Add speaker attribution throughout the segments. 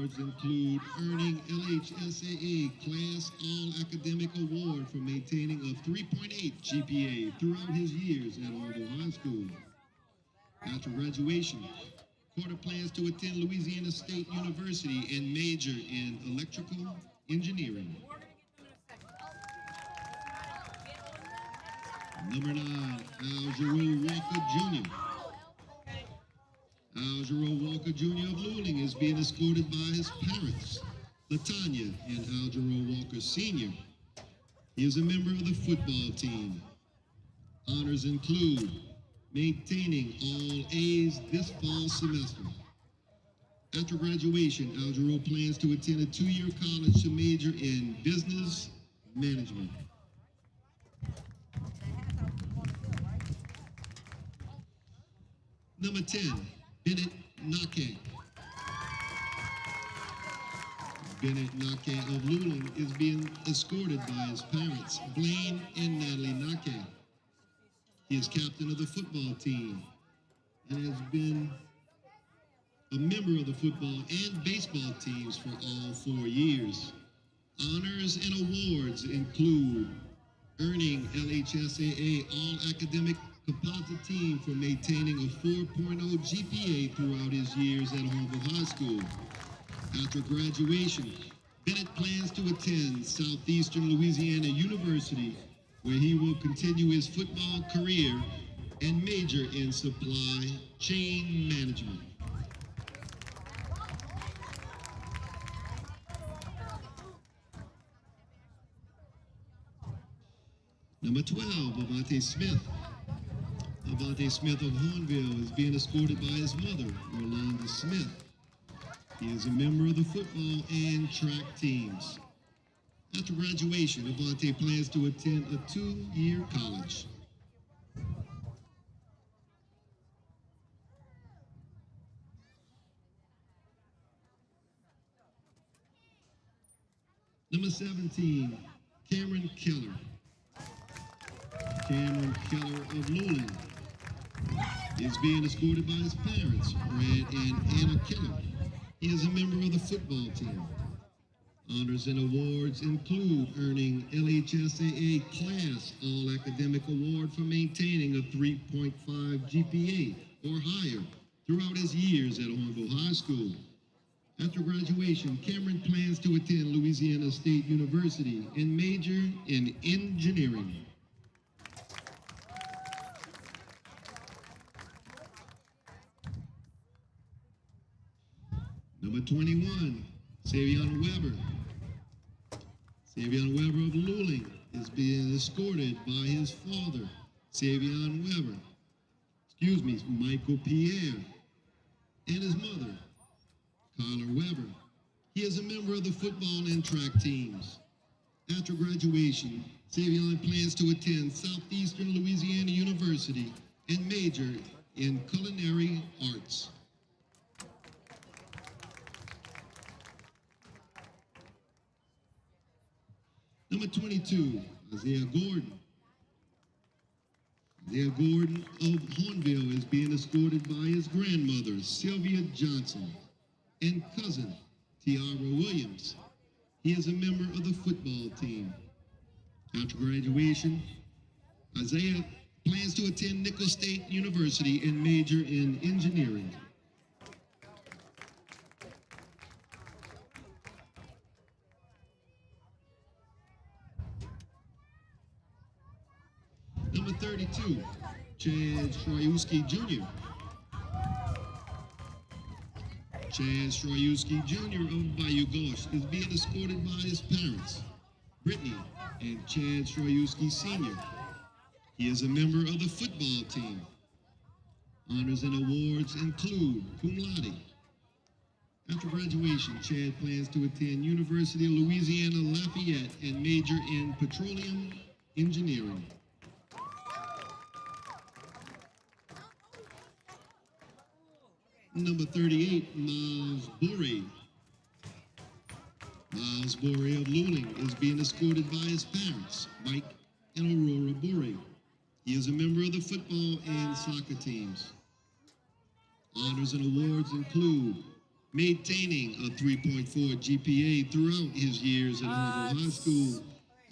Speaker 1: awards include earning LHSAA Class All Academic Award for maintaining a 3.8 GPA throughout his years at Hahnville High School. After graduation, Carter plans to attend Louisiana State University and major in electrical engineering. Number 9, Algerone Walker Jr. Algerone Walker Jr. of Luling is being escorted by his parents, Latanya and Algerone Walker Sr. He is a member of the football team. Honors include maintaining all A's this fall semester. After graduation, Algerone plans to attend a 2-year college to major in business management. Number 10, Bennett Nake. Bennett Nake of Luling is being escorted by his parents, Blaine and Natalie Nake. He is captain of the football team and has been a member of the football and baseball teams for all 4 years. Honors and awards include earning LHSAA All Academic Composite Team for maintaining a 4.0 GPA throughout his years at Hahnville High School. After graduation, Bennett plans to attend Southeastern Louisiana University, where he will continue his football career and major in supply chain management. Number 12, Avante Smith. Avante Smith of Hahnville is being escorted by his mother, Rolanda Smith. He is a member of the football and track teams. After graduation, Avante plans to attend a 2-year college. Number 17, Cameron Keller. Cameron Keller of Luling is being escorted by his parents, Brad and Anna Keller. He is a member of the football team. Honors and awards include earning LHSAA Class All Academic Award for maintaining a 3.5 GPA or higher throughout his years at Hahnville High School. After graduation, Cameron plans to attend Louisiana State University and major in engineering. Number 21, Savion Weber. Savion Weber of Luling is being escorted by his father, Michael Pierre, and his mother, Kyler Weber. He is a member of the football and track teams. After graduation, Savion plans to attend Southeastern Louisiana University and major in culinary arts. Number 22, Isaiah Gordon. Isaiah Gordon of Hahnville is being escorted by his grandmother, Sylvia Johnson, and cousin, Tiara Williams. He is a member of the football team. After graduation, Isaiah plans to attend Nicholls State University and major in engineering. Number 32, Chad Stroyewski Jr. Chad Stroyewski Jr. of Bayou Gauche is being escorted by his parents, Brittany and Chad Stroyewski Sr. He is a member of the football team. Honors and awards include cum laude. After graduation, Chad plans to attend University of Louisiana Lafayette and major in petroleum engineering. Number 38, Miles Borey. Miles Borey of Luling is being escorted by his parents, Mike and Aurora Borey. He is a member of the football and soccer teams. Honors and awards include maintaining a 3.4 GPA throughout his years at Hahnville High School.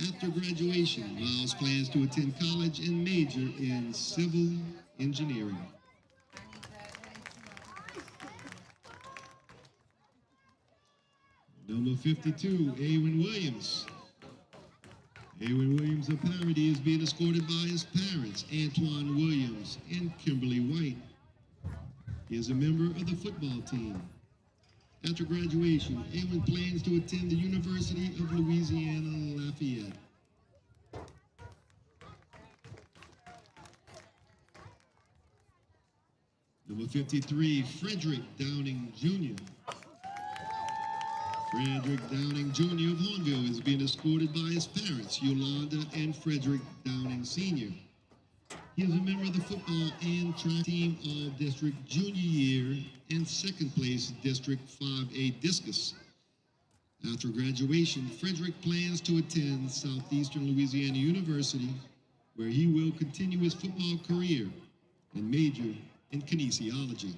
Speaker 1: After graduation, Miles plans to attend college and major in civil engineering. Number 52, Awen Williams. Awen Williams of Parody is being escorted by his parents, Antoine Williams and Kimberly White. He is a member of the football team. After graduation, Awen plans to attend the University of Louisiana Lafayette. Number 53, Frederick Downing Jr. Frederick Downing Jr. of Hahnville is being escorted by his parents, Yolanda and Frederick Downing Sr. He is a member of the football and track team all-district junior year and second place District 5A discus. After graduation, Frederick plans to attend Southeastern Louisiana University, where he will continue his football career and major in kinesiology.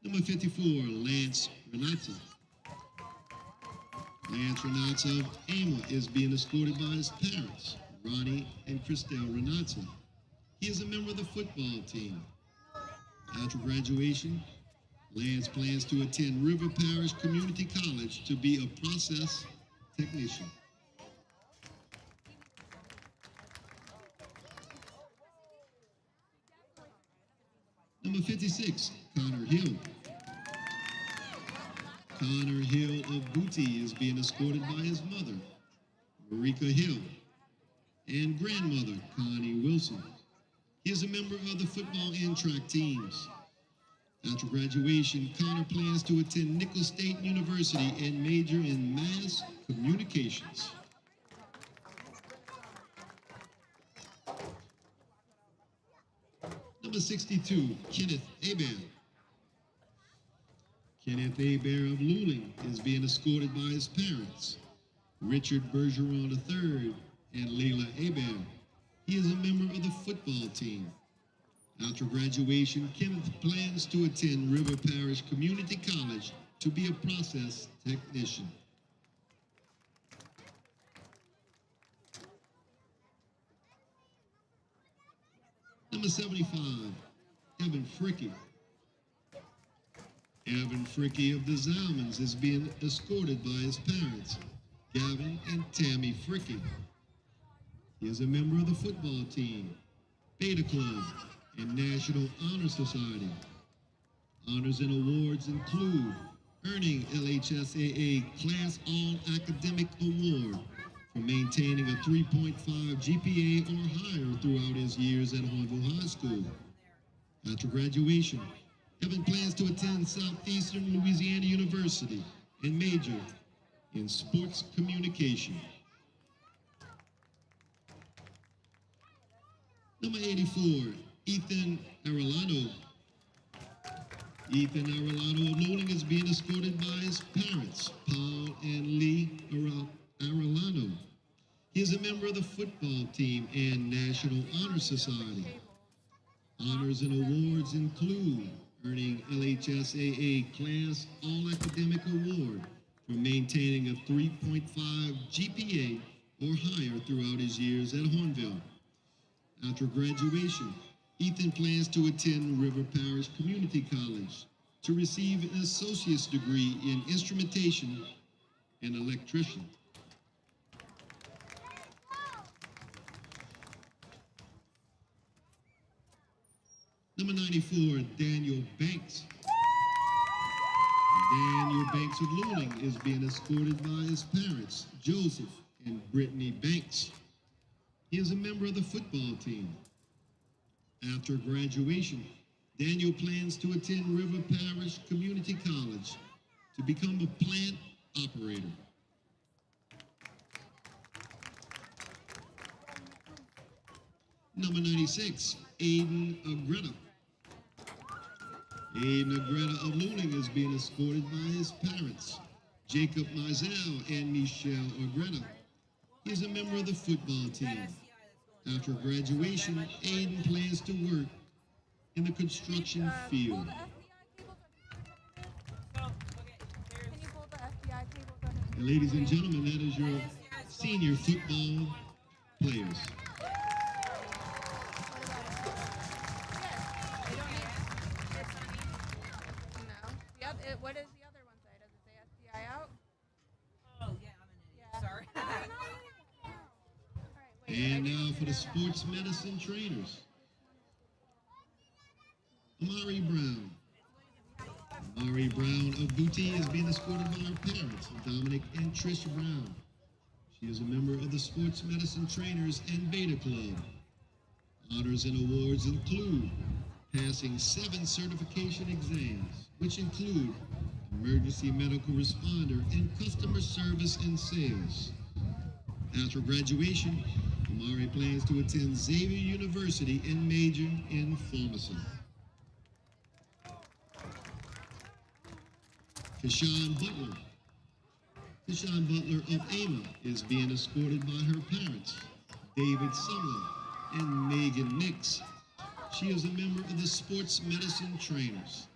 Speaker 1: Number 54, Lance Renatza. Lance Renatza of Ama is being escorted by his parents, Ronnie and Christelle Renatza. He is a member of the football team. After graduation, Lance plans to attend River Parish Community College to be a process technician. Number 56, Connor Hill. Connor Hill of Booty is being escorted by his mother, Marika Hill, and grandmother, Connie Wilson. He is a member of the football and track teams. After graduation, Connor plans to attend Nicholls State University and major in mass communications. Number 62, Kenneth Hebert. Kenneth Hebert of Luling is being escorted by his parents, Richard Bergeron III and Layla Hebert. He is a member of the football team. After graduation, Kenneth plans to attend River Parish Community College to be a process technician. Number 75, Evan Fricky. Evan Fricky of the Zalmans is being escorted by his parents, Gavin and Tammy Fricky. He is a member of the football team, Beta Club, and National Honor Society. Honors and awards include earning LHSAA Class All Academic Award for maintaining a 3.5 GPA or higher throughout his years at Hahnville High School. After graduation, Evan plans to attend Southeastern Louisiana University and major in sports communication. Number 84, Ethan Arellano. Ethan Arellano of Luling is being escorted by his parents, Paul and Lee Arellano. He is a member of the football team and National Honor Society. Honors and awards include earning LHSAA Class All Academic Award for maintaining a 3.5 GPA or higher throughout his years at Hahnville. After graduation, Ethan plans to attend River Parish Community College to receive an associate's degree in instrumentation and electrician. Number 94, Daniel Banks. Daniel Banks of Luling is being escorted by his parents, Joseph and Brittany Banks. He is a member of the football team. After graduation, Daniel plans to attend River Parish Community College to become a plant operator. Number 96, Aiden Agreda. Aiden Agreda of Luling is being escorted by his parents, Jacob Mizell and Michelle Agreda. He is a member of the football team. After graduation, Aiden plans to work in the construction field. And ladies and gentlemen, that is your senior football players.
Speaker 2: What does the other one say? Does it say SDI out?
Speaker 3: Oh, yeah, I'm an idiot. Sorry.
Speaker 1: And now for the sports medicine trainers. Amari Brown. Amari Brown of Booty is being escorted by her parents, Dominic and Trish Brown. She is a member of the Sports Medicine Trainers and Beta Club. Honors and awards include passing 7 certification exams, which include emergency medical responder and customer service and sales. After graduation, Amari plans to attend Xavier University and major in pharmacy. Kashawn Butler. Kashawn Butler of AMA is being escorted by her parents, David Sumlin and Megan Nix. She is a member of the Sports Medicine Trainers.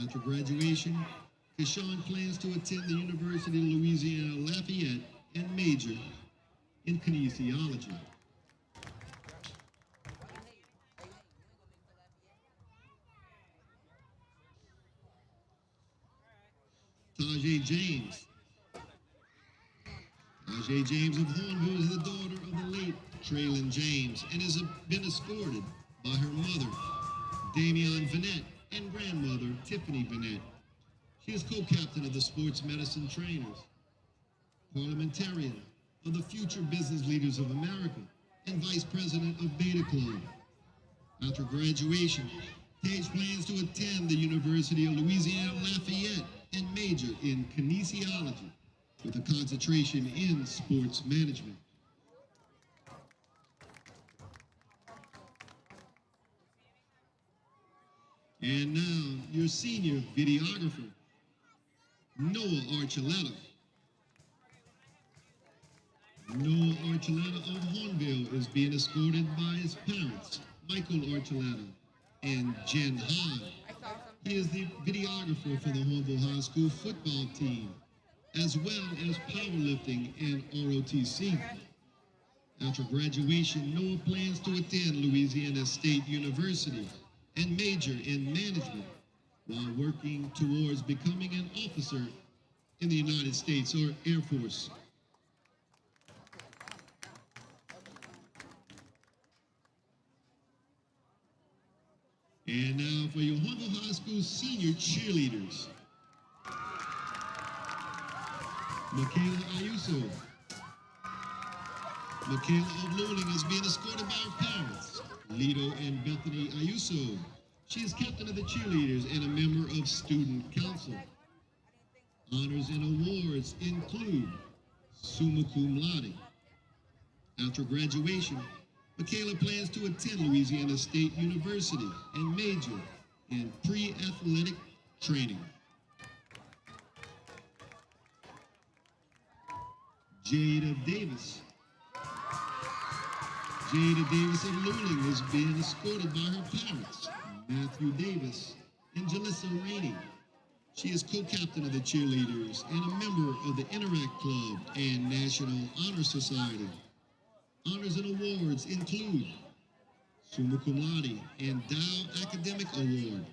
Speaker 1: After graduation, Kashawn plans to attend the University of Louisiana Lafayette and major in kinesiology. Tajay James. Tajay James of Hahnville is the daughter of the late Traylon James and has been escorted by her mother, Damian Vanette, and grandmother, Tiffany Vanette. She is co-captain of the Sports Medicine Trainers, parliamentarian of the Future Business Leaders of America, and vice president of Beta Club. After graduation, Tage plans to attend the University of Louisiana Lafayette and major in kinesiology with a concentration in sports management. And now, your senior videographer, Noah Archuleta. Noah Archuleta of Hahnville is being escorted by his parents, Michael Archuleta and Jen Hahn. He is the videographer for the Hahnville High School football team, as well as powerlifting and ROTC. After graduation, Noah plans to attend Louisiana State University and major in management while working towards becoming an officer in the United States or Air Force. And now for your Hahnville High School senior cheerleaders. Michaela Ayuso. Michaela of Luling is being escorted by her parents, Lido and Bethany Ayuso. She is captain of the cheerleaders and a member of student council. Honors and awards include summa cum laude. After graduation, Michaela plans to attend Louisiana State University and major in pre-athletic training. Jada Davis. Jada Davis of Luling is being escorted by her parents, Matthew Davis and Jalissa Rainey. She is co-captain of the cheerleaders and a member of the Interact Club and National Honor Society. Honors and awards include summa cum laude and Dow Academic Award.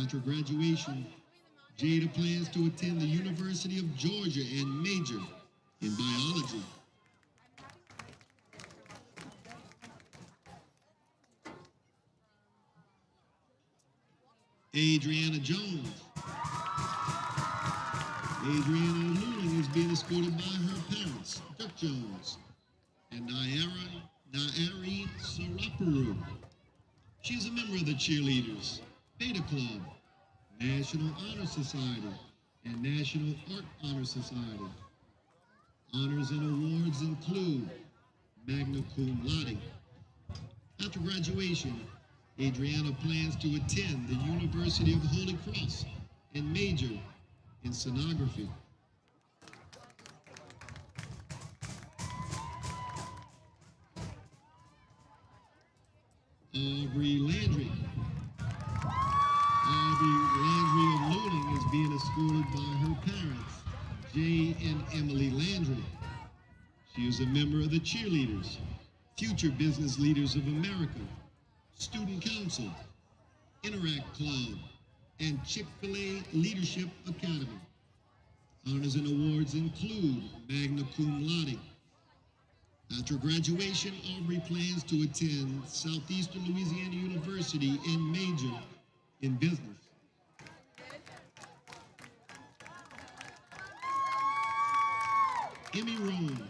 Speaker 1: After graduation, Jada plans to attend the University of Georgia and major in biology. Adriana Jones. Adriana Luling is being escorted by her parents, Dirk Jones and Nairi Saraparu. She is a member of the cheerleaders, Beta Club, National Honor Society, and National Art Honor Society. Honors and awards include magna cum laude. After graduation, Adriana plans to attend the University of Holy Cross and major in sonography. Aubrey Landry. Aubrey Landry of Luling is being escorted by her parents, Jay and Emily Landry. She is a member of the Cheerleaders, Future Business Leaders of America, Student Council, Interact Club, and Chick-fil-A Leadership Academy. Honors and awards include magna cum laude. After graduation, Aubrey plans to attend Southeastern Louisiana University and major in business. Emmy Rome.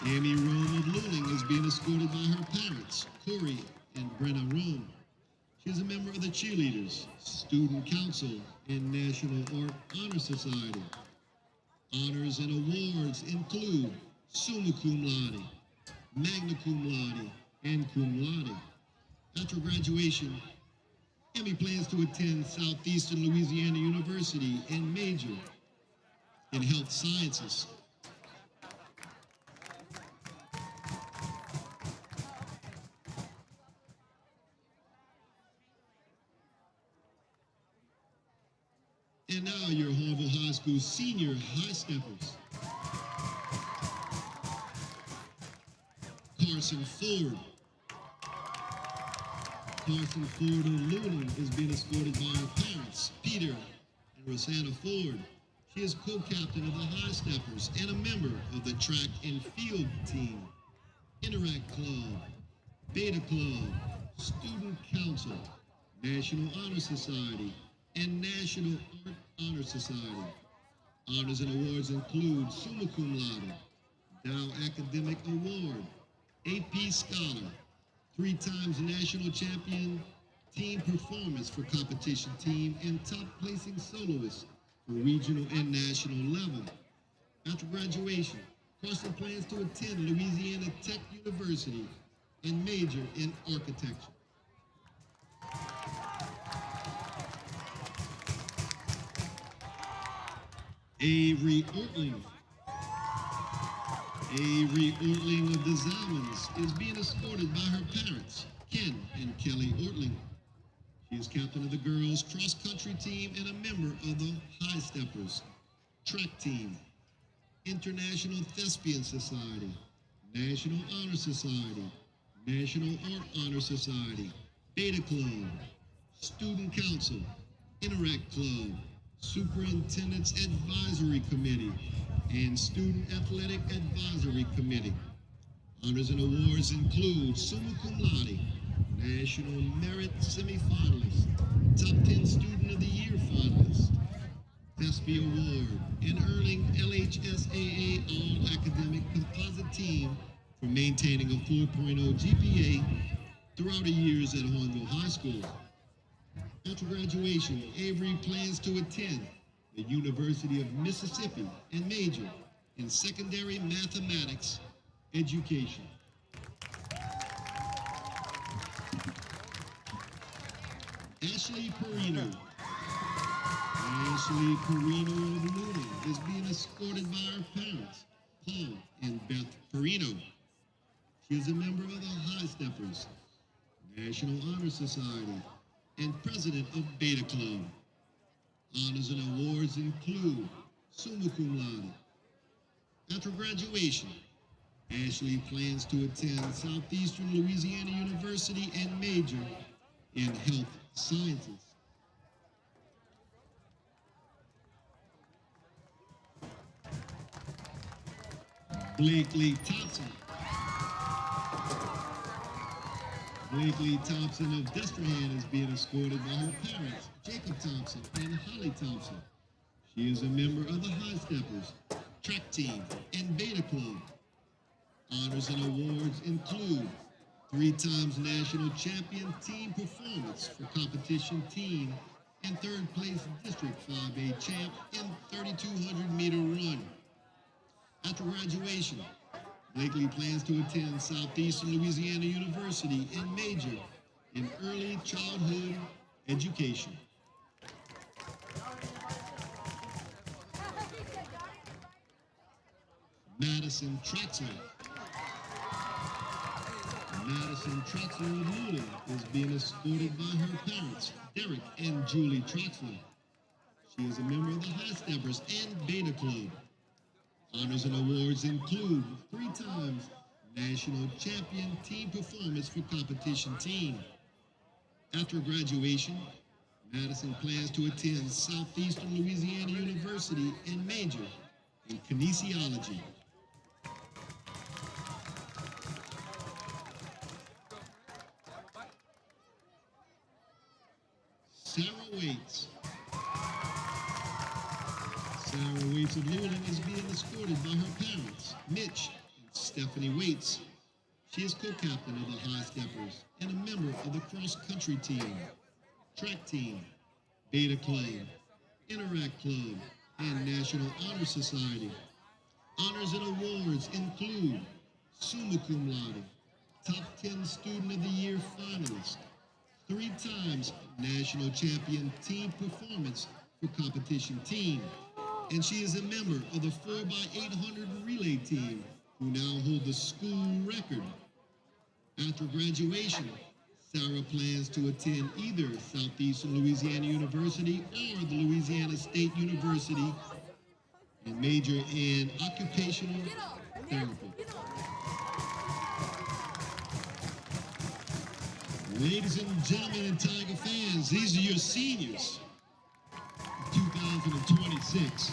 Speaker 1: Emmy Rome of Luling is being escorted by her parents, Corey and Brenna Rome. She is a member of the Cheerleaders, Student Council, and National Art Honor Society. Honors and awards include summa cum laude, magna cum laude, and cum laude. After graduation, Emmy plans to attend Southeastern Louisiana University and major in health sciences. And now your Hahnville High School senior high steppers. Carson Ford. Carson Ford of Luling is being escorted by her parents, Peter and Rosanna Ford. She is co-captain of the High Steppers and a member of the Track and Field Team, Interact Club, Beta Club, Student Council, National Honor Society, and National Art Honor Society. Honors and awards include summa cum laude, Dow Academic Award, AP Scholar, 3 times national champion, team performance for competition team, and top placing soloist for regional and national level. After graduation, Carson plans to attend Louisiana Tech University and major in architecture. Avery Ortling. Avery Ortling of the Zalmans is being escorted by her parents, Ken and Kelly Ortling. She is captain of the girls' cross-country team and a member of the High Steppers, track team, International Thespian Society, National Honor Society, National Art Honor Society, Beta Club, Student Council, Interact Club, Superintendent's Advisory Committee, and Student Athletic Advisory Committee. Honors and awards include summa cum laude, National Merit Semifinalist, Top 10 Student of the Year Finalist, Thespia Award, and earning LHSAA All-Academic Composite Team for maintaining a 4.0 GPA throughout her years at Hahnville High School. After graduation, Avery plans to attend the University of Mississippi and major in secondary mathematics education. Ashley Perino. Ashley Perino of Luling is being escorted by her parents, Paul and Beth Perino. She is a member of the High Steppers, National Honor Society, and president of Beta Club. Honors and awards include summa cum laude. After graduation, Ashley plans to attend Southeastern Louisiana University and major in health sciences. Blakely Thompson. Blakely Thompson of Destrehan is being escorted by her parents, Jacob Thompson and Holly Thompson. She is a member of the High Steppers, track team, and Beta Club. Honors and awards include 3 times national champion team performance for competition team and 3rd place District 5A champ in 3,200 meter run. After graduation, Blakely plans to attend Southeastern Louisiana University and major in early childhood education. Madison Traxler. Madison Troxler of Luling is being escorted by her parents, Derek and Julie Troxler. She is a member of the High Steppers and Beta Club. Honors and awards include 3 times National Champion Team Performance for Competition Team. After graduation, Madison plans to attend Southeastern Louisiana University and major in kinesiology. Sarah Waits. Sarah Waits of Luling is being escorted by her parents, Mitch and Stephanie Waits. She is co-captain of the High Steppers and a member of the cross-country team, track team, Beta Club, Interact Club, and National Honor Society. Honors and awards include summa cum laude, top 10 student of the year finalist, 3 times national champion team performance for competition team, and she is a member of the 4x800 relay team who now hold the school record. After graduation, Sarah plans to attend either Southeastern Louisiana University or the Louisiana State University and major in occupational therapy. Ladies and gentlemen and Tiger fans, these are your seniors, 2026.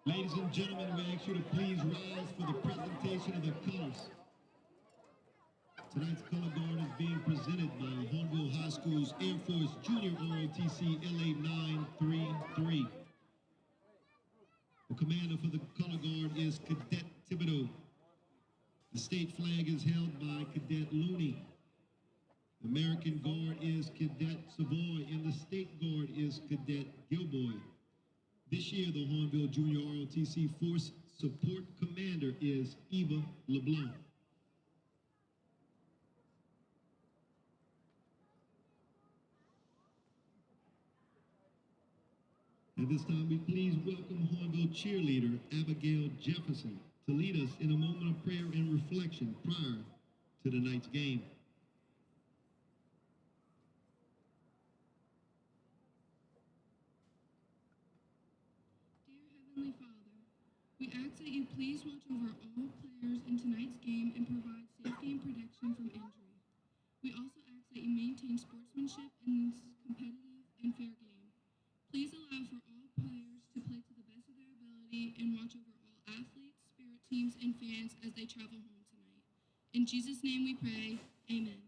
Speaker 1: Ladies and gentlemen, we ask you to please rise for the presentation of the colors. Tonight's color guard is being presented by Hahnville High School's Air Force Junior ROTC LA 933. The commander for the color guard is Cadet Thibodeau. The state flag is held by Cadet Looney. The American guard is Cadet Savoy, and the state guard is Cadet Gilboy. This year, the Hahnville Junior ROTC Force Support Commander is Eva LeBlanc. At this time, we please welcome Hahnville cheerleader Abigail Jefferson to lead us in a moment of prayer and reflection prior to tonight's game.
Speaker 4: Dear Heavenly Father, we ask that you please watch over all players in tonight's game and provide safety and protection from injury. We also ask that you maintain sportsmanship in this competitive and fair game. Please allow for all players to play to the best of their ability and watch over all athletes, spirit teams, and fans as they travel home tonight. In Jesus' name we pray, amen.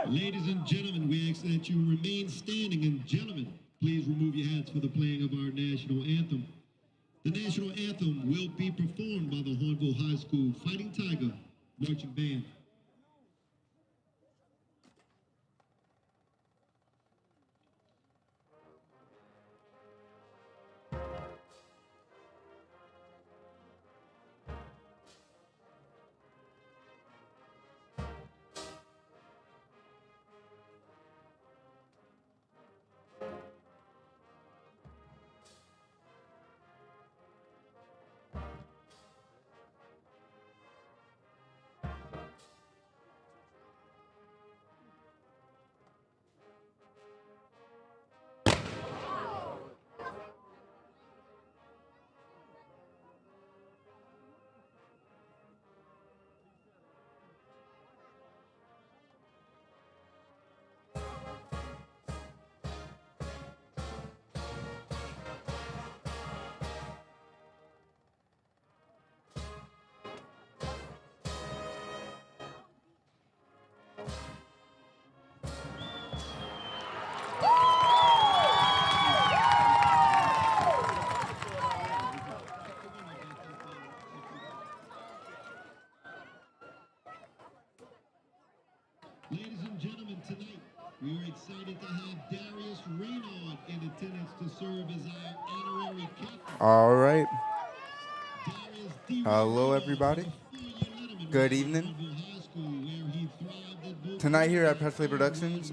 Speaker 1: Ladies and gentlemen, we ask that you remain standing, and gentlemen, please remove your hats for the playing of our national anthem. The national anthem will be performed by the Hahnville High School Fighting Tiger Marching Band. Ladies and gentlemen, tonight we are excited to have Darius Raynaud in attendance to serve as our honorary captain.
Speaker 5: All right.
Speaker 1: Darius
Speaker 5: Hello, everybody. Good evening. Tonight here at Press Play Productions,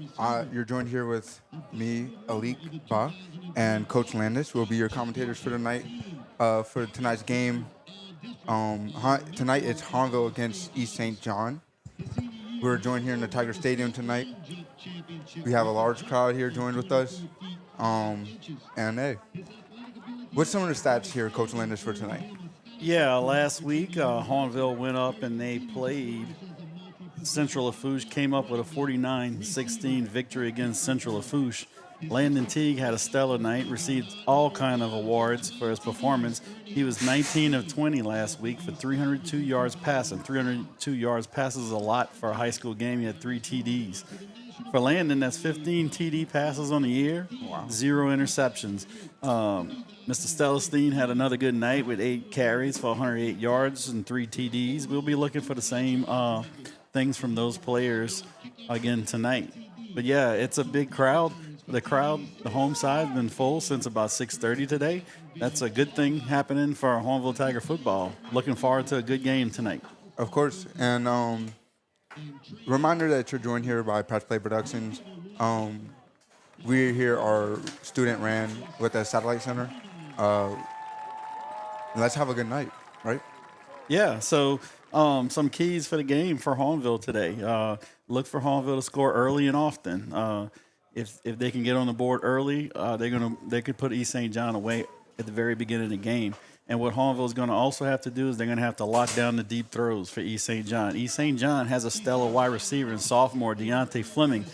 Speaker 5: you're joined here with me, Alik Ba, and Coach Landis. Will be your commentators for tonight. For tonight's game, tonight it's Hahnville against East St. John. We're joined here in the Tiger Stadium tonight. We have a large crowd here joined with us. And hey, what's some of the stats here, Coach Landis, for tonight?
Speaker 6: Yeah, last week Hahnville went up and they played Central Lafourche, came up with a 49-16 victory against Central Lafourche. Landon Teague had a stellar night, received all kind of awards for his performance. He was 19 of 20 last week for 302 yards passing. 302 yards passes a lot for a high school game. He had 3 TDs. For Landon, that's 15 TD passes on the year, 0 interceptions. Mr. Stellestein had another good night with 8 carries for 108 yards and 3 TDs. We'll be looking for the same things from those players again tonight. But, yeah, it's a big crowd. The home side, has been full since about 6:30 today. That's a good thing happening for Hahnville Tiger football. Looking forward to a good game tonight.
Speaker 5: Of course. And reminder that you're joined here by Press Play Productions. We here are student ran with the Satellite Center. Let's have a good night, right?
Speaker 6: Yeah, so some keys for the game for Hahnville today. Look for Hahnville to score early and often. If they can get on the board early, they could put East St. John away at the very beginning of the game. And what Hahnville is going to also have to do is they're going to have to lock down the deep throws for East St. John. East St. John has a stellar wide receiver and sophomore, Deontay Fleming.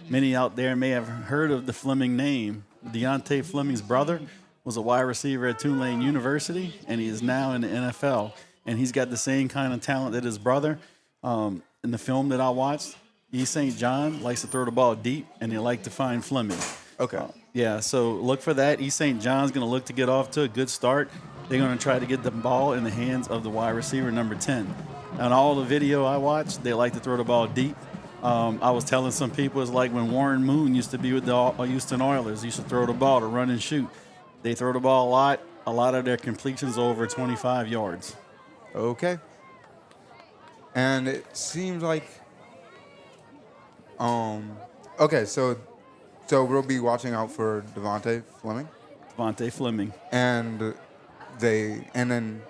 Speaker 6: Many out there may have heard of the Fleming name. Deontay Fleming's brother was a wide receiver at Tulane University, and he is now in the NFL. And he's got the same kind of talent that his brother. In the film that I watched, East St. John likes to throw the ball deep, and they like to find Fleming.
Speaker 5: Okay.
Speaker 6: Yeah, so look for that. East St. John's going to look to get off to a good start. They're going to try to get the ball in the hands of the wide receiver, number 10. On all the video I watched, they like to throw the ball deep. I was telling some people it's like when Warren Moon used to be with the Houston Oilers. He used to throw the ball to run and shoot. They throw the ball a lot. A lot of their completions over 25 yards.
Speaker 5: Okay. And it seems like okay, so we'll be watching out for Devontae Fleming.
Speaker 6: Devontae Fleming.
Speaker 5: And then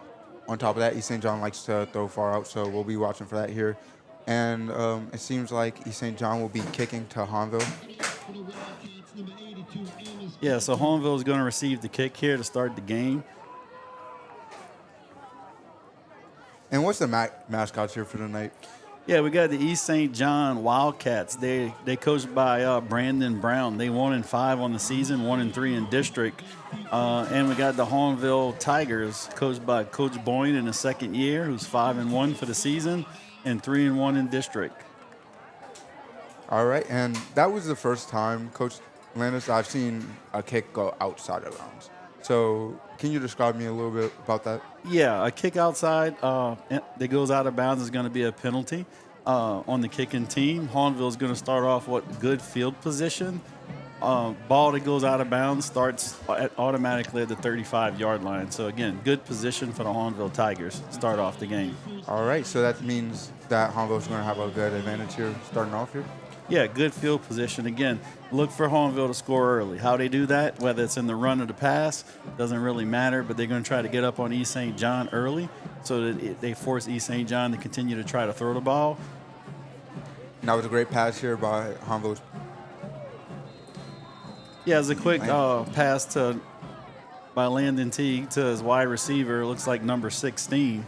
Speaker 5: on top of that, East St. John likes to throw far out, so we'll be watching for that here. And it seems like East St. John will be kicking to Hahnville.
Speaker 6: Yeah, so Hahnville is going to receive the kick here to start the game.
Speaker 5: And what's the mascots here for tonight?
Speaker 6: Yeah, we got the East St. John Wildcats. They coached by Brandon Brown. They 1-5 on the season, 1-3 in district. And we got the Hahnville Tigers, coached by Coach Boyne in the second year, who's 5-1 for the season and 3-1 in district.
Speaker 5: All right, and that was the first time, Coach Landis, I've seen a kick go outside of bounds. So can you describe me a little bit about that?
Speaker 6: Yeah, a kick outside that goes out of bounds is going to be a penalty on the kicking team. Hahnville is going to start off with good field position. Ball that goes out of bounds starts automatically at the 35-yard line. So, again, good position for the Hahnville Tigers to start off the game.
Speaker 5: All right, so that means that Hahnville is going to have a good advantage here starting off here?
Speaker 6: Yeah, good field position. Again, look for Hahnville to score early. How they do that, whether it's in the run or the pass, doesn't really matter, but they're going to try to get up on East St. John early so that they force East St. John to continue to try to throw the ball.
Speaker 5: And that was a great pass here by Hahnville's.
Speaker 6: Yeah, it's a quick pass by Landon Teague to his wide receiver. It looks like number 16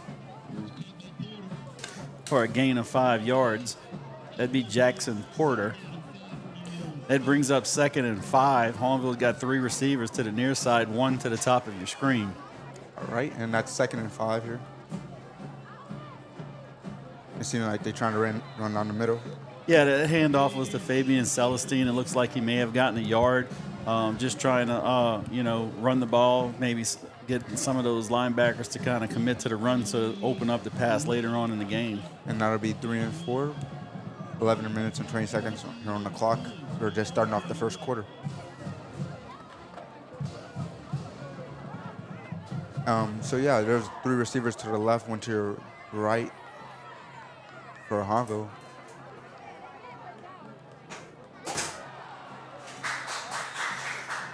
Speaker 6: for a gain of 5 yards. That'd be Jackson Porter. That brings up 2nd and 5. Hahnville's got 3 receivers to the near side, 1 to the top of your screen.
Speaker 5: All right, and that's 2nd and 5 here. It seems like they're trying to run down the middle.
Speaker 6: Yeah, the handoff was to Fabian Celestine. It looks like he may have gotten a yard. Just trying to, run the ball, maybe get some of those linebackers to kind of commit to the run so open up the pass later on in the game.
Speaker 5: And that'll be 3 and 4. 11 minutes and 20 seconds here on the clock. We're just starting off the first quarter. So yeah, there's 3 receivers to the left, 1 to your right for Hahnville.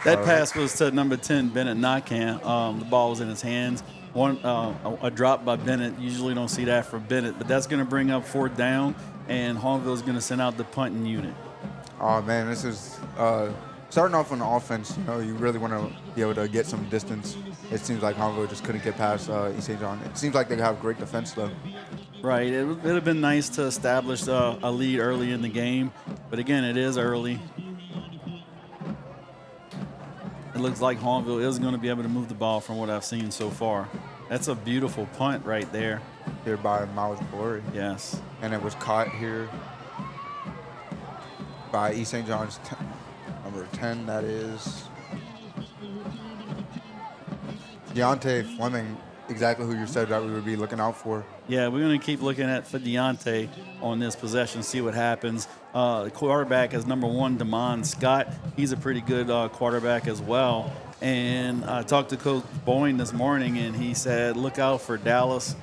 Speaker 6: That pass was to number 10, Bennett Knockhand. The ball was in his hands. A drop by Bennett. Usually don't see that for Bennett, but that's going to bring up 4th down, and Hahnville's going to send out the punting unit.
Speaker 5: Oh man, this is starting off on the offense. You know, you really want to be able to get some distance. It seems like Hahnville just couldn't get past East St. John. It seems like they have great defense though.
Speaker 6: Right. It would have been nice to establish a lead early in the game, but again, it is early. It looks like Hahnville is going to be able to move the ball from what I've seen so far. That's a beautiful punt right there.
Speaker 5: Here by Miles Bory.
Speaker 6: Yes.
Speaker 5: And it was caught here by East St. John's number 10, that is Deontay Fleming, exactly who you said that we would be looking out for.
Speaker 6: Yeah, we're going to keep looking for Deontay on this possession, see what happens. The quarterback is number 1, Damon Scott. He's a pretty good quarterback as well. And I talked to Coach Boyne this morning, and he said, look out for Dallas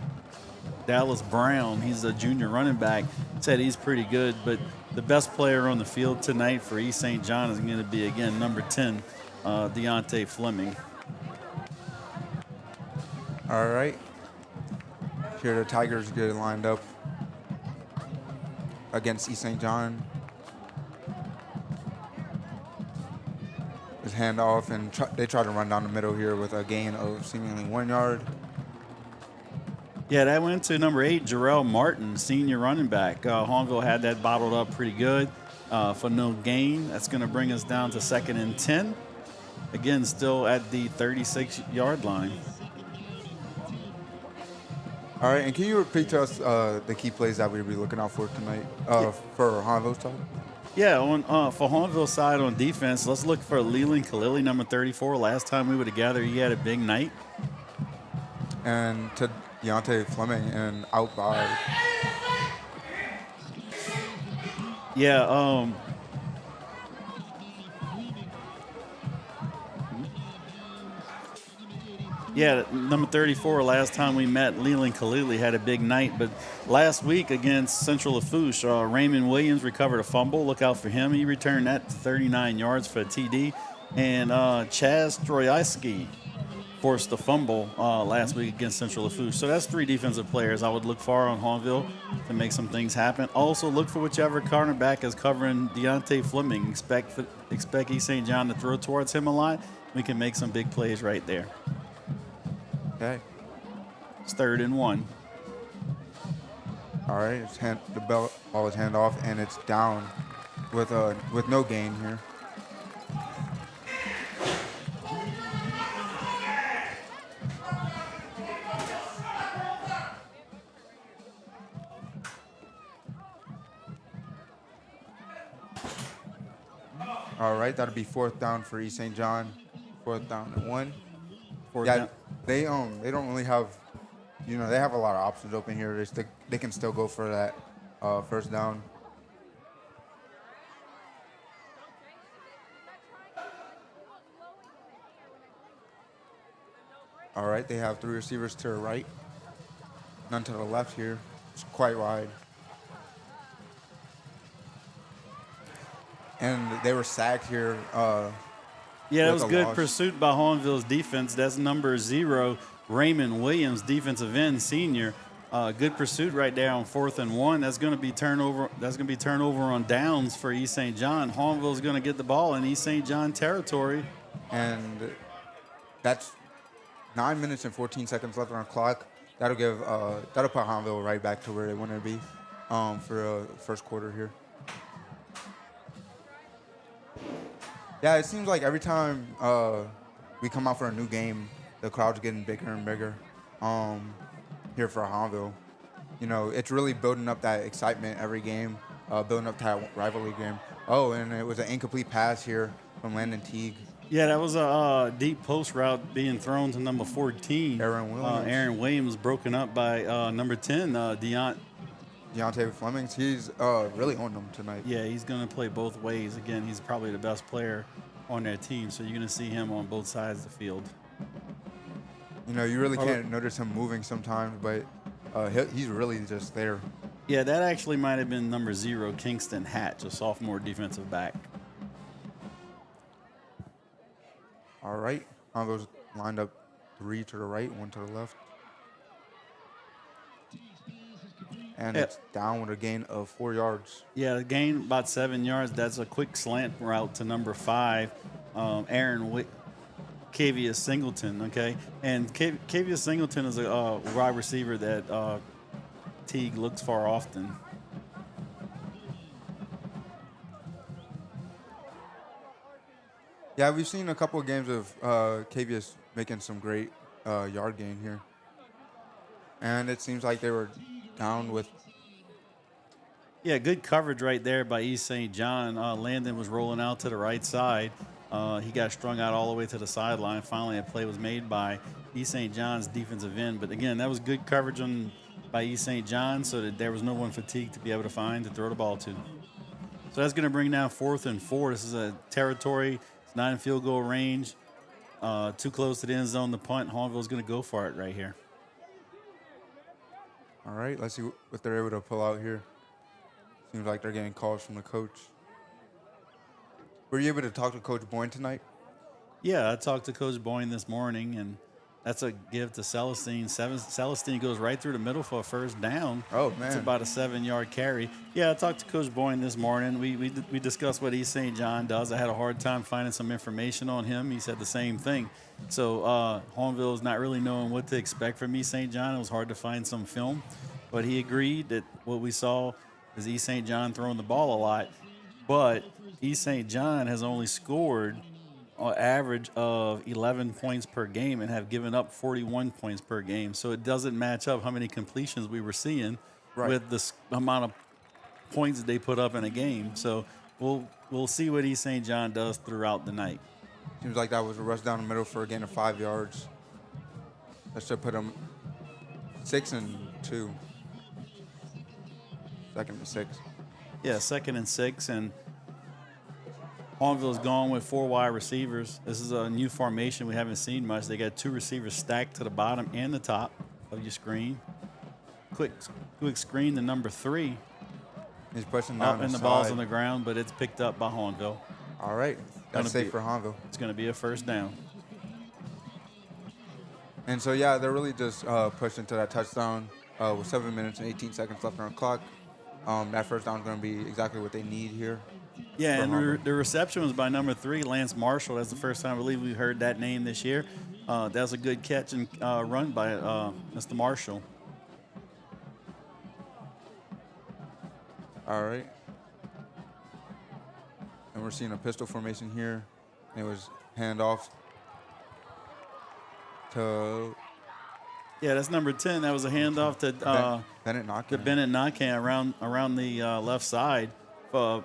Speaker 6: Brown. He's a junior running back. Said he's pretty good, but the best player on the field tonight for East St. John is going to be, again, number 10, Deontay Fleming.
Speaker 5: All right. Here the Tigers get lined up against East St. John. His handoff, and they try to run down the middle here with a gain of seemingly 1 yard.
Speaker 6: Yeah, that went to number 8, Jarrell Martin, senior running back. Hahnville had that bottled up pretty good for no gain. That's going to bring us down to 2nd and 10. Again, still at the 36-yard line.
Speaker 5: All right, and can you repeat to us the key plays that we'll be looking out for tonight for Hahnville's side?
Speaker 6: Yeah, for Hahnville's side on defense, let's look for Leland Khalili, number 34. Last time we were together, he had a big night.
Speaker 5: And to Deontay Fleming and out by.
Speaker 6: Yeah, Yeah, number 34, last time we met, Leland Khalili had a big night. But last week against Central Lafourche, Raymond Williams recovered a fumble. Look out for him. He returned that 39 yards for a TD. And Chaz Stroyski forced the fumble last week against Central Lafourche. So that's 3 defensive players I would look for on Hahnville to make some things happen. Also, look for whichever cornerback is covering Deontay Fleming. Expect East St. John to throw towards him a lot. We can make some big plays right there.
Speaker 5: Okay.
Speaker 6: It's 3rd and 1.
Speaker 5: All right, the ball is hand off, and it's down with no gain here. All right, that'll be 4th down for East St. John. 4th down and 1. Yeah, they don't really have, they have a lot of options open here. They can still go for that 1st down. All right, they have 3 receivers to the right, none to the left here. It's quite wide. And they were sacked here.
Speaker 6: Yeah, that was good pursuit by Hahnville's defense. That's number 0, Raymond Williams, defensive end, senior. Good pursuit right there on 4th and 1. That's going to be turnover. That's going to be turnover on downs for East St. John. Hahnville's going to get the ball in East St. John territory,
Speaker 5: and that's 9 minutes and 14 seconds left on the clock. That'll put Hahnville right back to where they want to be for 1st quarter here. Yeah, it seems like every time we come out for a new game, the crowd's getting bigger and bigger here for Hahnville. It's really building up that excitement every game, building up that rivalry game. Oh, and it was an incomplete pass here from Landon Teague.
Speaker 6: Yeah, that was a deep post route being thrown to number 14.
Speaker 5: Aaron Williams.
Speaker 6: Aaron Williams broken up by number 10,
Speaker 5: Deontay Fleming. He's really on them tonight.
Speaker 6: Yeah, he's going to play both ways. Again, he's probably the best player on their team, so you're going to see him on both sides of the field.
Speaker 5: You know, you really can't notice him moving sometimes, but he's really just there.
Speaker 6: Yeah, that actually might have been number 0, Kingston Hatch, a sophomore defensive back.
Speaker 5: All right. Hahnville's lined up 3 to the right, 1 to the left. And it's down with a gain of 4 yards.
Speaker 6: Yeah, gain about 7 yards. That's a quick slant route to number 5, Aaron Cavius Singleton, okay? And Cavius Singleton is a wide receiver that Teague looks for often.
Speaker 5: Yeah, we've seen a couple of games of Cavius making some great yard gain here. And it seems like they were down with...
Speaker 6: Yeah, good coverage right there by East St. John. Landon was rolling out to the right side. He got strung out all the way to the sideline. Finally, a play was made by East St. John's defensive end. But again, that was good coverage by East St. John so that there was no one fatigued to be able to find to throw the ball to. So that's going to bring down 4th and 4. This is a territory. It's not in field goal range. Too close to the end zone. The punt. Hahnville's going to go for it right here.
Speaker 5: All right, let's see what they're able to pull out here. Seems like they're getting calls from the coach. Were you able to talk to Coach Boyne tonight?
Speaker 6: Yeah, I talked to Coach Boyne this morning, and that's a give to Celestine. Celestine goes right through the middle for a first down.
Speaker 5: Oh, man.
Speaker 6: It's about a 7-yard carry. Yeah, I talked to Coach Boyne this morning. We discussed what East St. John does. I had a hard time finding some information on him. He said the same thing. So Hahnville is not really knowing what to expect from East St. John. It was hard to find some film. But he agreed that what we saw is East St. John throwing the ball a lot. But East St. John has only scored an average of 11 points per game and have given up 41 points per game. So it doesn't match up how many completions we were seeing with the amount of points that they put up in a game. So we'll see what East St. John does throughout the night.
Speaker 5: Seems like that was a rush down the middle for a gain of 5 yards. That should put them 6 and 2. 2nd and 6.
Speaker 6: Yeah, 2nd and 6, and Hahnville's gone with 4 wide receivers. This is a new formation we haven't seen much. They got 2 receivers stacked to the bottom and the top of your screen. Quick screen to number 3.
Speaker 5: He's pushing down
Speaker 6: and the ball's on the ground, but it's picked up by Hahnville.
Speaker 5: All right, that's safe for Hahnville.
Speaker 6: It's going to be a first down.
Speaker 5: And so, yeah, they're really just pushing to that touchdown with 7 minutes and 18 seconds left on the clock. That first down is going to be exactly what they need here.
Speaker 6: Yeah, and the reception was by number 3, Lance Marshall. That's the first time I believe we heard that name this year. That was a good catch and run by Mr. Marshall.
Speaker 5: All right. And we're seeing a pistol formation here. It was handoff to...
Speaker 6: Yeah, that's number 10. That was a handoff to
Speaker 5: Bennett Knockan.
Speaker 6: To Bennett Knockan around the left side for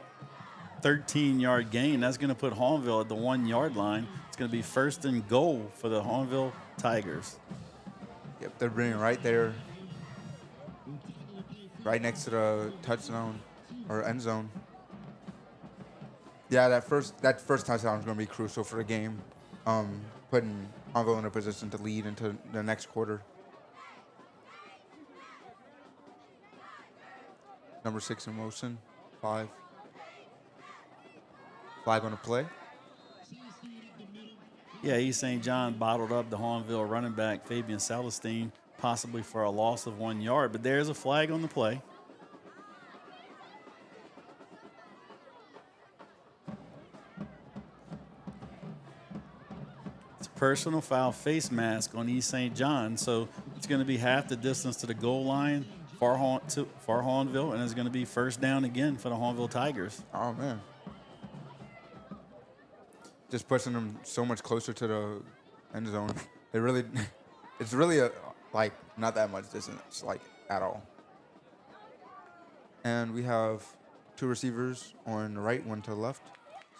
Speaker 6: a 13-yard gain. That's going to put Hahnville at the 1-yard line. It's going to be 1st and goal for the Hahnville Tigers.
Speaker 5: Yep, they're bringing right there, right next to the touchdown or end zone. Yeah, that first touchdown is going to be crucial for the game, putting Hahnville in a position to lead into the next quarter. Number 6 in motion, 5. Flag on the play.
Speaker 6: Yeah, East St. John bottled up the Hahnville running back, Fabian Celestine, possibly for a loss of 1 yard. But there's a flag on the play. It's a personal foul face mask on East St. John, so it's going to be half the distance to the goal line for Hahnville, and it's going to be first down again for the Hahnville Tigers.
Speaker 5: Oh, man. Just pushing them so much closer to the end zone. It's really not that much distance, at all. And we have 2 receivers on the right, 1 to the left.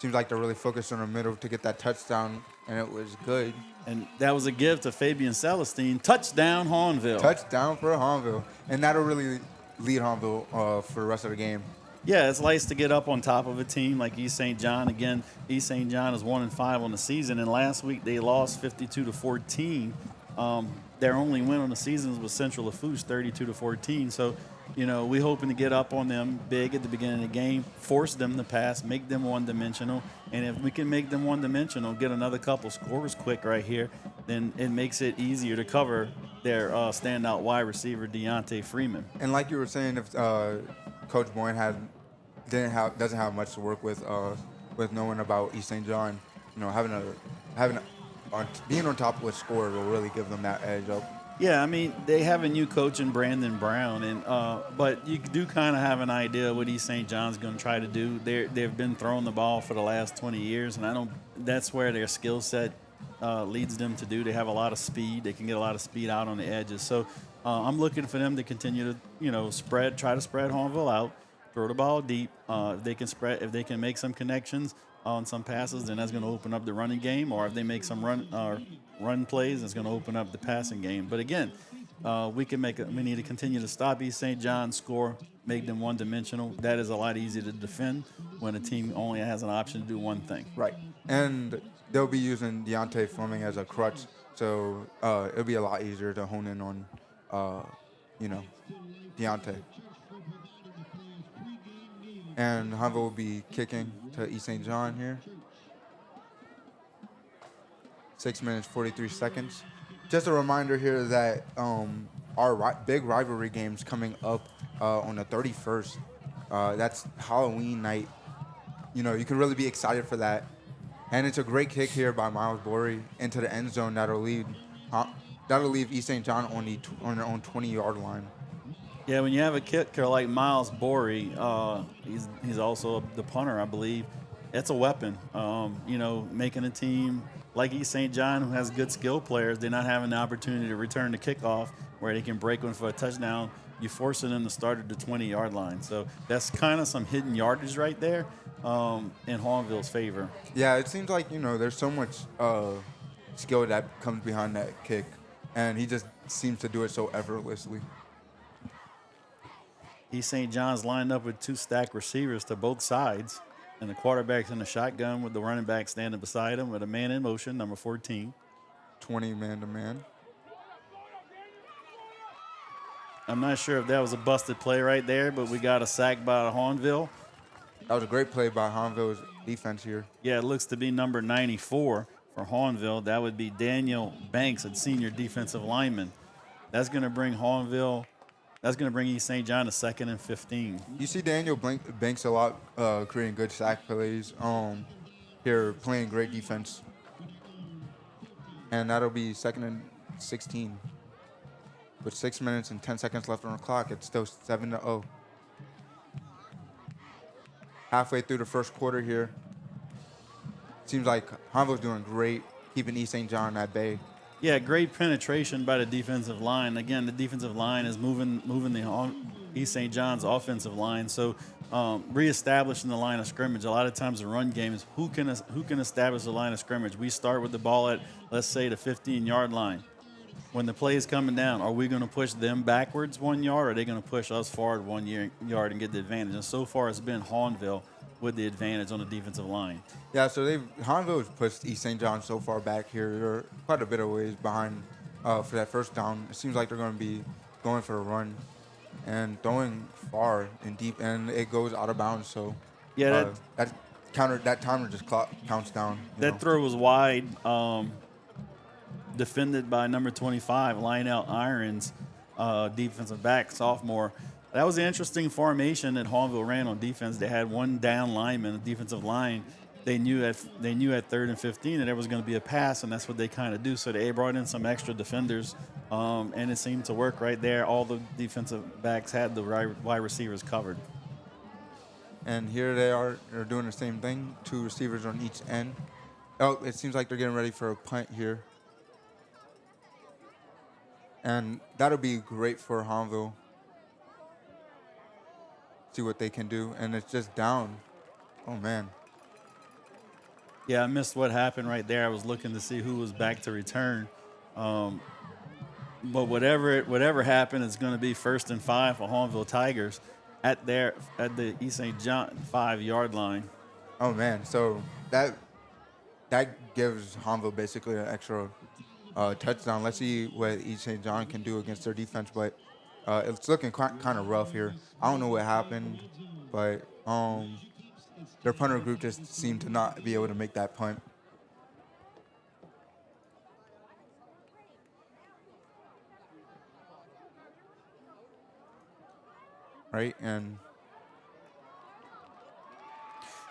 Speaker 5: Seems like they're really focused on the middle to get that touchdown, and it was good.
Speaker 6: And that was a give to Fabian Celestine. Touchdown, Hahnville.
Speaker 5: Touchdown for Hahnville. And that'll really lead Hahnville for the rest of the game.
Speaker 6: Yeah, it's nice to get up on top of a team like East St. John. Again, East St. John is 1-5 on the season, and last week they lost 52-14 Their only win on the season was Central Lafourche, 32-14. So, we hoping to get up on them big at the beginning of the game, force them to pass, make them one-dimensional. And if we can make them one-dimensional, get another couple scores quick right here, then it makes it easier to cover their standout wide receiver, Deontay Freeman.
Speaker 5: And like you were saying, if Coach Boyne doesn't have much to work with knowing about East St. John, being on top of a score will really give them that edge up.
Speaker 6: Yeah, I mean, they have a new coach in Brandon Brown, and but you do kind of have an idea what East St. John's going to try to do. They've been throwing the ball for the last 20 years, and that's where their skill set leads them to do. They have a lot of speed. They can get a lot of speed out on the edges. So I'm looking for them to continue to try to spread Hahnville out, throw the ball deep. If they can make some connections on some passes, then that's going to open up the running game. Or if they make some run plays, it's going to open up the passing game. But again, we need to continue to stop East St. John, score, make them one-dimensional. That is a lot easier to defend when a team only has an option to do one thing.
Speaker 5: Right. And they'll be using Deontay Fleming as a crutch, so it'll be a lot easier to hone in on, Deontay. And Hahnville will be kicking to East St. John here. 6 minutes, 43 seconds. Just a reminder here that our big rivalry game's coming up on the 31st. That's Halloween night. You can really be excited for that. And it's a great kick here by Miles Borey into the end zone that'll leave East St. John on their own 20-yard line.
Speaker 6: Yeah, when you have a kicker like Miles Borey, he's also the punter, I believe. It's a weapon. Making a team like East St. John, who has good skill players, they're not having the opportunity to return the kickoff where they can break one for a touchdown. You're forcing them to start at the 20-yard line. So that's kind of some hidden yardage right there in Hahnville's favor.
Speaker 5: Yeah, it seems like, there's so much skill that comes behind that kick, and he just seems to do it so effortlessly.
Speaker 6: East St. John's lined up with two stacked receivers to both sides, and the quarterback's in the shotgun with the running back standing beside him with a man in motion, number 14.
Speaker 5: 20 man-to-man.
Speaker 6: I'm not sure if that was a busted play right there, but we got a sack by Hahnville.
Speaker 5: That was a great play by Hahnville's defense here.
Speaker 6: Yeah, it looks to be number 94 for Hahnville. That would be Daniel Banks, a senior defensive lineman. That's going to bring East St. John to 2nd and 15.
Speaker 5: You see Daniel Banks a lot, creating good sack plays. Here playing great defense, and that'll be 2nd and 16. With 6 minutes and 10 seconds left on the clock, it's still 7-0. Halfway through the first quarter here, seems like Hahnville's doing great, keeping East St. John at bay.
Speaker 6: Yeah, great penetration by the defensive line. Again, the defensive line is moving the East St. John's offensive line. So reestablishing the line of scrimmage. A lot of times the run game is who can establish the line of scrimmage. We start with the ball at, let's say, the 15-yard line. When the play is coming down, are we going to push them backwards 1 yard, or are they going to push us forward 1 yard and get the advantage? And so far, it's been Hahnville with the advantage on the defensive line.
Speaker 5: Yeah, so Hahnville has pushed East St. John so far back here. They're quite a bit of ways behind for that first down. It seems like they're going to be going for a run and throwing far and deep, and it goes out of bounds. So
Speaker 6: yeah,
Speaker 5: that timer just counts down.
Speaker 6: That throw was wide. Defended by number 25, Lionel Irons, defensive back, sophomore. That was an interesting formation that Hahnville ran on defense. They had one down lineman, a defensive line. They knew at 3rd and 15 that there was going to be a pass, and that's what they kind of do. So they brought in some extra defenders, and it seemed to work right there. All the defensive backs had the wide receivers covered.
Speaker 5: And here they are. They're doing the same thing. 2 receivers on each end. Oh, it seems like they're getting ready for a punt here. And that'll be great for Hahnville. See what they can do. And it's just down. Oh, man.
Speaker 6: Yeah, I missed what happened right there. I was looking to see who was back to return. But whatever happened, it's going to be 1st and 5 for Hahnville Tigers at the East St. John 5-yard line.
Speaker 5: Oh, man. So that gives Hahnville basically an extra touchdown. Let's see what East St. John can do against their defense, but it's looking kind of rough here. I don't know what happened, but their punter group just seemed to not be able to make that punt. Right, and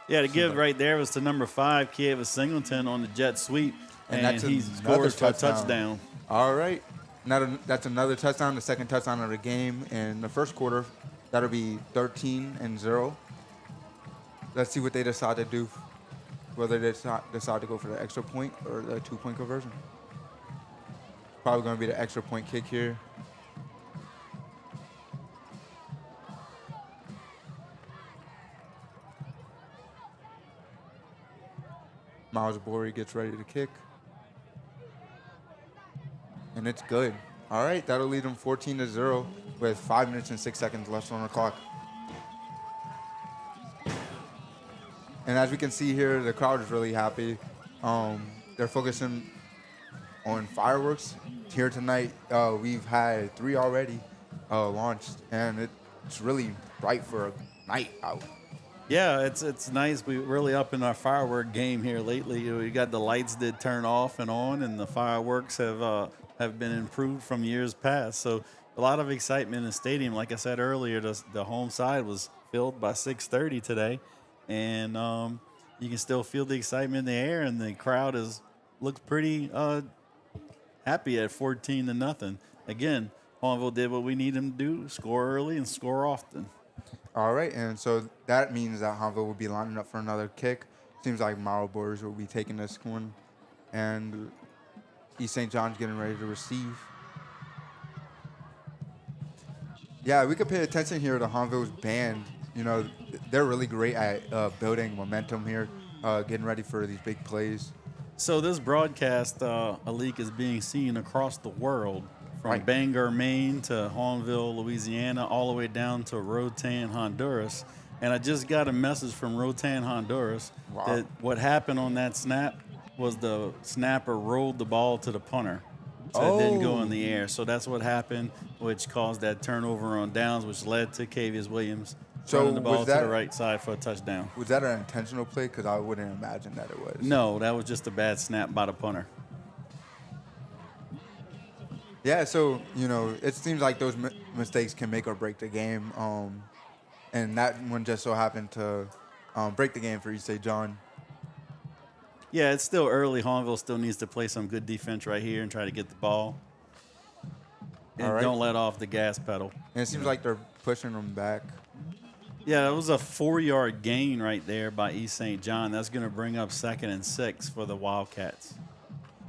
Speaker 6: Yeah, the give right there was to number 5, Kieva Singleton on the jet sweep, and he
Speaker 5: another
Speaker 6: scores for a touchdown.
Speaker 5: All right, that's another touchdown, the second touchdown of the game in the first quarter. That'll be 13-0. Let's see what they decide to do, whether they decide to go for the extra point or the 2-point conversion. Probably going to be the extra point kick here. Miles Borey gets ready to kick. And it's good. All right, that'll lead them 14-0 with 5 minutes and 6 seconds left on the clock. And as we can see here, the crowd is really happy. They're focusing on fireworks here tonight. We've had 3 already launched, and it's really bright for a night out.
Speaker 6: Yeah, it's nice. We really up in our firework game here lately. We got the lights that turn off and on, and the fireworks have been improved from years past. So a lot of excitement in the stadium. Like I said earlier, the home side was filled by 6:30 today, and you can still feel the excitement in the air, and the crowd looks pretty happy at 14-0. Again, Hahnville did what we need them to do: score early and score often.
Speaker 5: All right, and so that means that Hahnville will be lining up for another kick. Seems like Marlboro's will be taking this one, and East St. John's getting ready to receive. Yeah, we could pay attention here to Hahnville's band. You know, they're really great at building momentum here, getting ready for these big plays.
Speaker 6: So this broadcast, Alik, is being seen across the world, from
Speaker 5: Right.
Speaker 6: Bangor, Maine to Hahnville, Louisiana, all the way down to Rotan, Honduras. And I just got a message from Rotan, Honduras,
Speaker 5: Wow.
Speaker 6: that what happened on that snap was the snapper rolled the ball to the punter. So it didn't go in the air. So that's what happened, which caused that turnover on downs, which led to Cavius Williams running the ball to the right side for a touchdown.
Speaker 5: Was that an intentional play? Because I wouldn't imagine that it was.
Speaker 6: No, that was just a bad snap by the punter.
Speaker 5: Yeah, so, you know, it seems like those mistakes can make or break the game. And that one just so happened to break the game for East St. John.
Speaker 6: Yeah, it's still early. Hahnville still needs to play some good defense right here and try to get the ball. And
Speaker 5: All right.
Speaker 6: don't let off the gas pedal.
Speaker 5: And it seems like they're pushing them back.
Speaker 6: Yeah, it was a 4-yard gain right there by East St. John. That's going to bring up 2nd and 6 for the Wildcats.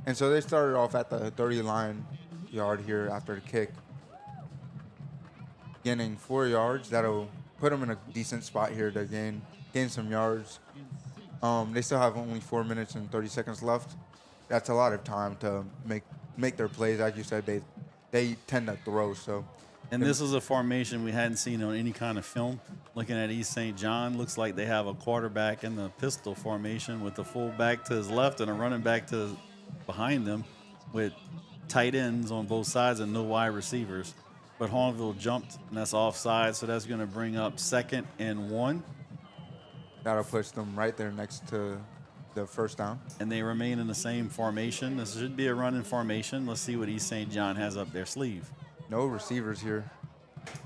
Speaker 5: And so they started off at the 30-line yard here after the kick. Gaining 4 yards. That'll put them in a decent spot here to gain some yards. They still have only 4 minutes and 30 seconds left. That's a lot of time to make their plays. As you said, they tend to throw. So,
Speaker 6: And this is a formation we hadn't seen on any kind of film. Looking at East St. John, looks like they have a quarterback in the pistol formation with the fullback to his left and a running back behind them, with tight ends on both sides and no wide receivers. But Hahnville jumped, and that's offside, so that's going to bring up 2nd and 1.
Speaker 5: that'll push them right there next to the first down.
Speaker 6: And they remain in the same formation. This should be a running formation. Let's see what East St. John has up their sleeve.
Speaker 5: No receivers here.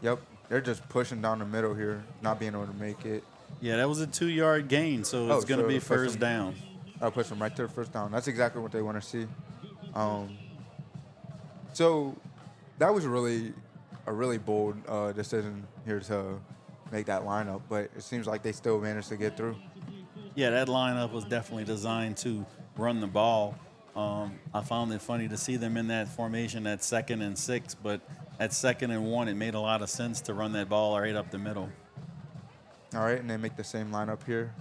Speaker 5: Yep, they're just pushing down the middle here, not being able to make it.
Speaker 6: Yeah, that was a 2-yard gain, so it's going to be first down.
Speaker 5: I'll push them right to the first down. That's exactly what they want to see. So that was a really bold decision here to make that lineup, but it seems like they still managed to get through.
Speaker 6: Yeah, that lineup was definitely designed to run the ball. I found it funny to see them in that formation at 2nd and 6, but at 2nd and 1, it made a lot of sense to run that ball right up the middle.
Speaker 5: All right, and they make the same lineup here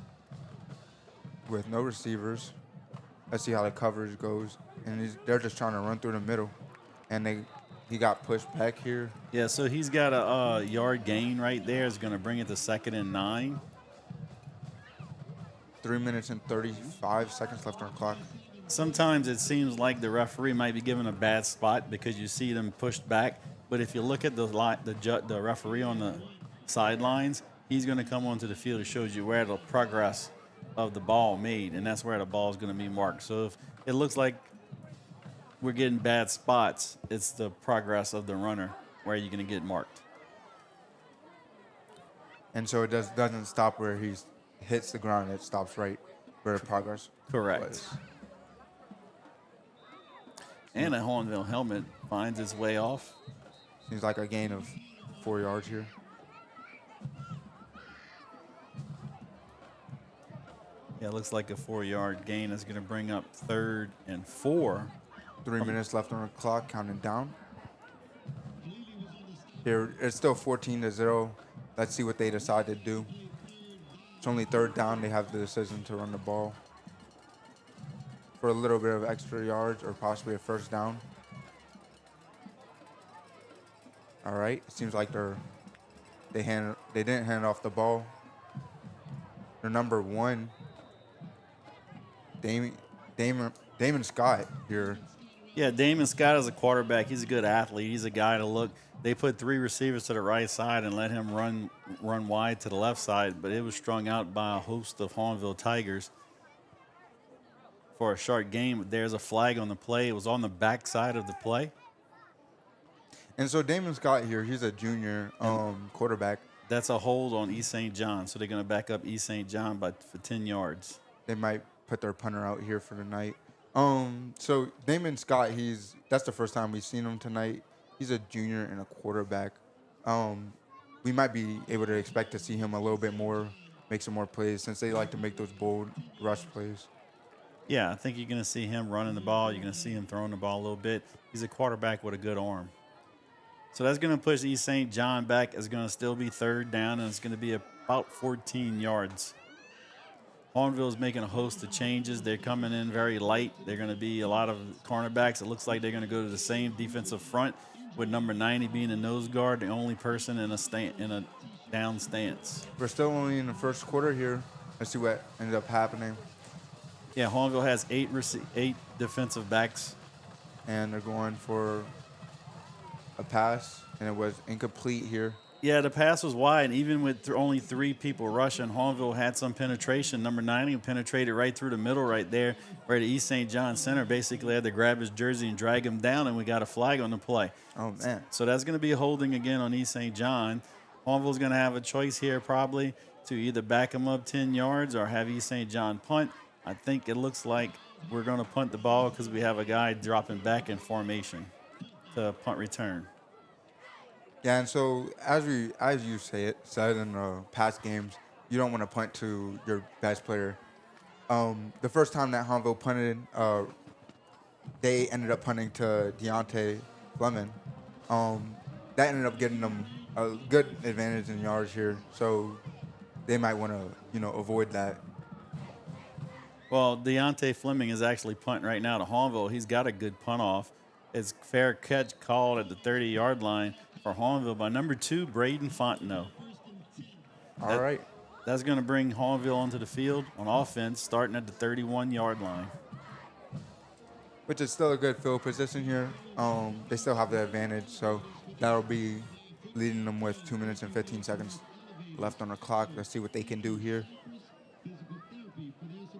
Speaker 5: with no receivers. Let's see how the coverage goes. And they're just trying to run through the middle. And he got pushed back here.
Speaker 6: Yeah, so he's got a yard gain right there. It's going to bring it to 2nd and 9.
Speaker 5: 3 minutes and 35 seconds left on the clock.
Speaker 6: sometimes it seems like the referee might be given a bad spot because you see them pushed back. But if you look at the referee on the sidelines, he's going to come onto the field. It shows you where the progress of the ball made, and that's where the ball is going to be marked. So if it looks like we're getting bad spots, it's the progress of the runner where you're going to get marked.
Speaker 5: And so it doesn't stop where he hits the ground. It stops right where the progress
Speaker 6: Correct.
Speaker 5: was.
Speaker 6: And a Hahnville helmet finds its way off.
Speaker 5: Seems like a gain of 4 yards here.
Speaker 6: Yeah, it looks like a 4-yard gain is going to bring up 3rd and 4.
Speaker 5: 3 minutes left on the clock, counting down. Here, it's still 14-0. Let's see what they decide to do. It's only 3rd down. They have the decision to run the ball for a little bit of extra yards or possibly a 1st down. All right, it seems like they didn't hand off the ball. Their number 1, Damon Scott here.
Speaker 6: Yeah, Damon Scott is a quarterback. He's a good athlete. He's a guy to look. They put 3 receivers to the right side and let him run wide to the left side, but it was strung out by a host of Hahnville Tigers for a short game. There's a flag on the play. It was on the back side of the play.
Speaker 5: And so Damon Scott here, he's a junior quarterback.
Speaker 6: That's a hold on East St. John, so they're going to back up East St. John for 10 yards.
Speaker 5: They might put their punter out here for the night. So Damon Scott, that's the first time we've seen him tonight. He's a junior and a quarterback. We might be able to expect to see him a little bit more, make some more plays, since they like to make those bold rush plays.
Speaker 6: Yeah, I think you're going to see him running the ball. You're going to see him throwing the ball a little bit. He's a quarterback with a good arm. So that's going to push East St. John back. It's going to still be 3rd down, and it's going to be about 14 yards. Hahnville's making a host of changes. They're coming in very light. They're going to be a lot of cornerbacks. It looks like they're going to go to the same defensive front with number 90 being a nose guard, the only person in a down stance.
Speaker 5: We're still only in the 1st quarter here. Let's see what ended up happening.
Speaker 6: Yeah, Hahnville has 8 defensive backs.
Speaker 5: And they're going for a pass, and it was incomplete here.
Speaker 6: Yeah, the pass was wide. Even with only 3 people rushing, Hahnville had some penetration. Number 90 penetrated right through the middle right there, where the East St. John center basically had to grab his jersey and drag him down, and we got a flag on the play.
Speaker 5: Oh, man.
Speaker 6: So that's going to be a holding again on East St. John. Hahnville's going to have a choice here probably to either back him up 10 yards or have East St. John punt. I think it looks like we're going to punt the ball because we have a guy dropping back in formation to punt return.
Speaker 5: Yeah, and so as you said in past games, you don't want to punt to your best player. The first time that Hahnville punted, they ended up punting to Deontay Fleming. That ended up getting them a good advantage in yards here, so they might want to, avoid that.
Speaker 6: Well, Deontay Fleming is actually punting right now to Hahnville. He's got a good punt off. It's fair catch called at the 30-yard line for Hahnville by number 2, Braden Fontenot.
Speaker 5: All right.
Speaker 6: That's going to bring Hahnville onto the field on offense, starting at the 31-yard line.
Speaker 5: Which is still a good field position here. They still have the advantage, so that'll be leading them with 2 minutes and 15 seconds left on the clock. Let's see what they can do here.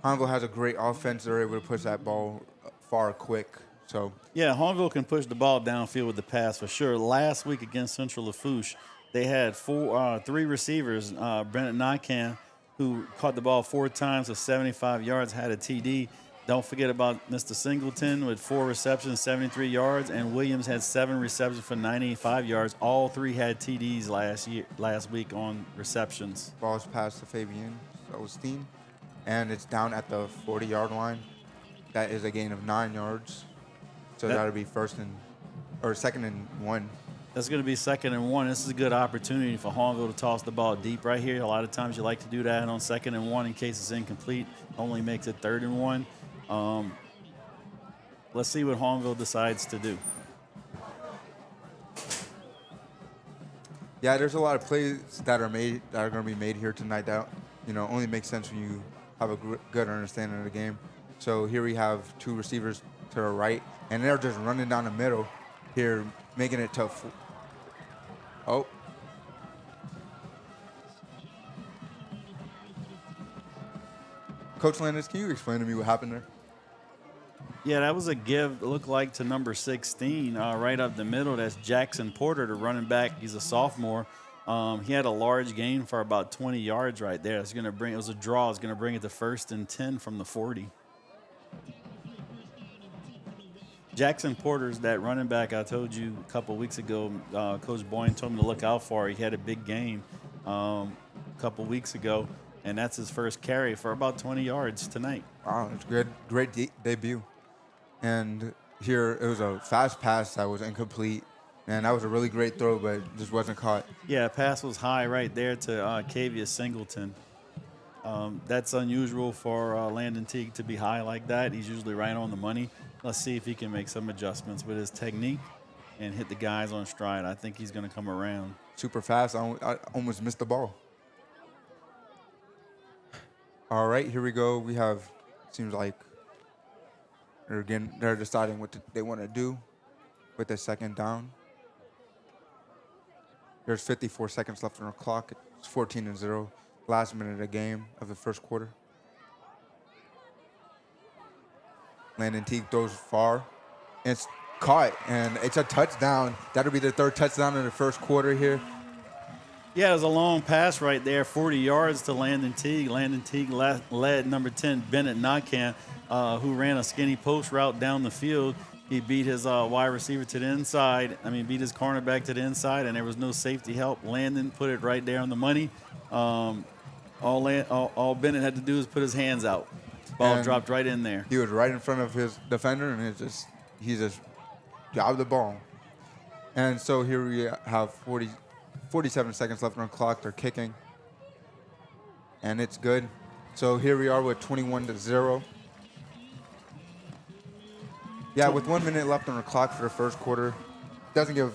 Speaker 5: Hahnville has a great offense. They're able to push that ball far quick. So
Speaker 6: yeah, Hahnville can push the ball downfield with the pass for sure. Last week against Central Lafourche, they had 3 receivers. Brennan Nakan, who caught the ball 4 times for 75 yards, had a TD. Don't forget about Mr. Singleton with 4 receptions, 73 yards, and Williams had 7 receptions for 95 yards. All 3 had TDs last week on receptions.
Speaker 5: Ball's passed to Fabian Celestine, and it's down at the 40-yard line. That is a gain of 9 yards. So that'll be 2nd and 1.
Speaker 6: That's going to be 2nd and 1. This is a good opportunity for Hahnville to toss the ball deep right here. A lot of times you like to do that on 2nd and 1 in case it's incomplete. Only makes it 3rd and 1. Let's see what Hahnville decides to do.
Speaker 5: Yeah, there's a lot of plays that are going to be made here tonight that only makes sense when you have a good understanding of the game. So here we have two receivers to the right, and they're just running down the middle here, making it tough. Oh. Coach Landis, can you explain to me what happened there?
Speaker 6: Yeah, that was a give, it looked like, to number 16, right up the middle. That's Jackson Porter, the running back. He's a sophomore. He had a large gain for about 20 yards right there. It's going to bring, it was a draw. It's going to bring it to 1st and 10 from the 40. Jackson Porter's that running back I told you a couple weeks ago. Coach Boyne told me to look out for. He had a big game a couple weeks ago, and that's his first carry for about 20 yards tonight.
Speaker 5: Wow, it's good. Great debut. And here it was a fast pass that was incomplete. And that was a really great throw, but just wasn't caught.
Speaker 6: Yeah, pass was high right there to Kavius Singleton. That's unusual for Landon Teague to be high like that. He's usually right on the money. Let's see if he can make some adjustments with his technique and hit the guys on stride. I think he's going to come around.
Speaker 5: Super fast. I almost missed the ball. All right, here we go. We have, seems like they're deciding what they want to do with the second down. There's 54 seconds left on the clock. It's 14-0. Last minute of the game of the first quarter. Landon Teague throws far. And it's caught, and it's a touchdown. That'll be the third touchdown in the first quarter here.
Speaker 6: Yeah, it was a long pass right there, 40 yards to Landon Teague. Landon Teague led number 10, Bennett Nakan, who ran a skinny post route down the field. He beat his wide receiver to the inside. Beat his cornerback to the inside, and there was no safety help. Landon put it right there on the money. All Bennett had to do was put his hands out. Ball dropped right in there.
Speaker 5: He was right in front of his defender, and he just jobbed the ball. And so here we have 47 seconds left on the clock. They're kicking, and it's good. So here we are with 21-0. Yeah, with 1 minute left on the clock for the first quarter, doesn't give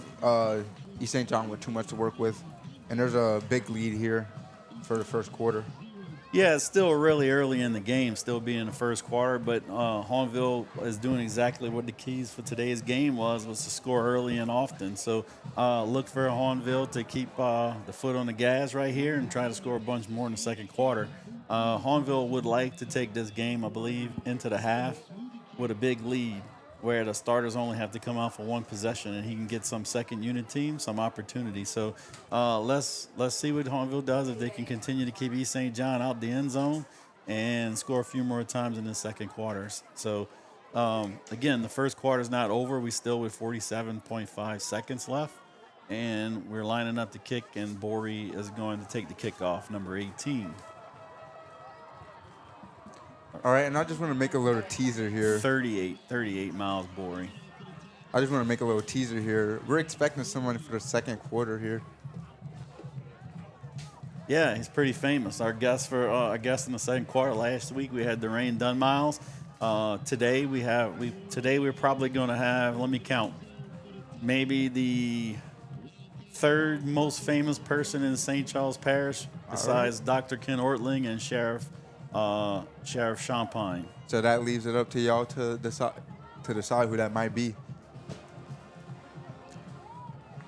Speaker 5: East St. John with too much to work with. And there's a big lead here for the first quarter.
Speaker 6: Yeah, it's still really early in the game, still being the first quarter, but Hahnville is doing exactly what the keys for today's game was to score early and often. So look for Hahnville to keep the foot on the gas right here and try to score a bunch more in the second quarter. Hahnville would like to take this game, I believe, into the half with a big lead, where the starters only have to come out for one possession and he can get some second unit team some opportunity. So let's see what Hahnville does, if they can continue to keep East St. John out the end zone and score a few more times in the second quarters. So again, the first quarter is not over. We still with 47.5 seconds left, and we're lining up the kick, and Borey is going to take the kickoff, number 18.
Speaker 5: All right, and I just want to make a little teaser here.
Speaker 6: 38 miles, Borey.
Speaker 5: I just want to make a little teaser here. We're expecting someone for the second quarter here.
Speaker 6: Yeah, he's pretty famous. Our guest in the second quarter last week, we had Darain Dunmiles. Today we're probably going to have, let me count, maybe the third most famous person in St. Charles Parish, besides Dr. Ken Ortling and Sheriff Champagne.
Speaker 5: So that leaves it up to y'all to decide who that might be.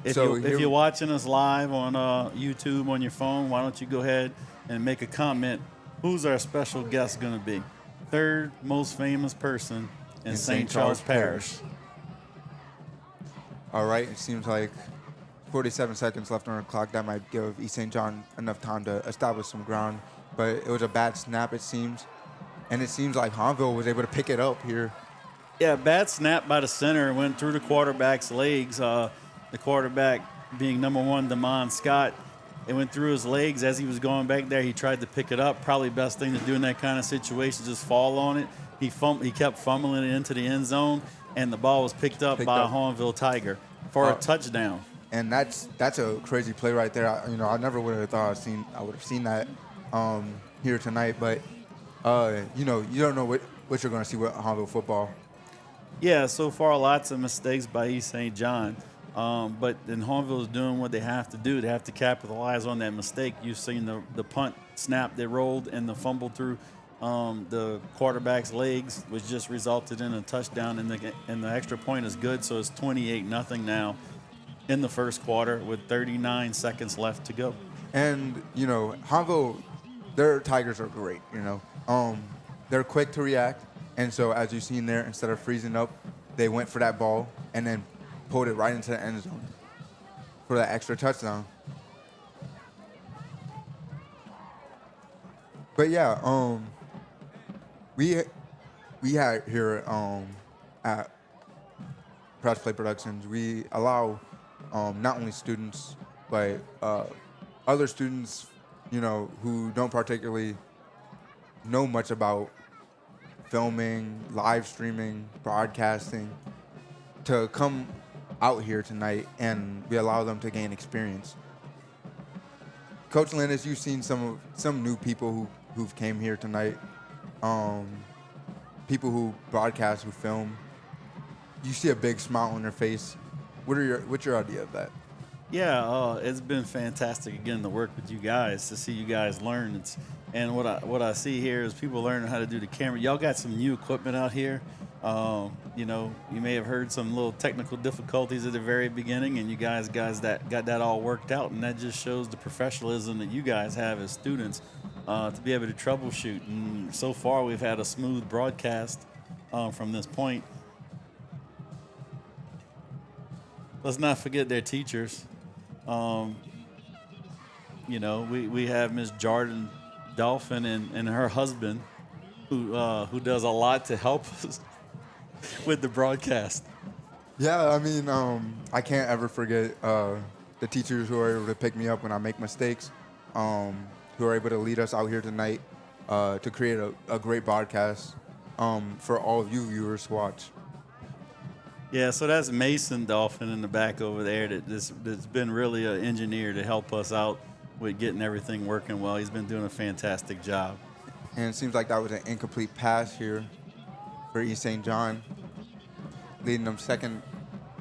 Speaker 6: If you're watching us live on YouTube on your phone, why don't you go ahead and make a comment? Who's our special guest going to be? Third most famous person in St. Charles Parish.
Speaker 5: All right, it seems like 47 seconds left on the clock. That might give East St. John enough time to establish some ground. But it was a bad snap, it seems. And it seems like Hahnville was able to pick it up here.
Speaker 6: Yeah, bad snap by the center. Went through the quarterback's legs. The quarterback being number 1, Damon Scott. It went through his legs as he was going back there. He tried to pick it up. Probably best thing to do in that kind of situation, just fall on it. He kept fumbling it into the end zone, and the ball was picked up by a Hahnville Tiger for a touchdown.
Speaker 5: And that's a crazy play right there. I never would have thought I would have seen that here tonight, but you don't know what you're going to see with Hahnville football.
Speaker 6: Yeah, so far lots of mistakes by East St. John, but then Hahnville is doing what they have to do. They have to capitalize on that mistake. You've seen the punt snap they rolled and the fumble through The quarterback's legs, which just resulted in a touchdown, and the extra point is good. So it's 28-0 now in the first quarter with 39 seconds left to go.
Speaker 5: And, Hahnville, their Tigers are great, They're quick to react. And so, as you've seen there, instead of freezing up, they went for that ball and then pulled it right into the end zone for that extra touchdown. But, yeah, we had here at Press Play Productions, we allow not only students, but other students, who don't particularly know much about filming, live streaming, broadcasting, to come out here tonight, and we allow them to gain experience. Coach Landis, you've seen some new people who've came here tonight, people who broadcast, who film. You see a big smile on their face. What's your idea of that?
Speaker 6: Yeah, it's been fantastic again to work with you guys, to see you guys learn. And what I see here is people learning how to do the camera. Y'all got some new equipment out here. You may have heard some little technical difficulties at the very beginning, and you guys that got that all worked out, and that just shows the professionalism that you guys have as students to be able to troubleshoot. And so far, we've had a smooth broadcast from this point. Let's not forget their teachers. We have Miss Jordan Dolphin and her husband, who does a lot to help us with the broadcast.
Speaker 5: Yeah, I can't ever forget the teachers who are able to pick me up when I make mistakes, who are able to lead us out here tonight to create a great broadcast for all of you viewers to watch.
Speaker 6: Yeah, so that's Mason Dolphin in the back over there that's been really an engineer to help us out with getting everything working well. He's been doing a fantastic job.
Speaker 5: And it seems like that was an incomplete pass here for East St. John, leading them 2nd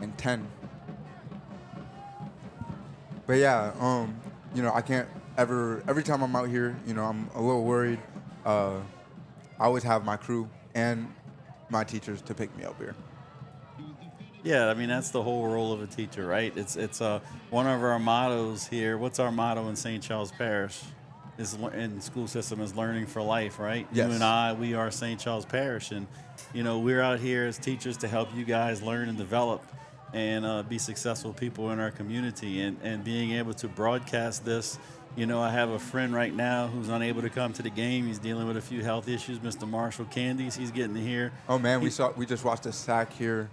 Speaker 5: and 10. But yeah, I can't every time I'm out here, I'm a little worried. I always have my crew and my teachers to pick me up here.
Speaker 6: Yeah, that's the whole role of a teacher, right? It's one of our mottos here. What's our motto in St. Charles Parish? In the school system is learning for life, right?
Speaker 5: Yes.
Speaker 6: You and we are St. Charles Parish, and we're out here as teachers to help you guys learn and develop and be successful people in our community, and being able to broadcast this. I have a friend right now who's unable to come to the game. He's dealing with a few health issues. Mr. Marshall Candies, he's getting to hear.
Speaker 5: Oh man, we just watched a sack here.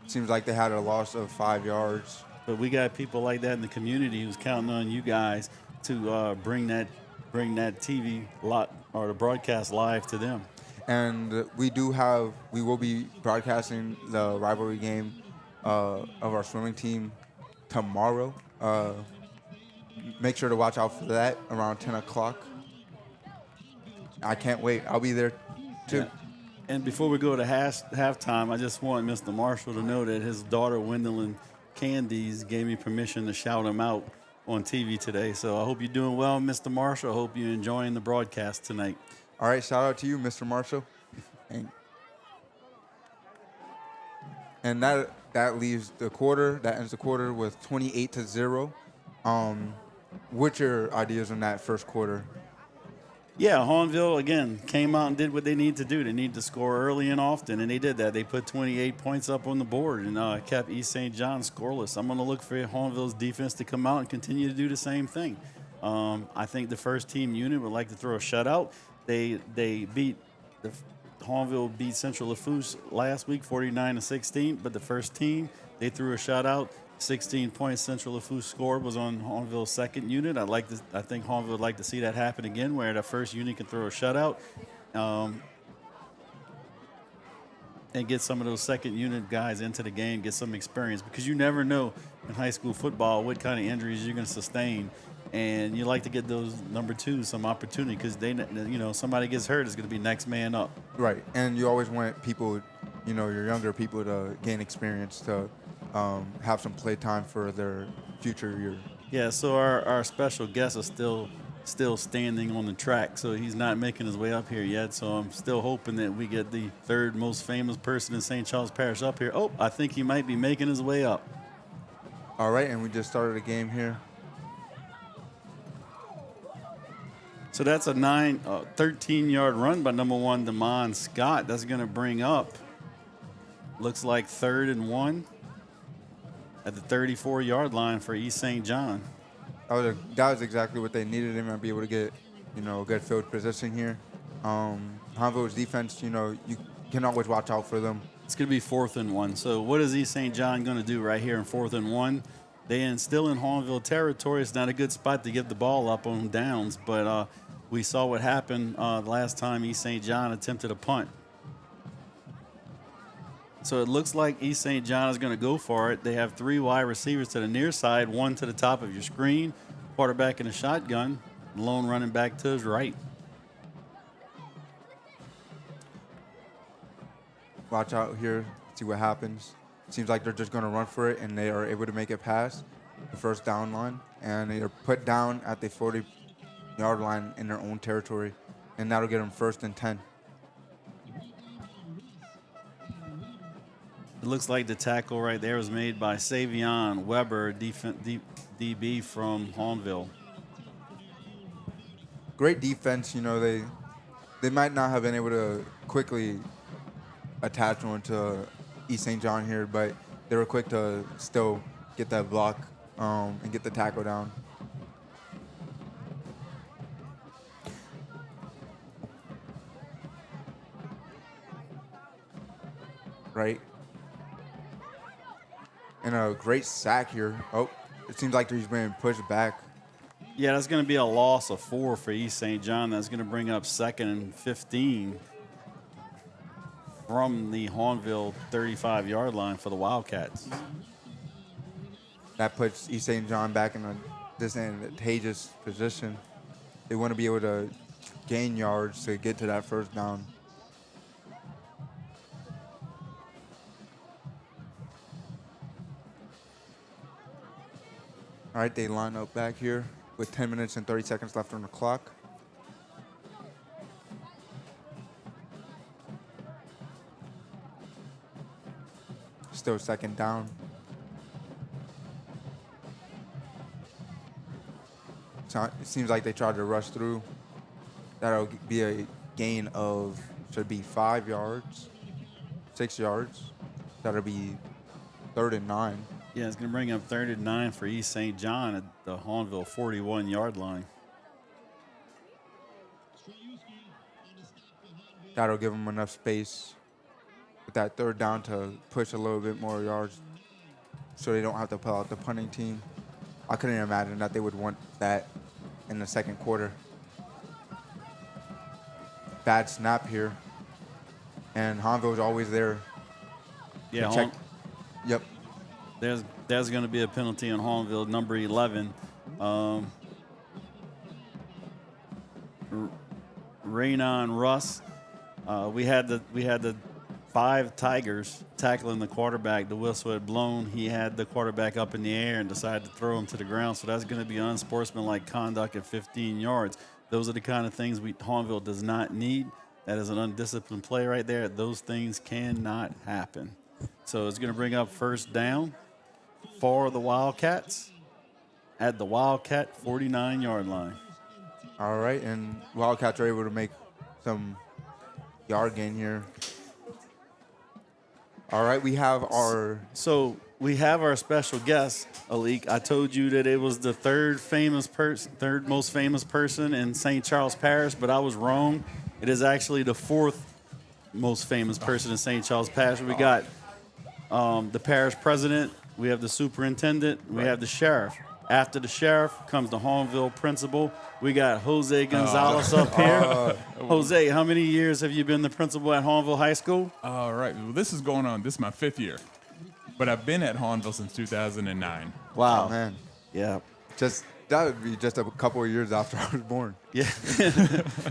Speaker 5: Seems like they had a loss of 5 yards.
Speaker 6: But we got people like that in the community who's counting on you guys to bring that TV lot or the broadcast live to them.
Speaker 5: And we will be broadcasting the rivalry game of our swimming team tomorrow. Make sure to watch out for that around 10 o'clock. I can't wait. I'll be there too.
Speaker 6: Yeah. And before we go to halftime, I just want Mr. Marshall to know that his daughter, Gwendolyn Candies, gave me permission to shout him out on TV today. So I hope you're doing well, Mr. Marshall. I hope you're enjoying the broadcast tonight.
Speaker 5: All right, shout out to you, Mr. Marshall. And that leaves the quarter. That ends the quarter with 28-0. What's your ideas on that first quarter?
Speaker 6: Yeah, Hahnville, again, came out and did what they need to do. They need to score early and often, and they did that. They put 28 points up on the board and kept East St. John scoreless. I'm going to look for Hahnville's defense to come out and continue to do the same thing. I think the first team unit would like to throw a shutout. Hahnville beat Central Lafourche last week 49-16, but the first team, they threw a shutout. 16 points Central Lafourche scored was on Hahnville's second unit. I think Hahnville would like to see that happen again, where the first unit can throw a shutout and get some of those second unit guys into the game, get some experience, because you never know in high school football what kind of injuries you're going to sustain, and you like to get those number twos some opportunity, because somebody gets hurt, it's going to be next man up. Right,
Speaker 5: and you always want people, your younger people to gain experience, to have some play time for their future year.
Speaker 6: Yeah, so our special guest is still still standing on the track, so he's not making his way up here yet. So I'm still hoping that we get the third most famous person in St. Charles Parish up here. Oh, I think he might be making his way up.
Speaker 5: All right, and we just started a game here.
Speaker 6: So that's a 13-yard run by number 1, Damon Scott. That's going to bring up, looks like 3rd and 1 at the 34-yard line for East St. John.
Speaker 5: That was exactly what they needed. They might be able to get, a good field position here. Hahnville's defense, you can always watch out for them.
Speaker 6: It's going to be 4th and 1. So what is East St. John going to do right here in 4th and 1? They still in Hahnville territory. It's not a good spot to give the ball up on downs, but we saw what happened last time East St. John attempted a punt. So it looks like East St. John is going to go for it. They have 3 wide receivers to the near side, 1 to the top of your screen, quarterback in a shotgun, lone running back to his right.
Speaker 5: Watch out here, see what happens. Seems like they're just going to run for it, and they are able to make it past the first down line, and they are put down at the 40-yard line in their own territory, and that'll get them 1st and 10.
Speaker 6: It looks like the tackle right there was made by Savion Weber, DB from Hahnville.
Speaker 5: Great defense, they might not have been able to quickly attach one to East St. John here, but they were quick to still get that block and get the tackle down. Right. And a great sack here. Oh, it seems like he's being pushed back.
Speaker 6: Yeah, that's going to be a loss of 4 for East St. John. That's going to bring up 2nd and 15 from the Hahnville 35-yard line for the Wildcats.
Speaker 5: That puts East St. John back in a disadvantageous position. They want to be able to gain yards to get to that first down. All right, they line up back here with 10 minutes and 30 seconds left on the clock. Still 2nd down. So it seems like they tried to rush through. That'll be a gain of, should be 5 yards, 6 yards. That'll be 3rd and 9.
Speaker 6: Yeah, it's going to bring up 3rd and 9 for East St. John at the Hahnville 41-yard line.
Speaker 5: That'll give them enough space with that 3rd down to push a little bit more yards so they don't have to pull out the punting team. I couldn't imagine that they would want that in the 2nd quarter. Bad snap here. And Hahnville's always there.
Speaker 6: Yeah,
Speaker 5: check. Yep.
Speaker 6: There's going to be a penalty on Hahnville, number 11. Raynon Russ. We had the 5 Tigers tackling the quarterback. The whistle had blown. He had the quarterback up in the air and decided to throw him to the ground. So that's going to be unsportsmanlike conduct at 15 yards. Those are the kind of things Hahnville does not need. That is an undisciplined play right there. Those things cannot happen. So it's going to bring up 1st down for the Wildcats at the Wildcat 49-yard line.
Speaker 5: All right, and Wildcats are able to make some yard gain here. All right, we have our
Speaker 6: special guest, Alik. I told you that it was the third most famous person in St. Charles Parish, but I was wrong. It is actually the 4th most famous person in St. Charles Parish. We got the parish president, we have the superintendent, we have the sheriff. After the sheriff comes the Hahnville principal. We got Jose Gonzalez up here. Jose, how many years have you been the principal at Hahnville High School?
Speaker 7: All right. Well, this is my 5th year. But I've been at Hahnville since 2009.
Speaker 6: Wow.
Speaker 5: Oh, man.
Speaker 6: Yeah.
Speaker 5: That would be just a couple of years after I was born.
Speaker 6: Yeah.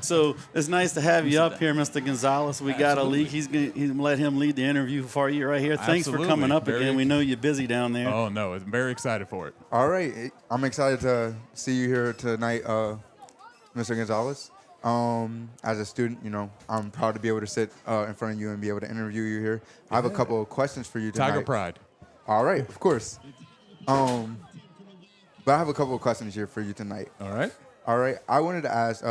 Speaker 6: So it's nice to have you up here, Mr. Gonzalez. We got Alik. He's gonna let him lead the interview for you right here. Thanks for coming up again. We know you're busy down there.
Speaker 7: Oh, no. I'm very excited for it.
Speaker 5: All right. I'm excited to see you here tonight. Mr. Gonzalez. As a student, I'm proud to be able to sit in front of you and be able to interview you here. I have a couple of questions for you tonight.
Speaker 7: Tiger pride.
Speaker 5: All right, of course. But I have a couple of questions here for you tonight.
Speaker 7: All right.
Speaker 5: All right. I wanted to ask,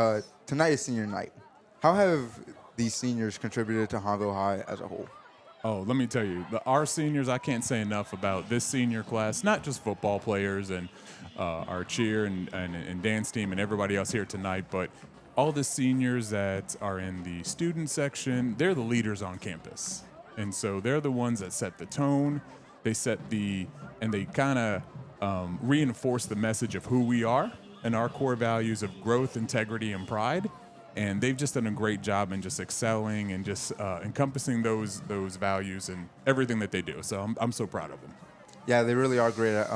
Speaker 5: tonight is senior night. How have these seniors contributed to Hahnville High as a whole?
Speaker 7: Oh, let me tell you, our seniors, I can't say enough about this senior class, not just football players and our cheer and dance team and everybody else here tonight, but all the seniors that are in the student section, they're the leaders on campus. And so they're the ones that set the tone. They they kind of reinforce the message of who we are and our core values of growth, integrity, and pride. And they've just done a great job in just excelling and just encompassing those values and everything that they do. So I'm so proud of them.
Speaker 5: Yeah, they really are great at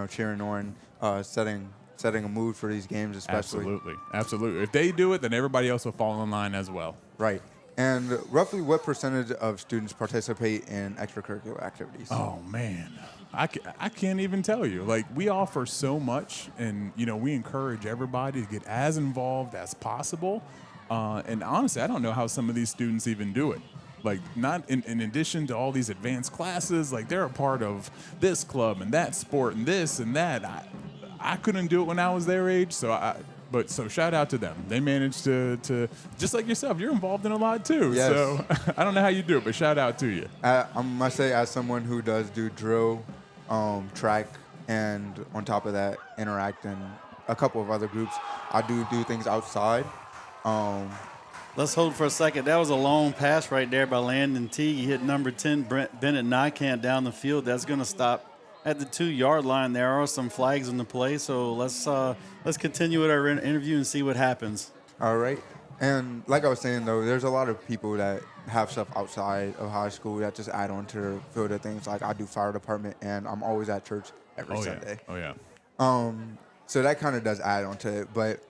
Speaker 5: cheering on, setting a mood for these games, especially.
Speaker 7: Absolutely. If they do it, then everybody else will fall in line as well.
Speaker 5: Right. And roughly what percentage of students participate in extracurricular activities?
Speaker 7: Oh, man. I can't even tell you. Like, we offer so much, and, we encourage everybody to get as involved as possible. And honestly, I don't know how some of these students even do it. Like, not in addition to all these advanced classes, like, they're a part of this club and that sport and this and that. I couldn't do it when I was their age, so shout out to them. They managed to just like yourself, you're involved in a lot too.
Speaker 5: Yes.
Speaker 7: So I don't know how you do it, but shout out to you.
Speaker 5: I must say, as someone who does do drill, track, and on top of that, interact in a couple of other groups, I do things outside.
Speaker 6: Let's hold for a second. That was a long pass right there by Landon Teague. He hit number 10, Bennett Nykamp, down the field. That's going to stop at the 2-yard line. There are some flags in the play, so let's continue with our interview and see what happens.
Speaker 5: All right. And like I was saying, though, there's a lot of people that have stuff outside of high school that just add on to the field of things. Like I do fire department, and I'm always at church every Sunday.
Speaker 7: Oh, yeah.
Speaker 5: So that kind of does add on to it. But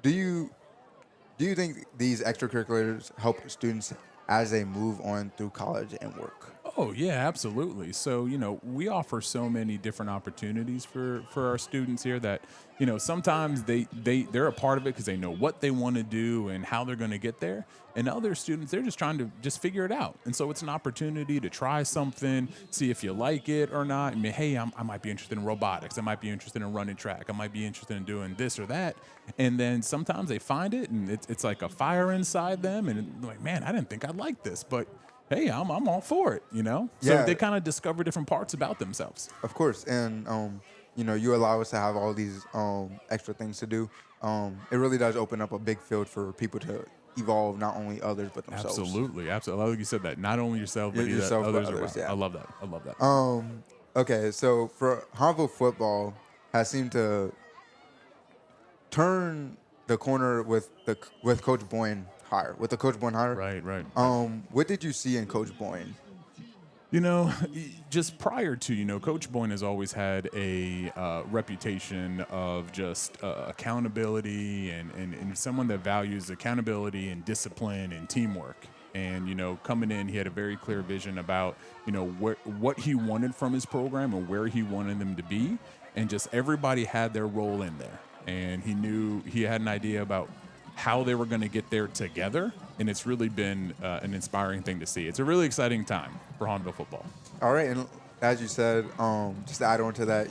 Speaker 5: do you think these extracurriculars help students as they move on through college and work?
Speaker 7: Oh, yeah, absolutely. So, we offer so many different opportunities for our students here that, sometimes they're a part of it because they know what they want to do and how they're going to get there. And other students, they're just trying to just figure it out. And so it's an opportunity to try something, see if you like it or not. I mean, hey, I might be interested in robotics. I might be interested in running track. I might be interested in doing this or that. And then sometimes they find it, and it's like a fire inside them. And like, man, I didn't think I'd like this, but hey, I'm all for it, So
Speaker 5: Yeah.
Speaker 7: they kind of discover different parts about themselves.
Speaker 5: Of course. And, you allow us to have all these extra things to do. It really does open up a big field for people to evolve, not only others, but themselves.
Speaker 7: Absolutely. I love you said that. Not only yourself, but
Speaker 5: Yourself, but
Speaker 7: others
Speaker 5: others,
Speaker 7: around.
Speaker 5: yeah.
Speaker 7: I love that.
Speaker 5: Okay, so for Hahnville football has seemed to turn the corner with Coach Boyne hire. With the Coach Boyne hire.
Speaker 7: Right.
Speaker 5: What did you see in Coach Boyne?
Speaker 7: Just prior to, Coach Boyne has always had a reputation of just accountability and someone that values accountability and discipline and teamwork. And, coming in, he had a very clear vision about, what he wanted from his program and where he wanted them to be. And just everybody had their role in there. And he knew he had an idea about how they were going to get there together, and it's really been an inspiring thing to see. It's a really exciting time for Hahnville football.
Speaker 5: All right, and as you said, just to add on to that,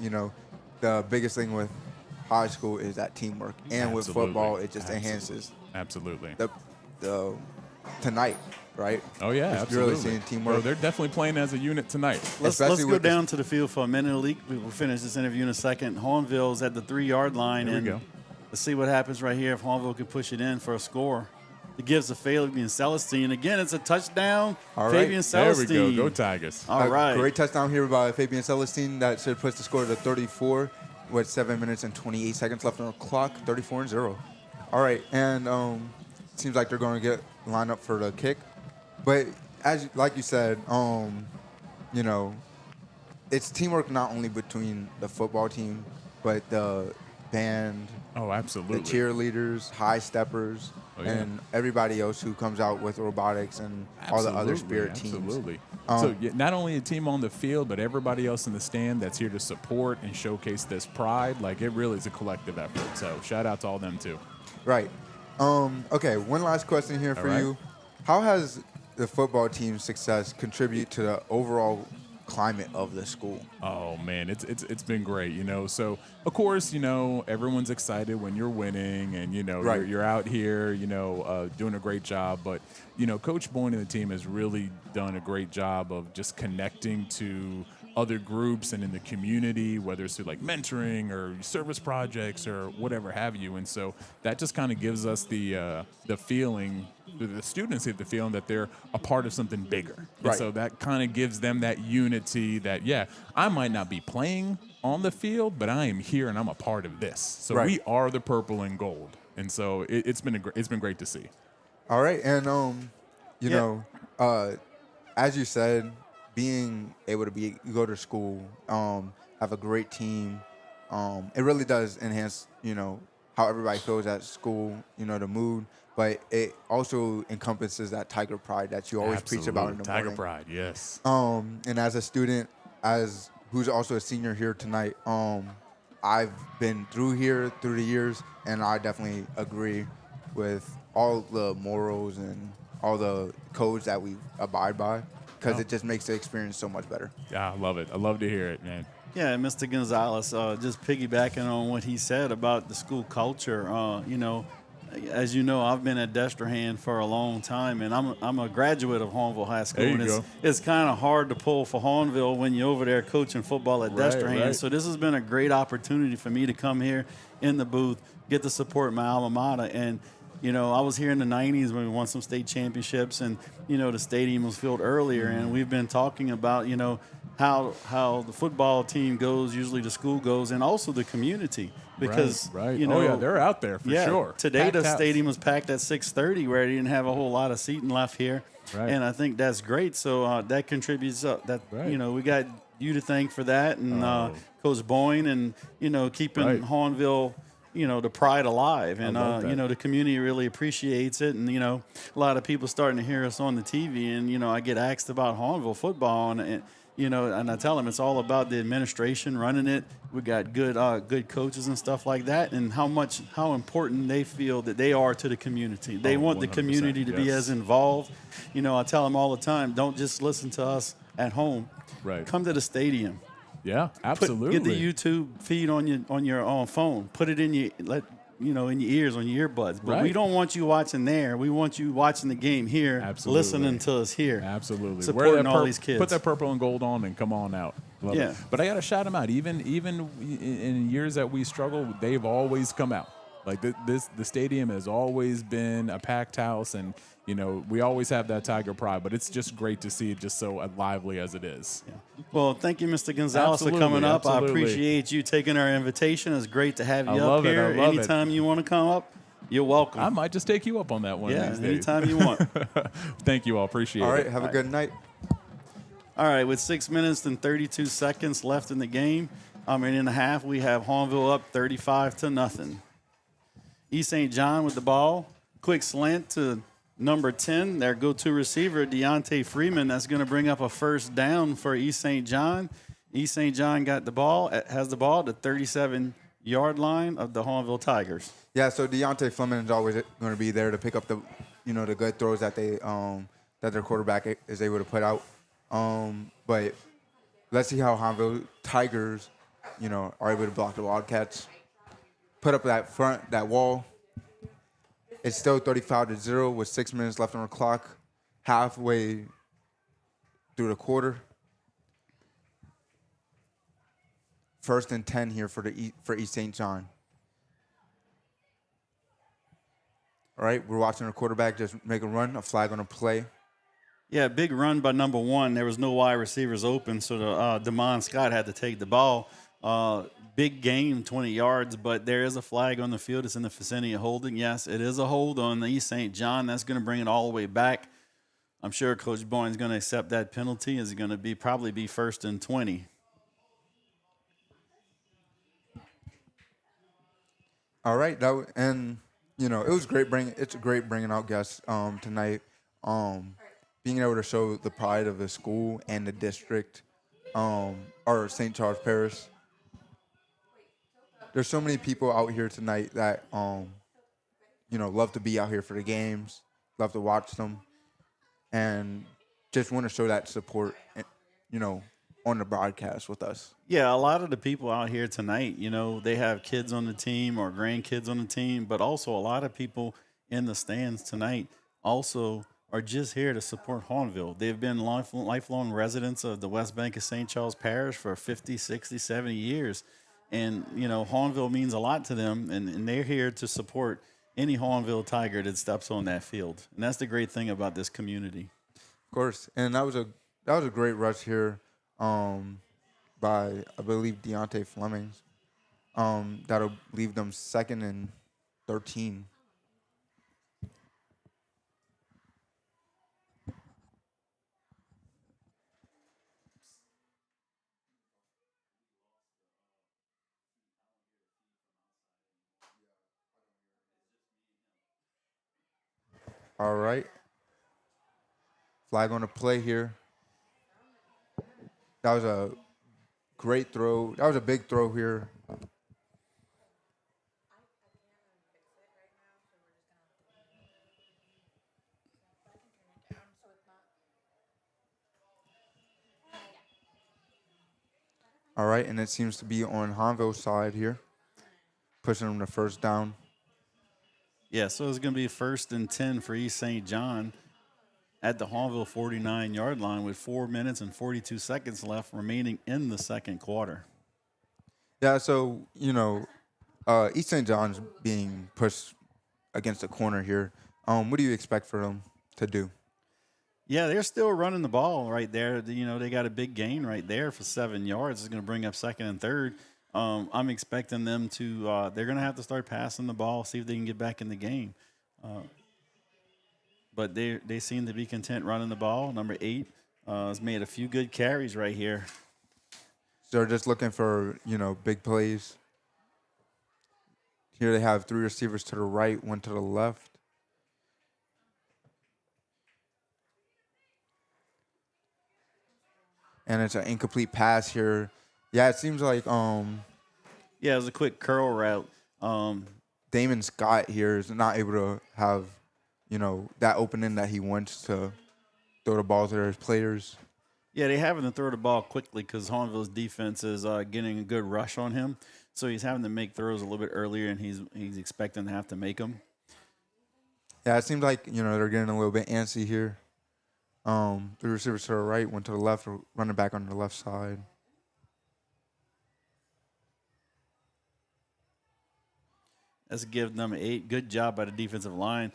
Speaker 5: the biggest thing with high school is that teamwork, and with football, it just enhances.
Speaker 7: Absolutely.
Speaker 5: The tonight, right?
Speaker 7: Oh yeah,
Speaker 5: Just
Speaker 7: absolutely.
Speaker 5: really seeing teamwork.
Speaker 7: Well, they're definitely playing as a unit tonight.
Speaker 6: Let's
Speaker 5: Especially
Speaker 6: go
Speaker 5: with
Speaker 6: down to the field for a minute, Leak. We'll finish this interview in a second. Hahnville's at the 3-yard line.
Speaker 7: Here we go.
Speaker 6: Let's see what happens right here if Hahnville can push it in for a score. It gives a Fabian Celestine. Again, it's a touchdown.
Speaker 5: All right.
Speaker 6: Fabian Celestine.
Speaker 7: There we go. Go Tigers.
Speaker 6: All right.
Speaker 5: Great touchdown here by Fabian Celestine. That should push the score to 34 with 7 minutes and 28 seconds left on the clock. 34-0. All right, and it seems like they're going to get lined up for the kick. But like you said, it's teamwork not only between the football team, but the band,
Speaker 7: Oh, absolutely.
Speaker 5: the cheerleaders, high steppers, and everybody else who comes out with robotics and all the other spirit teams.
Speaker 7: Absolutely. So not only a team on the field, but everybody else in the stand that's here to support and showcase this pride. Like, it really is a collective effort. So shout out to all them too.
Speaker 5: Right. Okay, one last question here for
Speaker 7: right.
Speaker 5: you. How has the football team's success contribute to the overall climate of the school?
Speaker 7: Oh man, it's been great, you know. So of course, you know, everyone's excited when you're winning, and you know
Speaker 5: Right.
Speaker 7: you're out here, you know, doing a great job. But you know, Coach Boyne and the team has really done a great job of just connecting to other groups and in the community, whether it's through like mentoring or service projects or whatever have you. And so that just kind of gives us the feeling. The students have the feeling that they're a part of something bigger. And
Speaker 5: Right.
Speaker 7: so that kind of gives them that unity that, yeah, I might not be playing on the field, but I am here and I'm a part of this. So
Speaker 5: Right.
Speaker 7: we are the purple and gold. And so it's been great to see.
Speaker 5: All right, and you
Speaker 6: Yeah.
Speaker 5: know, as you said, being able to go to school, have a great team, it really does enhance, you know, how everybody feels at school, you know, the mood. But it also encompasses that Tiger pride that you always preach about in the
Speaker 7: Tiger
Speaker 5: morning.
Speaker 7: pride, yes.
Speaker 5: And as a student, as who's also a senior here tonight, I've been through here through the years, and I definitely agree with all the morals and all the codes that we abide by, because it just makes the experience so much better.
Speaker 7: Yeah, I love it. I love to hear it, man.
Speaker 6: Yeah, Mr. Gonzalez, just piggybacking on what he said about the school culture, you know, as you know, I've been at Destrehan for a long time, and I'm a graduate of Hahnville High School.
Speaker 7: There you
Speaker 6: and
Speaker 7: go.
Speaker 6: It's kind of hard to pull for Hahnville when you're over there coaching football at
Speaker 7: Right,
Speaker 6: Destrehan.
Speaker 7: right.
Speaker 6: So this has been a great opportunity for me to come here in the booth, get to support my alma mater. And, you know, I was here in the 90s when we won some state championships, and, you know, the stadium was filled earlier. And we've been talking about, you know, how the football team goes, usually the school goes, and also the community. Because,
Speaker 7: right.
Speaker 6: you know,
Speaker 7: Oh yeah, they're out there for sure.
Speaker 6: Today
Speaker 7: Packed
Speaker 6: the
Speaker 7: house.
Speaker 6: stadium was packed at 6:30, where they didn't have a whole lot of seating left here,
Speaker 7: Right.
Speaker 6: and I think that's great. So that contributes that
Speaker 7: Right.
Speaker 6: you know, we got you to thank for that, and Coach Boyne, and you know, keeping
Speaker 7: Right.
Speaker 6: Hahnville, you know, the pride alive, and
Speaker 7: love that.
Speaker 6: you know, the community really appreciates it, and you know, a lot of people starting to hear us on the TV, and you know, I get asked about Hahnville football, and you know, and I tell them it's all about the administration running it. We got good coaches and stuff like that, and how important they feel that they are to the community. They want the
Speaker 7: 100%,
Speaker 6: community to be
Speaker 7: yes.
Speaker 6: as involved. You know, I tell them all the time, don't just listen to us at home.
Speaker 7: Right.
Speaker 6: Come to the stadium.
Speaker 7: Yeah, absolutely.
Speaker 6: Get the YouTube feed on your phone. Put it in your in your ears, on your earbuds. But we
Speaker 7: Right.
Speaker 6: don't want you watching there. We want you watching the game here,
Speaker 7: Absolutely.
Speaker 6: listening to us here.
Speaker 7: Absolutely.
Speaker 6: Supporting all these kids.
Speaker 7: Put that purple and gold on and come on out. Love
Speaker 6: Yeah.
Speaker 7: it. But I got to shout them out. Even in years that we struggle, they've always come out. Like the stadium has always been a packed house, and you know we always have that Tiger pride. But it's just great to see it just so lively as it is.
Speaker 6: Well, thank you, Mr. Gonzalez, for coming
Speaker 7: Absolutely,
Speaker 6: up. I
Speaker 7: absolutely.
Speaker 6: appreciate you taking our invitation. It's great to have you
Speaker 7: I
Speaker 6: up
Speaker 7: love it,
Speaker 6: here.
Speaker 7: I love it.
Speaker 6: Anytime you want to come up, you're welcome.
Speaker 7: I might just take you up on that one.
Speaker 6: yeah,
Speaker 7: of these days.
Speaker 6: anytime you want.
Speaker 7: Thank you all. Appreciate
Speaker 5: All
Speaker 7: it.
Speaker 5: right, have a good night.
Speaker 6: All right, with 6 minutes and 32 seconds left in the game, in the half, we have Hahnville up 35-0. East St. John with the ball. Quick slant to number 10, their go-to receiver, Deontay Freeman. That's going to bring up a first down for East St. John. East St. John has the ball at the 37-yard line of the Hahnville Tigers.
Speaker 5: Yeah, so Deontay Fleming is always going to be there to pick up the good throws that that their quarterback is able to put out. But let's see how Hahnville Tigers, are able to block the Wildcats. Put up that wall. It's still 35-0 with 6 minutes left on the clock, halfway through the quarter. First and 10 here for East St. John. All right, we're watching our quarterback just make a run, a flag on a play.
Speaker 6: Yeah, big run by number 1. There was no wide receivers open, so Damon Scott had to take the ball. Big gain, 20 yards, but there is a flag on the field. It's in the vicinity of holding. Yes, it is a hold on the East St. John. That's going to bring it all the way back. I'm sure Coach Boyne's going to accept that penalty. It's going to probably be 1st and 20.
Speaker 5: All right, it was great it's a great bringing out guests tonight. Being able to show the pride of the school and the district, or St. Charles Parish. There's so many people out here tonight that love to be out here for the games, love to watch them, and just want to show that support, you know, on the broadcast with us.
Speaker 6: Yeah, a lot of the people out here tonight, they have kids on the team or grandkids on the team, but also a lot of people in the stands tonight also are just here to support Hahnville. They've been lifelong residents of the West Bank of St. Charles Parish for 50, 60, 70 years. And, Hahnville means a lot to them, and they're here to support any Hahnville Tiger that steps on that field. And that's the great thing about this community.
Speaker 5: Of course, and that was a great rush here by, I believe, Deontay Fleming. That'll leave them 2nd and 13. All right. Flag on the play here. That was a great throw. That was a big throw here. All right, and it seems to be on Hahnville's side here, pushing them to first down.
Speaker 6: Yeah, so it's going to be 1st and 10 for East St. John at the Hahnville 49-yard line with 4 minutes and 42 seconds left remaining in the second quarter.
Speaker 5: Yeah, so, East St. John's being pushed against the corner here. What do you expect for them to do?
Speaker 6: Yeah, they're still running the ball right there. They got a big gain right there for 7 yards. It's going to bring up 2nd and 3rd. I'm expecting them to they're going to have to start passing the ball, see if they can get back in the game. But they seem to be content running the ball. Number 8 has made a few good carries right here.
Speaker 5: So they're just looking for, big plays. Here they have 3 receivers to the right, 1 to the left. And it's an incomplete pass here. Yeah, it seems like
Speaker 6: Yeah, it was a quick curl route.
Speaker 5: Damon Scott here is not able to have, that opening that he wants to throw the ball to their players.
Speaker 6: Yeah, they having to throw the ball quickly because Hahnville's defense is getting a good rush on him. So he's having to make throws a little bit earlier, and he's expecting to have to make them.
Speaker 5: Yeah, it seems like, they're getting a little bit antsy here. 3 receivers to the right, 1 to the left, running back on the left side.
Speaker 6: Let's give number 8 good job by the defensive line.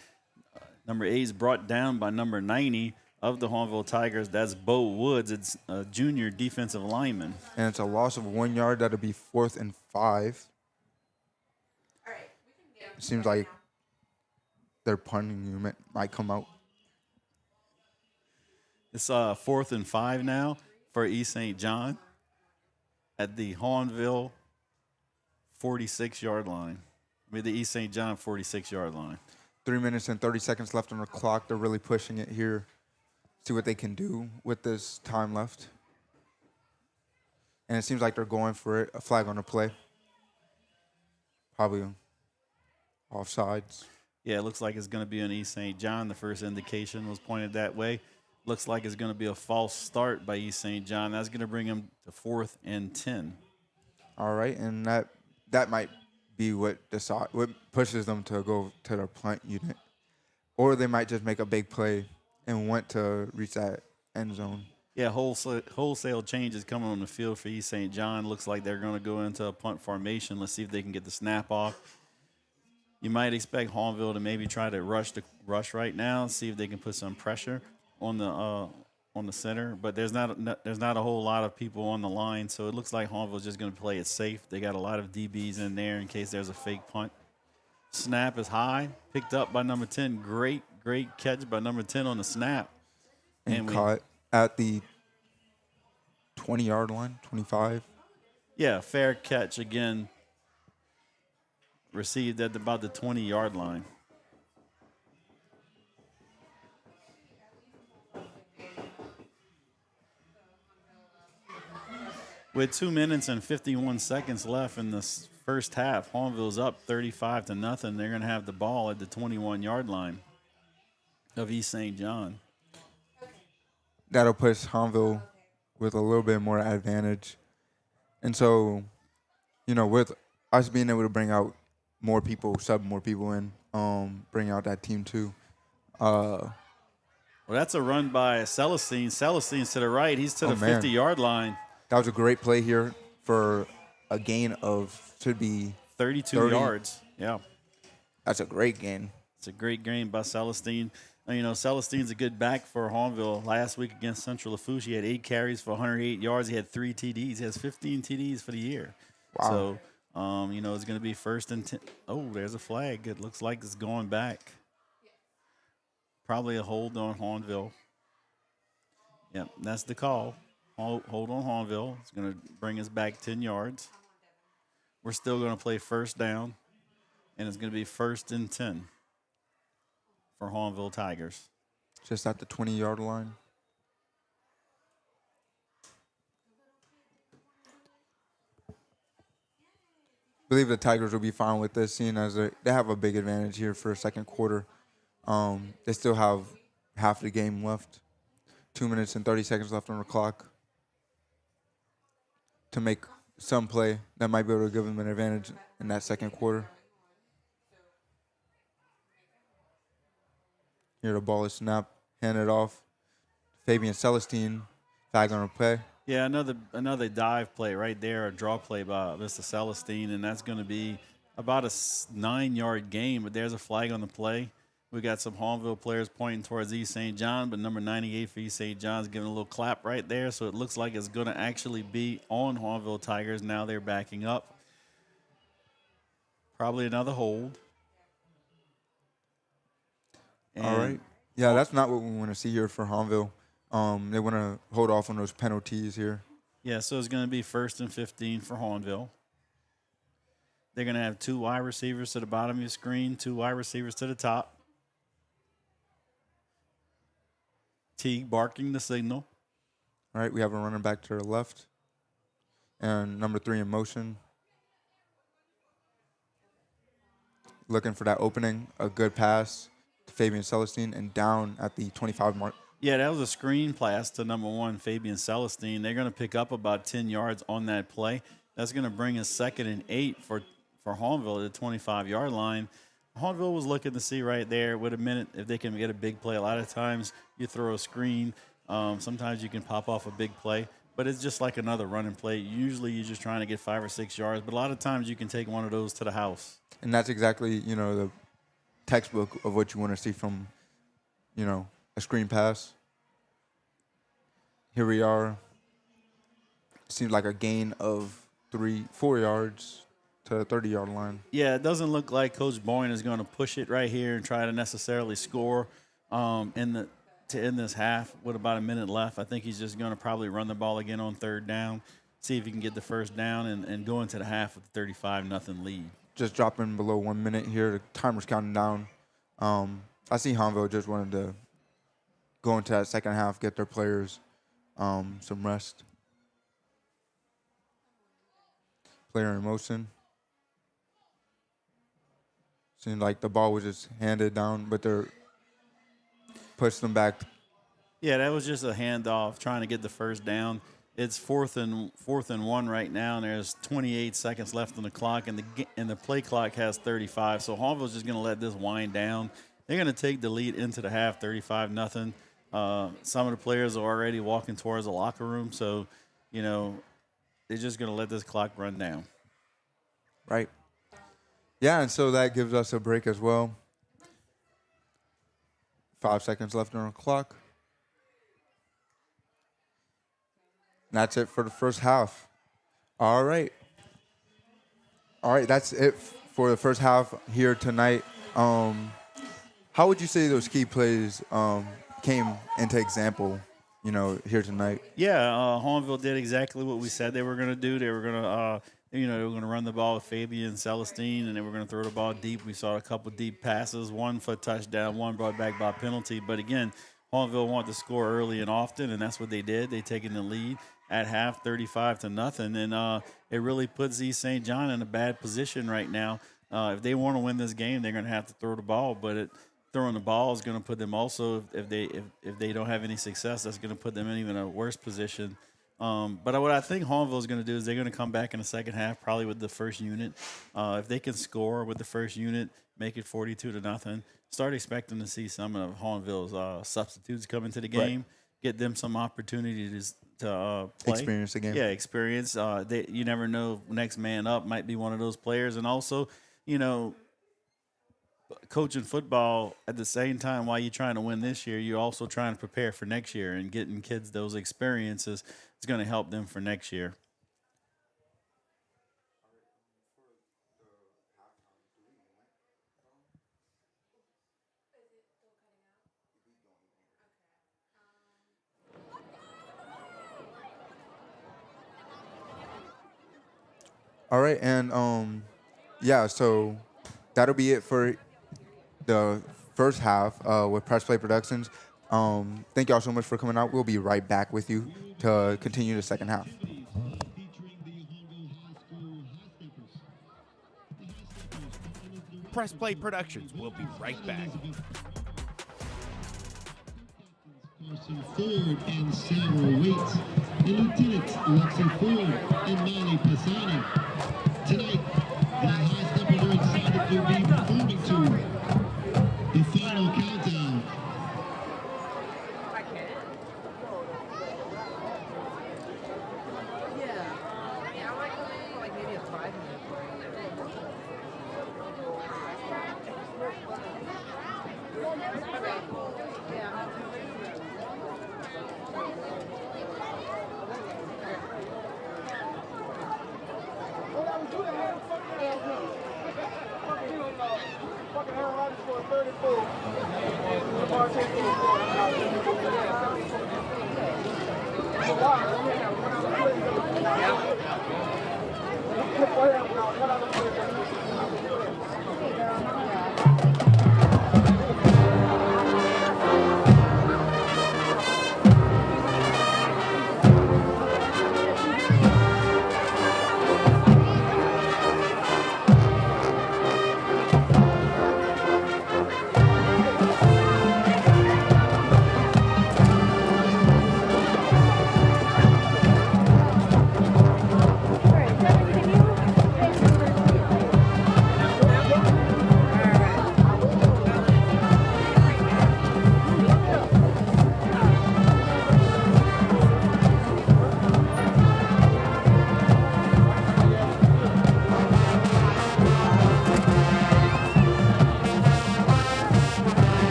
Speaker 6: Number 8 is brought down by number 90 of the Hahnville Tigers. That's Bo Woods. It's a junior defensive lineman.
Speaker 5: And it's a loss of 1 yard. That'll be 4th and 5. It seems like their punting unit might come out.
Speaker 6: It's 4th and 5 now for East St. John at the Hahnville 46-yard line. The East St. John 46-yard line.
Speaker 5: 3 minutes and 30 seconds left on the clock. They're really pushing it here. See what they can do with this time left. And it seems like they're going for it. A flag on the play. Probably offsides.
Speaker 6: Yeah, it looks like it's going to be on East St. John. The first indication was pointed that way. Looks like it's going to be a false start by East St. John. That's going to bring them to 4th and 10.
Speaker 5: All right, and that might be what pushes them to go to their punt unit. Or they might just make a big play and want to reach that end zone.
Speaker 6: Yeah, wholesale changes coming on the field for East St. John. Looks like they're going to go into a punt formation. Let's see if they can get the snap off. You might expect Hahnville to maybe try to rush right now, see if they can put some pressure on the center. But there's not a whole lot of people on the line, so it looks like Hahnville's just going to play it safe. They got a lot of DBs in there in case there's a fake punt. Snap is high, picked up by number 10. Great catch by number 10 on the snap.
Speaker 5: And caught at the 20-yard line, 25.
Speaker 6: Yeah, fair catch again. Received at about the 20-yard line. With 2 minutes and 51 seconds left in the first half, Hahnville's up 35-0. They're going to have the ball at the 21-yard line of East St. John.
Speaker 5: That'll push Hahnville with a little bit more advantage. And so, with us being able to bring out more people, sub more people in, bring out that team too.
Speaker 6: Well, that's a run by Celestine. Celestine's to the right. He's to the 50-yard line.
Speaker 5: That was a great play here for a gain of, should be
Speaker 6: 32 yards. Yeah.
Speaker 5: That's a great gain.
Speaker 6: It's a great game by Celestine. Celestine's a good back for Hahnville. Last week against Central Lafourche, he had 8 carries for 108 yards. He had 3 TDs. He has 15 TDs for the year.
Speaker 5: Wow.
Speaker 6: So, it's going to be 1st and 10. Oh, there's a flag. It looks like it's going back. Probably a hold on Hahnville. Yep, that's the call. Hold on Hahnville. It's going to bring us back 10 yards. We're still going to play first down, and it's going to be 1st and 10 for Hahnville Tigers.
Speaker 5: Just at the 20-yard line. I believe the Tigers will be fine with this, seeing as they have a big advantage here for a second quarter. They still have half the game left. 2 minutes and 30 seconds left on the clock to make some play that might be able to give them an advantage in that second quarter. Here the ball is snapped, handed off. Fabian Celestine, flag on the play.
Speaker 6: Yeah, another dive play right there, a draw play by Mr. Celestine, and that's going to be about a 9-yard gain, but there's a flag on the play. We got some Hahnville players pointing towards East St. John, but number 98 for East St. John's giving a little clap right there, so it looks like it's going to actually be on Hahnville Tigers. Now they're backing up. Probably another hold. And
Speaker 5: all right. Yeah, that's not what we want to see here for Hahnville. They want to hold off on those penalties here.
Speaker 6: Yeah, so it's going to be 1st and 15 for Hahnville. They're going to have 2 wide receivers to the bottom of your screen, 2 wide receivers to the top. Teague barking the signal.
Speaker 5: All right, we have a running back to the left. And number 3 in motion. Looking for that opening, a good pass to Fabian Celestine, and down at the 25 mark.
Speaker 6: Yeah, that was a screen pass to number 1, Fabian Celestine. They're going to pick up about 10 yards on that play. That's going to bring us 2nd and 8 for Hahnville at the 25-yard line. Hahnville was looking to see right there with a minute if they can get a big play. A lot of times you throw a screen. Sometimes you can pop off a big play, but it's just like another running play. Usually you're just trying to get 5 or 6 yards, but a lot of times you can take one of those to the house.
Speaker 5: And that's exactly, the textbook of what you want to see from, a screen pass. Here we are. Seems like a gain of 4 yards to the 30-yard line.
Speaker 6: Yeah, it doesn't look like Coach Boyne is going to push it right here and try to necessarily score to end this half with about a minute left. I think he's just going to probably run the ball again on 3rd down, see if he can get the first down and go into the half with a 35-0 lead.
Speaker 5: Just dropping below 1 minute here. The timer's counting down. I see Hahnville just wanted to go into that second half, get their players some rest. Player in motion. Seemed like the ball was just handed down, but they're pushed them back.
Speaker 6: Yeah, that was just a handoff, trying to get the first down. It's 4th and 1 right now, and there's 28 seconds left on the clock, and the play clock has 35. So Hahnville's just going to let this wind down. They're going to take the lead into the half, 35-0. Some of the players are already walking towards the locker room, so they're just going to let this clock run down.
Speaker 5: Right. Yeah, and so that gives us a break as well. 5 seconds left on the clock. And that's it for the first half. All right. That's it for the first half here tonight. How would you say those key plays came into example, here tonight?
Speaker 6: Yeah, Hahnville did exactly what we said they were going to do. They were going to, they were going to run the ball with Fabian Celestine, and they were going to throw the ball deep. We saw a couple deep passes, one for a touchdown, one brought back by penalty. But again, Hahnville wanted to score early and often, and that's what they did. They taken the lead. at half, 35-0, and it really puts East St. John in a bad position right now. If they want to win this game, they're going to have to throw the ball, but throwing the ball is going to put them also, if they don't have any success, that's going to put them in even a worse position. But what I think Hahnville is going to do is they're going to come back in the second half, probably with the first unit. If they can score with the first unit, make it 42-0, start expecting to see some of Hahnville's substitutes come into the game, get them some opportunities to play.
Speaker 5: Experience again.
Speaker 6: Yeah, experience. You never know, next man up might be one of those players. And also, coaching football at the same time while you're trying to win this year, you're also trying to prepare for next year, and getting kids those experiences is going to help them for next year.
Speaker 5: All right, and so that'll be it for the first half with Press Play Productions. Thank y'all so much for coming out. We'll be right back with you to continue the second half.
Speaker 8: Press Play Productions will be right back.
Speaker 1: Carson Ford and Sarah Waits, and Lieutenants Lexi Ford and Molly Pisani. Tonight, the High Steppers are excited to be performing to the final countdown.
Speaker 3: Yeah, I like going for like maybe a 5-minute break. Yeah.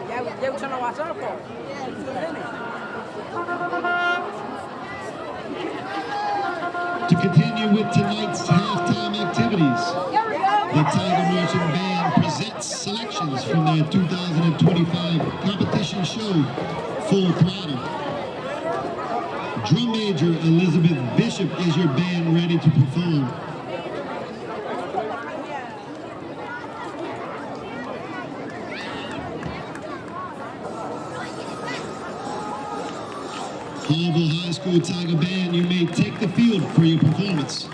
Speaker 3: Yeah, they were trying to watch our phone.
Speaker 1: To continue with tonight's halftime activities, the Tiger Marching Band presents selections from their 2025 competition show, Full Throttle. Drum Major Elizabeth Bishop is your band ready to perform. Hahnville High School Tiger Band, you may take the field for your performance.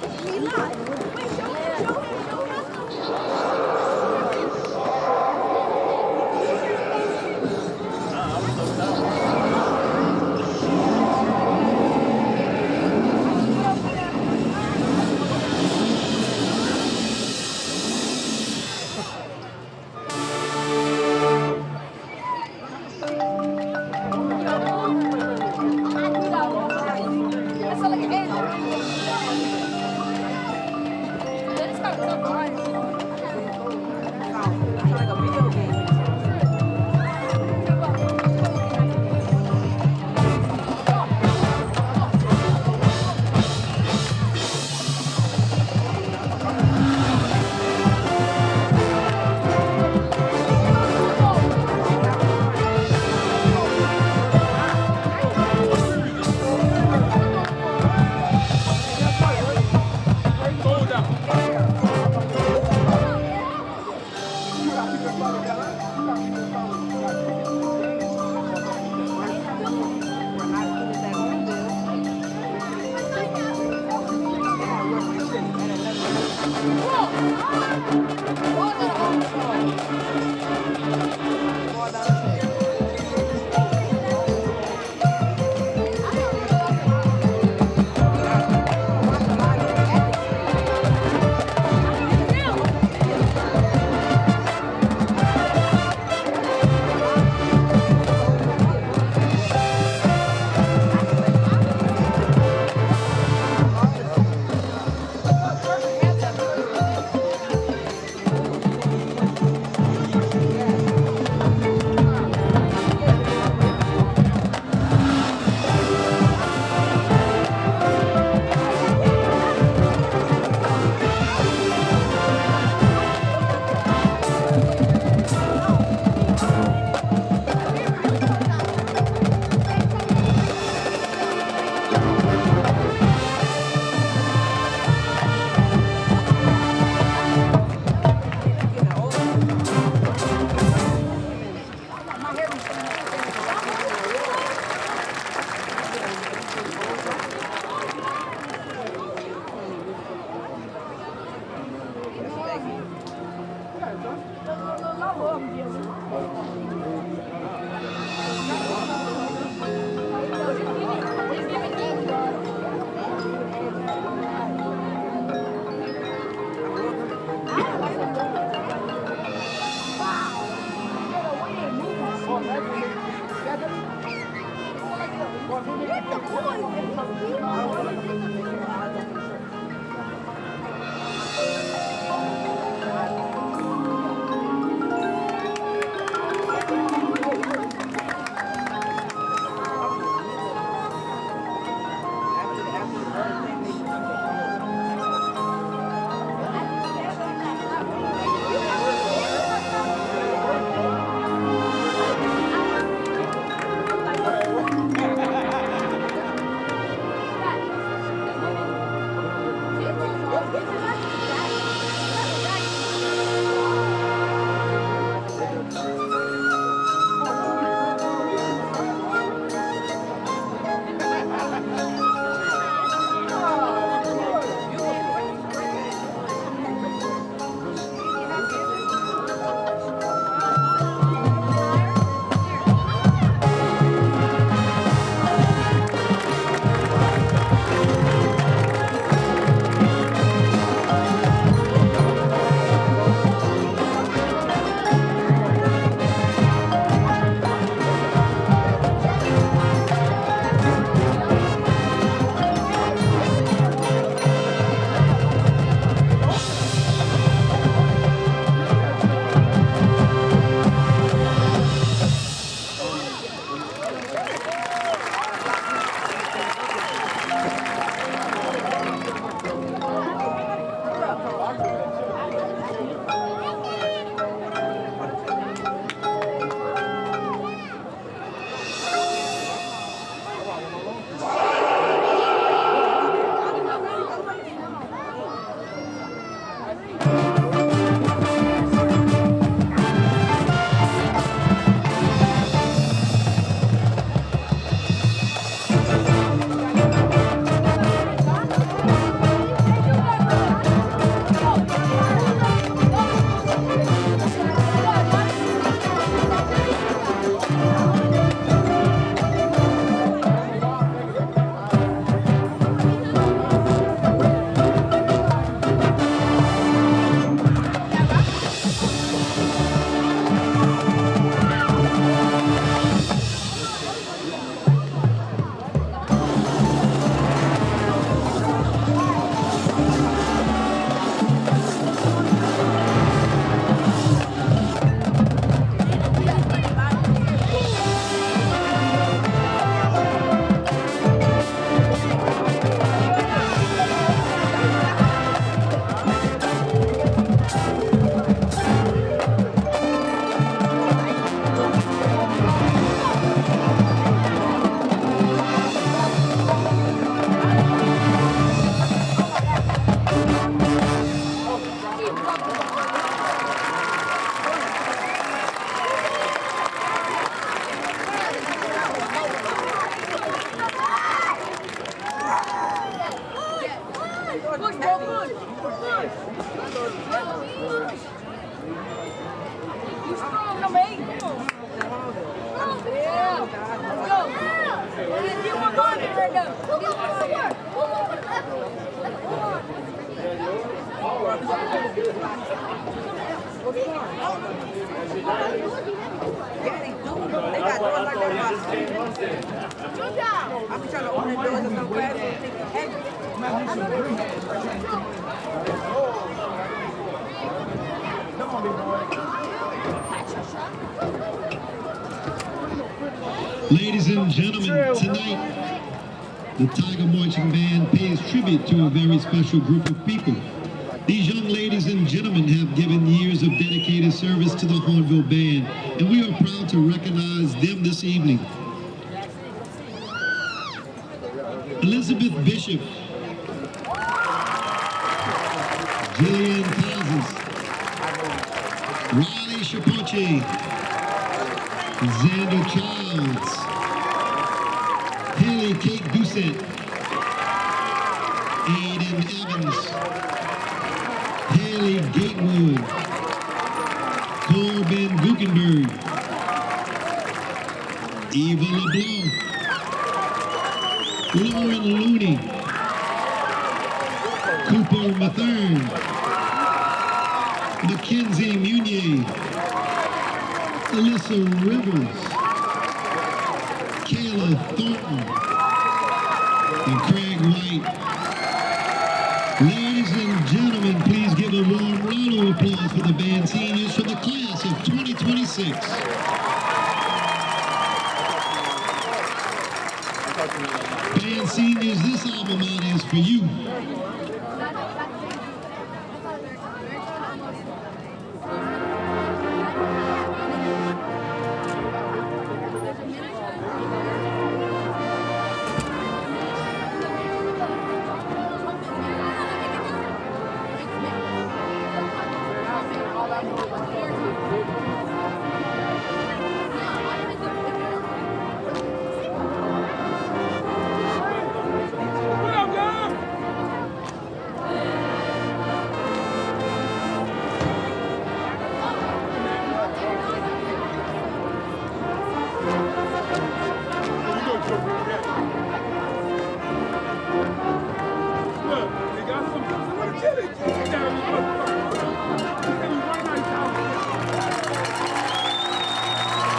Speaker 1: Ladies and gentlemen, tonight, the Tiger Marching Band pays tribute to a very special group of people. These young ladies and gentlemen have given years of dedicated service to the Hahnville Band, and we are proud to recognize them this evening. Elizabeth Bishop, Jillian Pazes, Riley Shapoche, Xander Childs, Haley Kate Doucette, Aiden Evans, Haley Gatewood, Corbin Guckenberg, Eva LeBlanc, Lauren Looney, Cooper Mathern, Mackenzie Munier, Alyssa Rivers, Kayla Thornton, and Craig White. Ladies and gentlemen, please give a warm round of applause for the band seniors from the class of 2026. Band seniors, this alma mater is for you.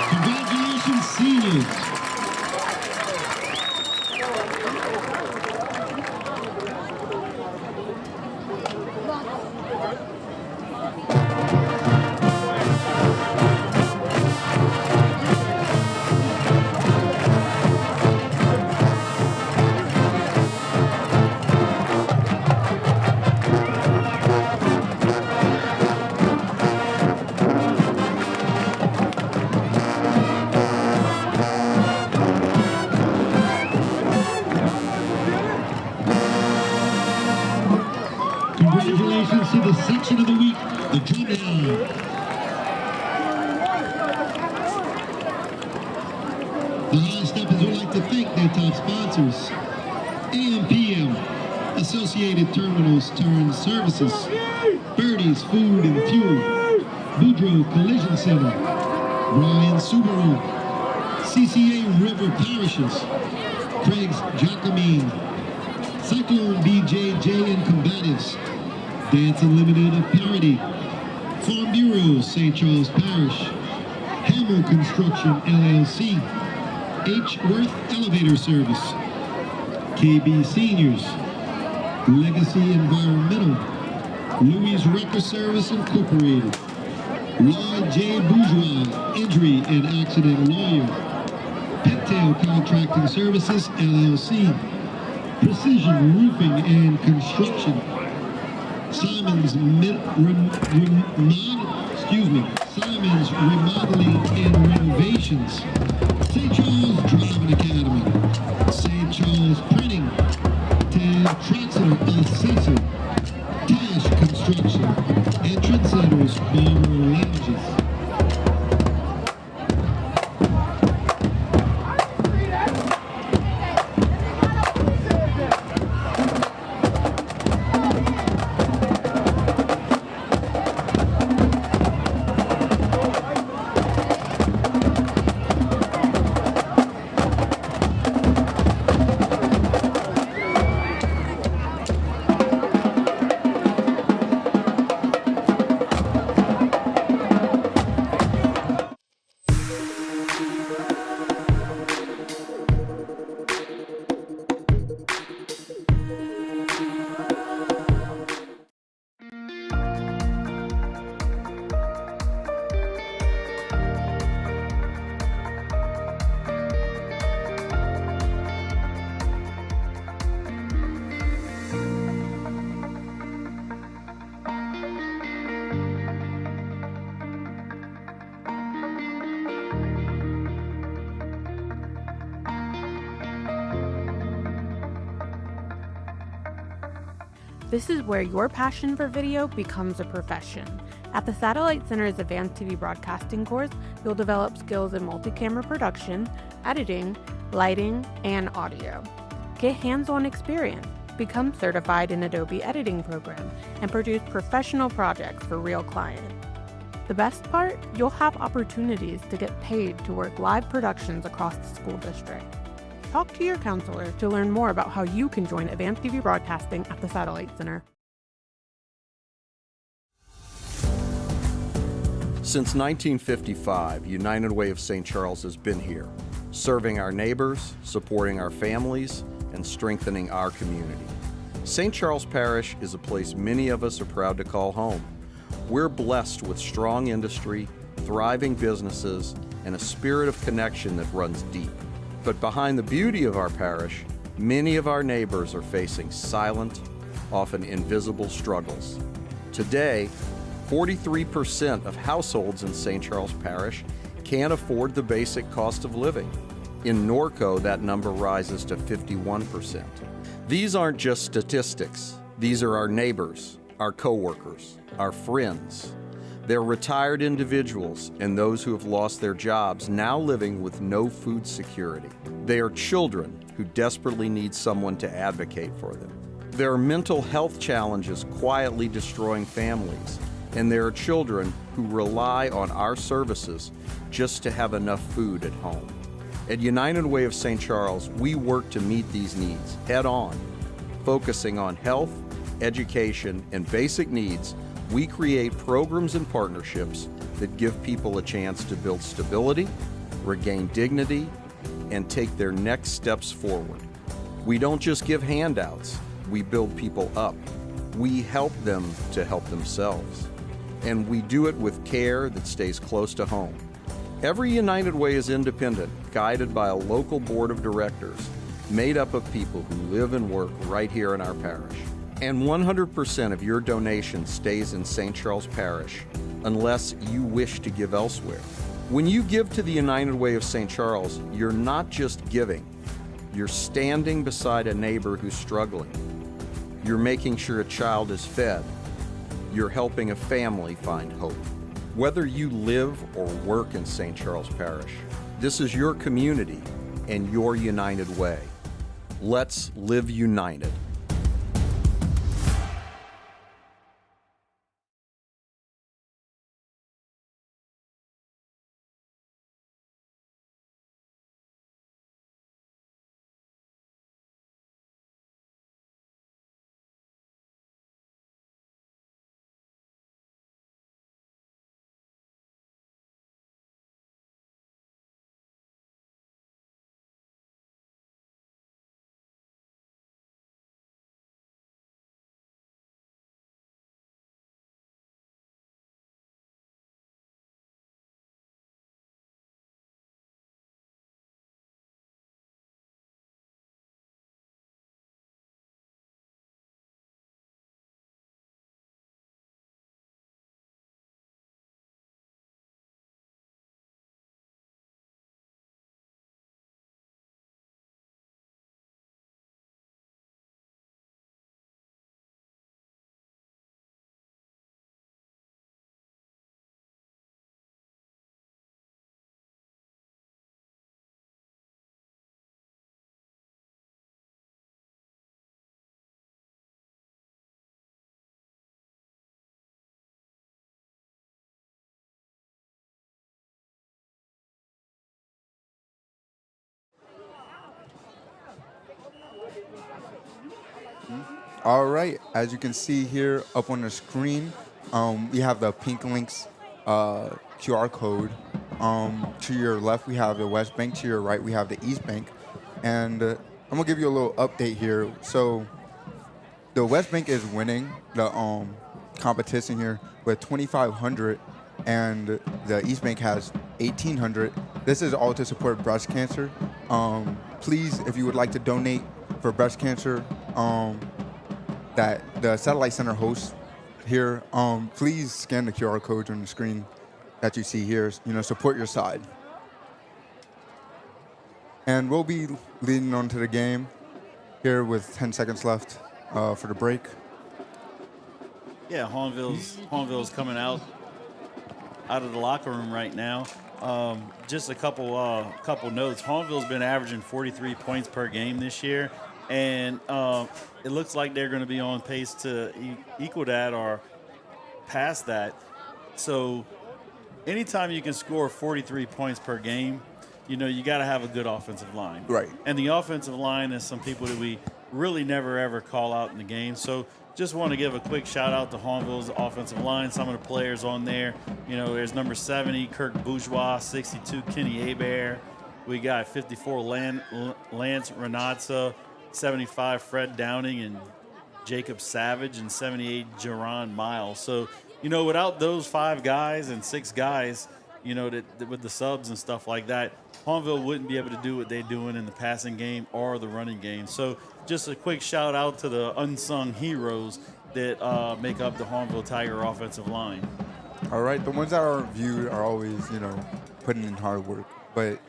Speaker 1: Congratulations, seniors. Congratulations to the section of the week, the Drumline. The High Steppers would like to thank their top sponsors: AM/PM, Associated Terminals Turn Services, Birdie's Food and Fuel, Boudreaux Collision Center, Ryan Subaru, CCA River Parishes, Craig's Jacqueline, Cyclone BJJ and Combatives, Dance Unlimited of Parody, Farm Bureau, St. Charles Parish, Hamel Construction LLC, H. Worth Elevator Service, KB Seniors, Legacy Environmental, Louis Wrecker Service Incorporated, Lloyd J. Bourgeois, Injury and Accident Lawyer, Pittail Contracting Services LLC, Precision Roofing and Construction, Simon's Simon's Remodeling and Renovations, St. Charles Driving Academy, St. Charles Printing, Ted Traxler Assessor, Tash Construction, and most former lounges.
Speaker 9: This is where your passion for video becomes a profession. At the Satellite Center's Advanced TV Broadcasting course, you'll develop skills in multi-camera production, editing, lighting, and audio. Get hands-on experience, become certified in Adobe editing program, and produce professional projects for real clients. The best part? You'll have opportunities to get paid to work live productions across the school district. Talk to your counselor to learn more about how you can join Advanced TV Broadcasting at the Satellite Center.
Speaker 10: Since 1955, United Way of St. Charles has been here, serving our neighbors, supporting our families, and strengthening our community. St. Charles Parish is a place many of us are proud to call home. We're blessed with strong industry, thriving businesses, and a spirit of connection that runs deep. But behind the beauty of our parish, many of our neighbors are facing silent, often invisible struggles. Today, 43% of households in St. Charles Parish can't afford the basic cost of living. In Norco, that number rises to 51%. These aren't just statistics. These are our neighbors, our coworkers, our friends. They're retired individuals and those who have lost their jobs, now living with no food security. They are children who desperately need someone to advocate for them. There are mental health challenges quietly destroying families, and there are children who rely on our services just to have enough food at home. At United Way of St. Charles, we work to meet these needs head on, focusing on health, education, and basic needs. We create programs and partnerships that give people a chance to build stability, regain dignity, and take their next steps forward. We don't just give handouts, we build people up. We help them to help themselves. And we do it with care that stays close to home. Every United Way is independent, guided by a local board of directors, made up of people who live and work right here in our parish. And 100% of your donation stays in St. Charles Parish unless you wish to give elsewhere. When you give to the United Way of St. Charles, you're not just giving. You're standing beside a neighbor who's struggling. You're making sure a child is fed. You're helping a family find hope. Whether you live or work in St. Charles Parish, this is your community and your United Way. Let's live united.
Speaker 5: All right, as you can see here up on the screen, we have the Pink Links QR code. To your left, we have the West Bank. To your right, we have the East Bank. And I'm going to give you a little update here. So the West Bank is winning the competition here with 2,500, and the East Bank has 1,800. This is all to support breast cancer. Please, if you would like to donate for breast cancer that the Satellite Center hosts here, please scan the QR code on the screen that you see here. Support your side. And we'll be leading on to the game here with 10 seconds left for the break.
Speaker 6: Yeah, Hahnville's coming out of the locker room right now. Just a couple notes. Hahnville's been averaging 43 points per game this year, and it looks like they're going to be on pace to equal that or pass that. So anytime you can score 43 points per game, you got to have a good offensive line.
Speaker 5: Right.
Speaker 6: And the offensive line is some people that we really never, ever call out in the game. So just want to give a quick shout-out to Hahnville's offensive line, some of the players on there. There's number 70, Kirk Bourgeois, 62, Kenny Hebert. We got 54, Lance Renatza, 75, Fred Downing, and Jacob Savage, and 78, Jerron Miles. So, without those 5 guys and 6 guys, that with the subs and stuff like that, Hahnville wouldn't be able to do what they're doing in the passing game or the running game. So just a quick shout out to the unsung heroes that make up the Hahnville Tiger offensive line.
Speaker 5: All right, the ones that are viewed are always, putting in hard work. But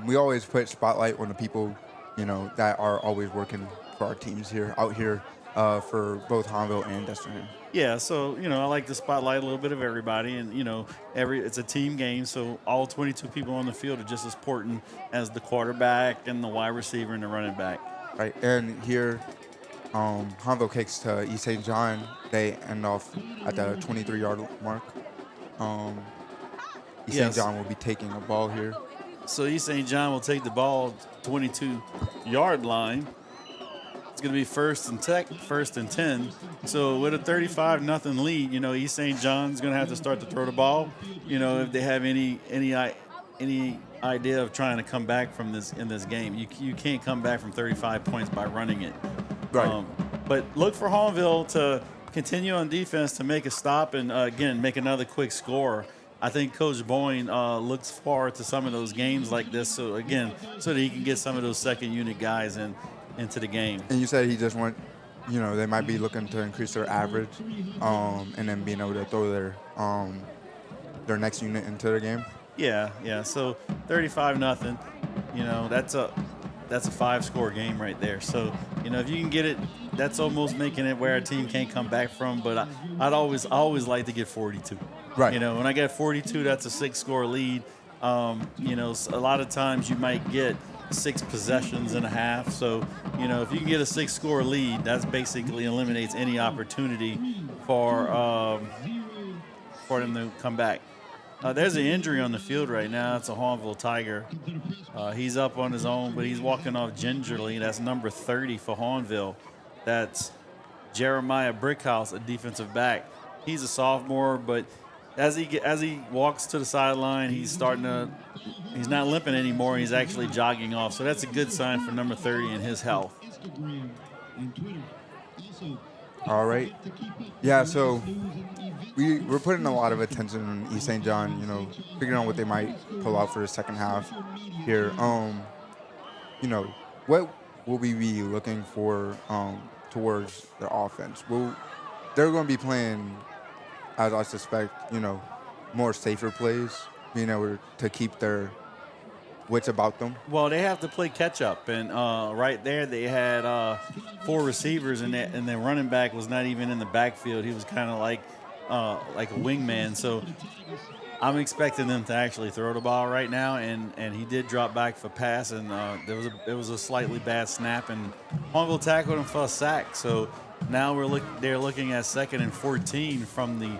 Speaker 5: we always put spotlight on the people, that are always working for our teams out here for both Hahnville and Destrehan.
Speaker 6: Yeah, so, I like to spotlight a little bit of everybody. And, it's a team game, so all 22 people on the field are just as important as the quarterback and the wide receiver and the running back.
Speaker 5: Right, and here, Hahnville kicks to East St. John. They end off at the 23-yard mark. East St. John will be taking a ball here.
Speaker 6: So East St. John will take the ball 22-yard line. It's going to be first and 10. So with a 35-0 lead, East St. John's going to have to start to throw the ball. If they have any idea of trying to come back from this in this game, you can't come back from 35 points by running it.
Speaker 5: Right.
Speaker 6: But look for Hahnville to continue on defense to make a stop and again make another quick score. I think Coach Boyne looks forward to some of those games like this. So that he can get some of those second unit guys into the game.
Speaker 5: And you said he just they might be looking to increase their average, and then being able to throw their next unit into the game.
Speaker 6: Yeah. So 35-0. That's a 5-score game right there. So if you can get it, that's almost making it where a team can't come back from. But I'd always like to get 42.
Speaker 5: Right.
Speaker 6: When I get 42, that's a 6-score lead. A lot of times you might get 6 possessions and a half. So, if you can get a 6-score lead, that basically eliminates any opportunity for them to come back. There's an injury on the field right now. It's a Hahnville Tiger. He's up on his own, but he's walking off gingerly. That's number 30 for Hahnville. That's Jeremiah Brickhouse, a defensive back. He's a sophomore, but as he walks to the sideline, he's not limping anymore. He's actually jogging off. So that's a good sign for number 30 and his health.
Speaker 5: All right. Yeah, so we're putting a lot of attention on East St. John, figuring out what they might pull out for the second half here. What will we be looking for towards the offense? They're going to be playing, as I suspect, more safer plays, being able to keep their wits about them.
Speaker 6: Well, they have to play catch up, and right there they had 4 receivers, and the running back was not even in the backfield. He was kind of like a wingman. So I'm expecting them to actually throw the ball right now, and he did drop back for pass, and there was a slightly bad snap, and Hahnville tackled him for a sack. So now they're looking at 2nd and 14 from the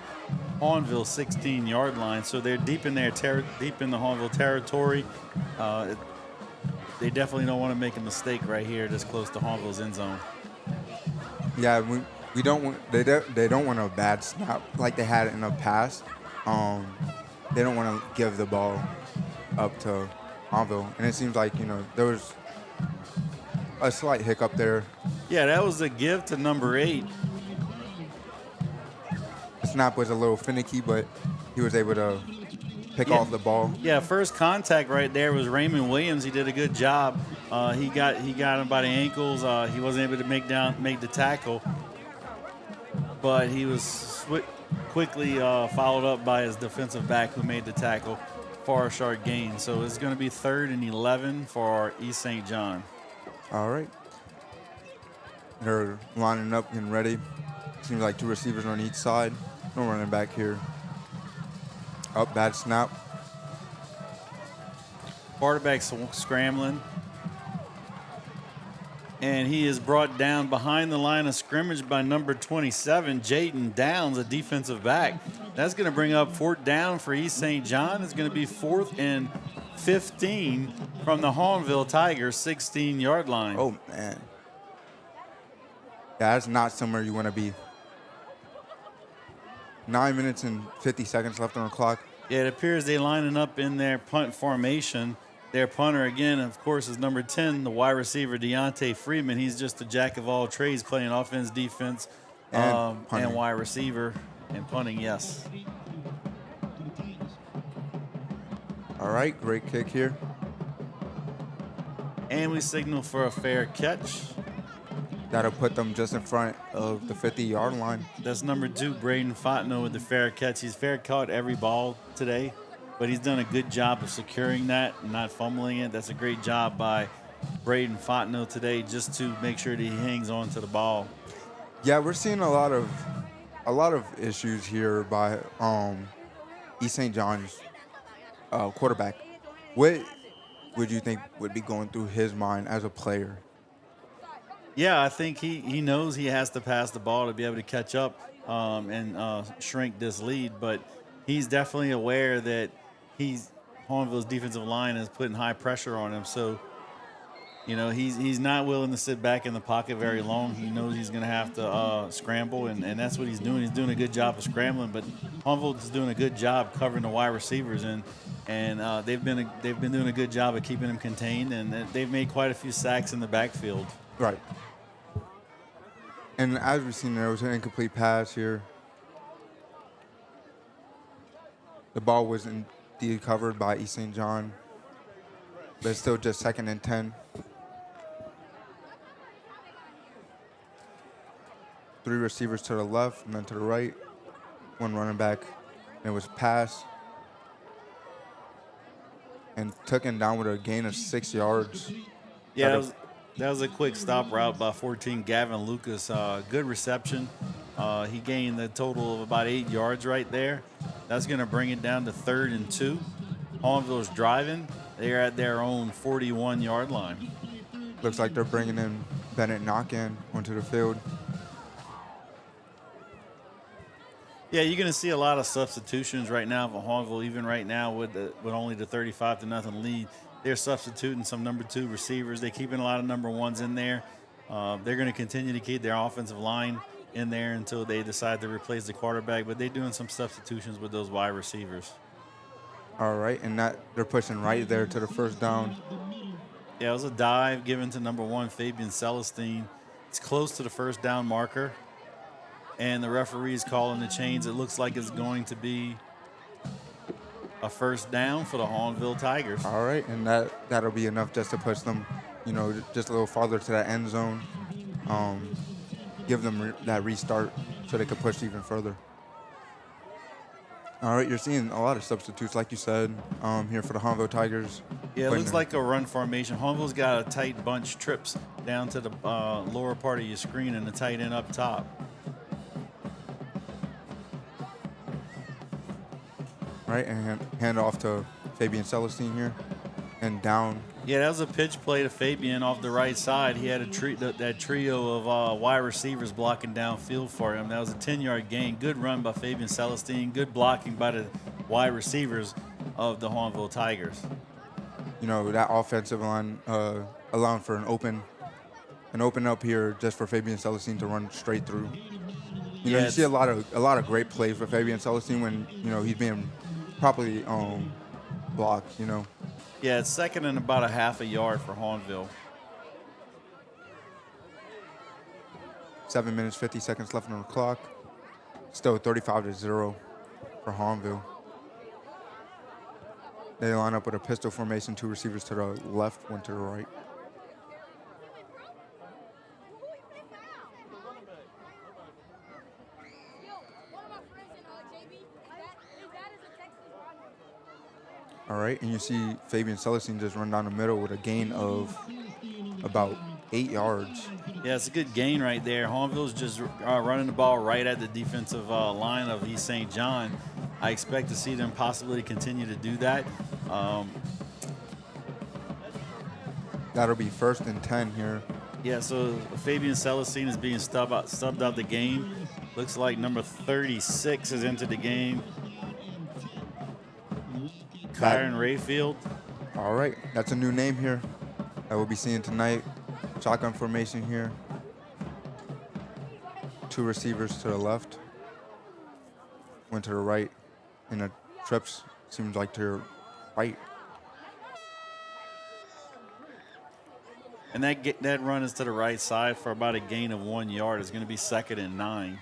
Speaker 6: Hahnville 16-yard line. So they're deep in the Hahnville territory. They definitely don't want to make a mistake right here, this close to Hahnville's end zone.
Speaker 5: Yeah, we don't want they don't want a bad snap like they had in the past. They don't want to give the ball up to Hahnville, and it seems like there was a slight hiccup there.
Speaker 6: Yeah, that was a give to number 8.
Speaker 5: The snap was a little finicky, but he was able to pick off the ball.
Speaker 6: Yeah, first contact right there was Raymond Williams. He did a good job. He got him by the ankles. He wasn't able to make the tackle, but he was quickly followed up by his defensive back who made the tackle for a short gain. So it's going to be 3rd and 11 for East St. John.
Speaker 5: All right. They're lining up and ready. Seems like 2 receivers on each side. No running back here. Up, bad snap.
Speaker 6: Quarterback scrambling. And he is brought down behind the line of scrimmage by number 27, Jaden Downs, a defensive back. That's going to bring up 4th down for East St. John. It's going to be 4th and 15 from the Hahnville Tigers, 16-yard line.
Speaker 5: Oh, man. Yeah, that's not somewhere you want to be. 9 minutes and 50 seconds left on the clock.
Speaker 6: Yeah, it appears they're lining up in their punt formation. Their punter, again, of course, is number 10, the wide receiver, Deontay Freeman. He's just a jack of all trades, playing offense, defense, and wide receiver, and punting, yes.
Speaker 5: All right, great kick here.
Speaker 6: And we signal for a fair catch.
Speaker 5: That'll put them just in front of the 50-yard line.
Speaker 6: That's number 2, Braden Fontenot, with the fair catch. He's fair caught every ball today, but he's done a good job of securing that and not fumbling it. That's a great job by Braden Fontenot today, just to make sure that he hangs on to the ball.
Speaker 5: Yeah, we're seeing a lot of issues here by East St. John's quarterback. What would you think would be going through his mind as a player?
Speaker 6: Yeah, I think he knows he has to pass the ball to be able to catch up and shrink this lead, but he's definitely aware that Hahnville's defensive line is putting high pressure on him. So, he's not willing to sit back in the pocket very long. He knows he's going to have to scramble, and that's what he's doing. He's doing a good job of scrambling, but Hahnville is doing a good job covering the wide receivers, and they've been doing a good job of keeping him contained, and they've made quite a few sacks in the backfield.
Speaker 5: Right. And as we've seen, there was an incomplete pass here. The ball was indeed covered by East St. John, but it's still just 2nd and 10. 3 receivers to the left and then to the right. 1 running back. And it was passed and taken down with a gain of 6 yards.
Speaker 6: Yeah, that was a quick stop route by 14, Gavin Lucas. Good reception. He gained a total of about 8 yards right there. That's going to bring it down to 3rd and 2. Hahnville's driving. They're at their own 41-yard line.
Speaker 5: Looks like they're bringing in Bennett Knockin onto the field.
Speaker 6: Yeah, you're going to see a lot of substitutions right now for Hahnville, even right now with only the 35-0 lead. They're substituting some number 2 receivers. They're keeping a lot of number 1s in there. They're going to continue to keep their offensive line in there until they decide to replace the quarterback, but they're doing some substitutions with those wide receivers.
Speaker 5: All right, and they're pushing right there to the 1st down.
Speaker 6: Yeah, it was a dive given to number 1, Fabian Celestine. It's close to the 1st down marker, and the referee's calling the chains. It looks like it's going to be a 1st down for the Hahnville Tigers.
Speaker 5: All right, and that'll be enough just to push them, just a little farther to that end zone. Give them that restart so they could push even further. All right, you're seeing a lot of substitutes, like you said, here for the Hahnville Tigers.
Speaker 6: Yeah, it looks like a run formation. Hahnville's got a tight bunch trips down to the lower part of your screen and the tight end up top.
Speaker 5: Right, and hand off to Fabian Celestine here, and down.
Speaker 6: Yeah, that was a pitch play to Fabian off the right side. He had that trio of wide receivers blocking downfield for him. That was a 10-yard gain. Good run by Fabian Celestine. Good blocking by the wide receivers of the Hahnville Tigers.
Speaker 5: That offensive line allowing for an open and open up here just for Fabian Celestine to run straight through. You know,
Speaker 6: Yeah,
Speaker 5: you see a lot of great plays for Fabian Celestine when, you know, he's being properly blocked, you know.
Speaker 6: Yeah, it's second and about a half a yard for Hahnville.
Speaker 5: 7 minutes, 50 seconds left on the clock. Still 35-0 for Hahnville. They line up with a pistol formation, 2 receivers to the left, 1 to the right. All right, and you see Fabian Celestine just run down the middle with a gain of about 8 yards.
Speaker 6: Yeah, it's a good gain right there. Hahnville's just running the ball right at the defensive line of East St. John. I expect to see them possibly continue to do that.
Speaker 5: That'll be 1st and 10 here.
Speaker 6: Yeah, so Fabian Celestine is being subbed out the game. Looks like number 36 is into the game. Kyron Rayfield.
Speaker 5: All right, that's a new name here that we'll be seeing tonight. Shotgun formation here. 2 receivers to the left, 1 to the right, and the trips seems like to the right.
Speaker 6: And that run is to the right side for about a gain of 1 yard. It's going to be 2nd and 9.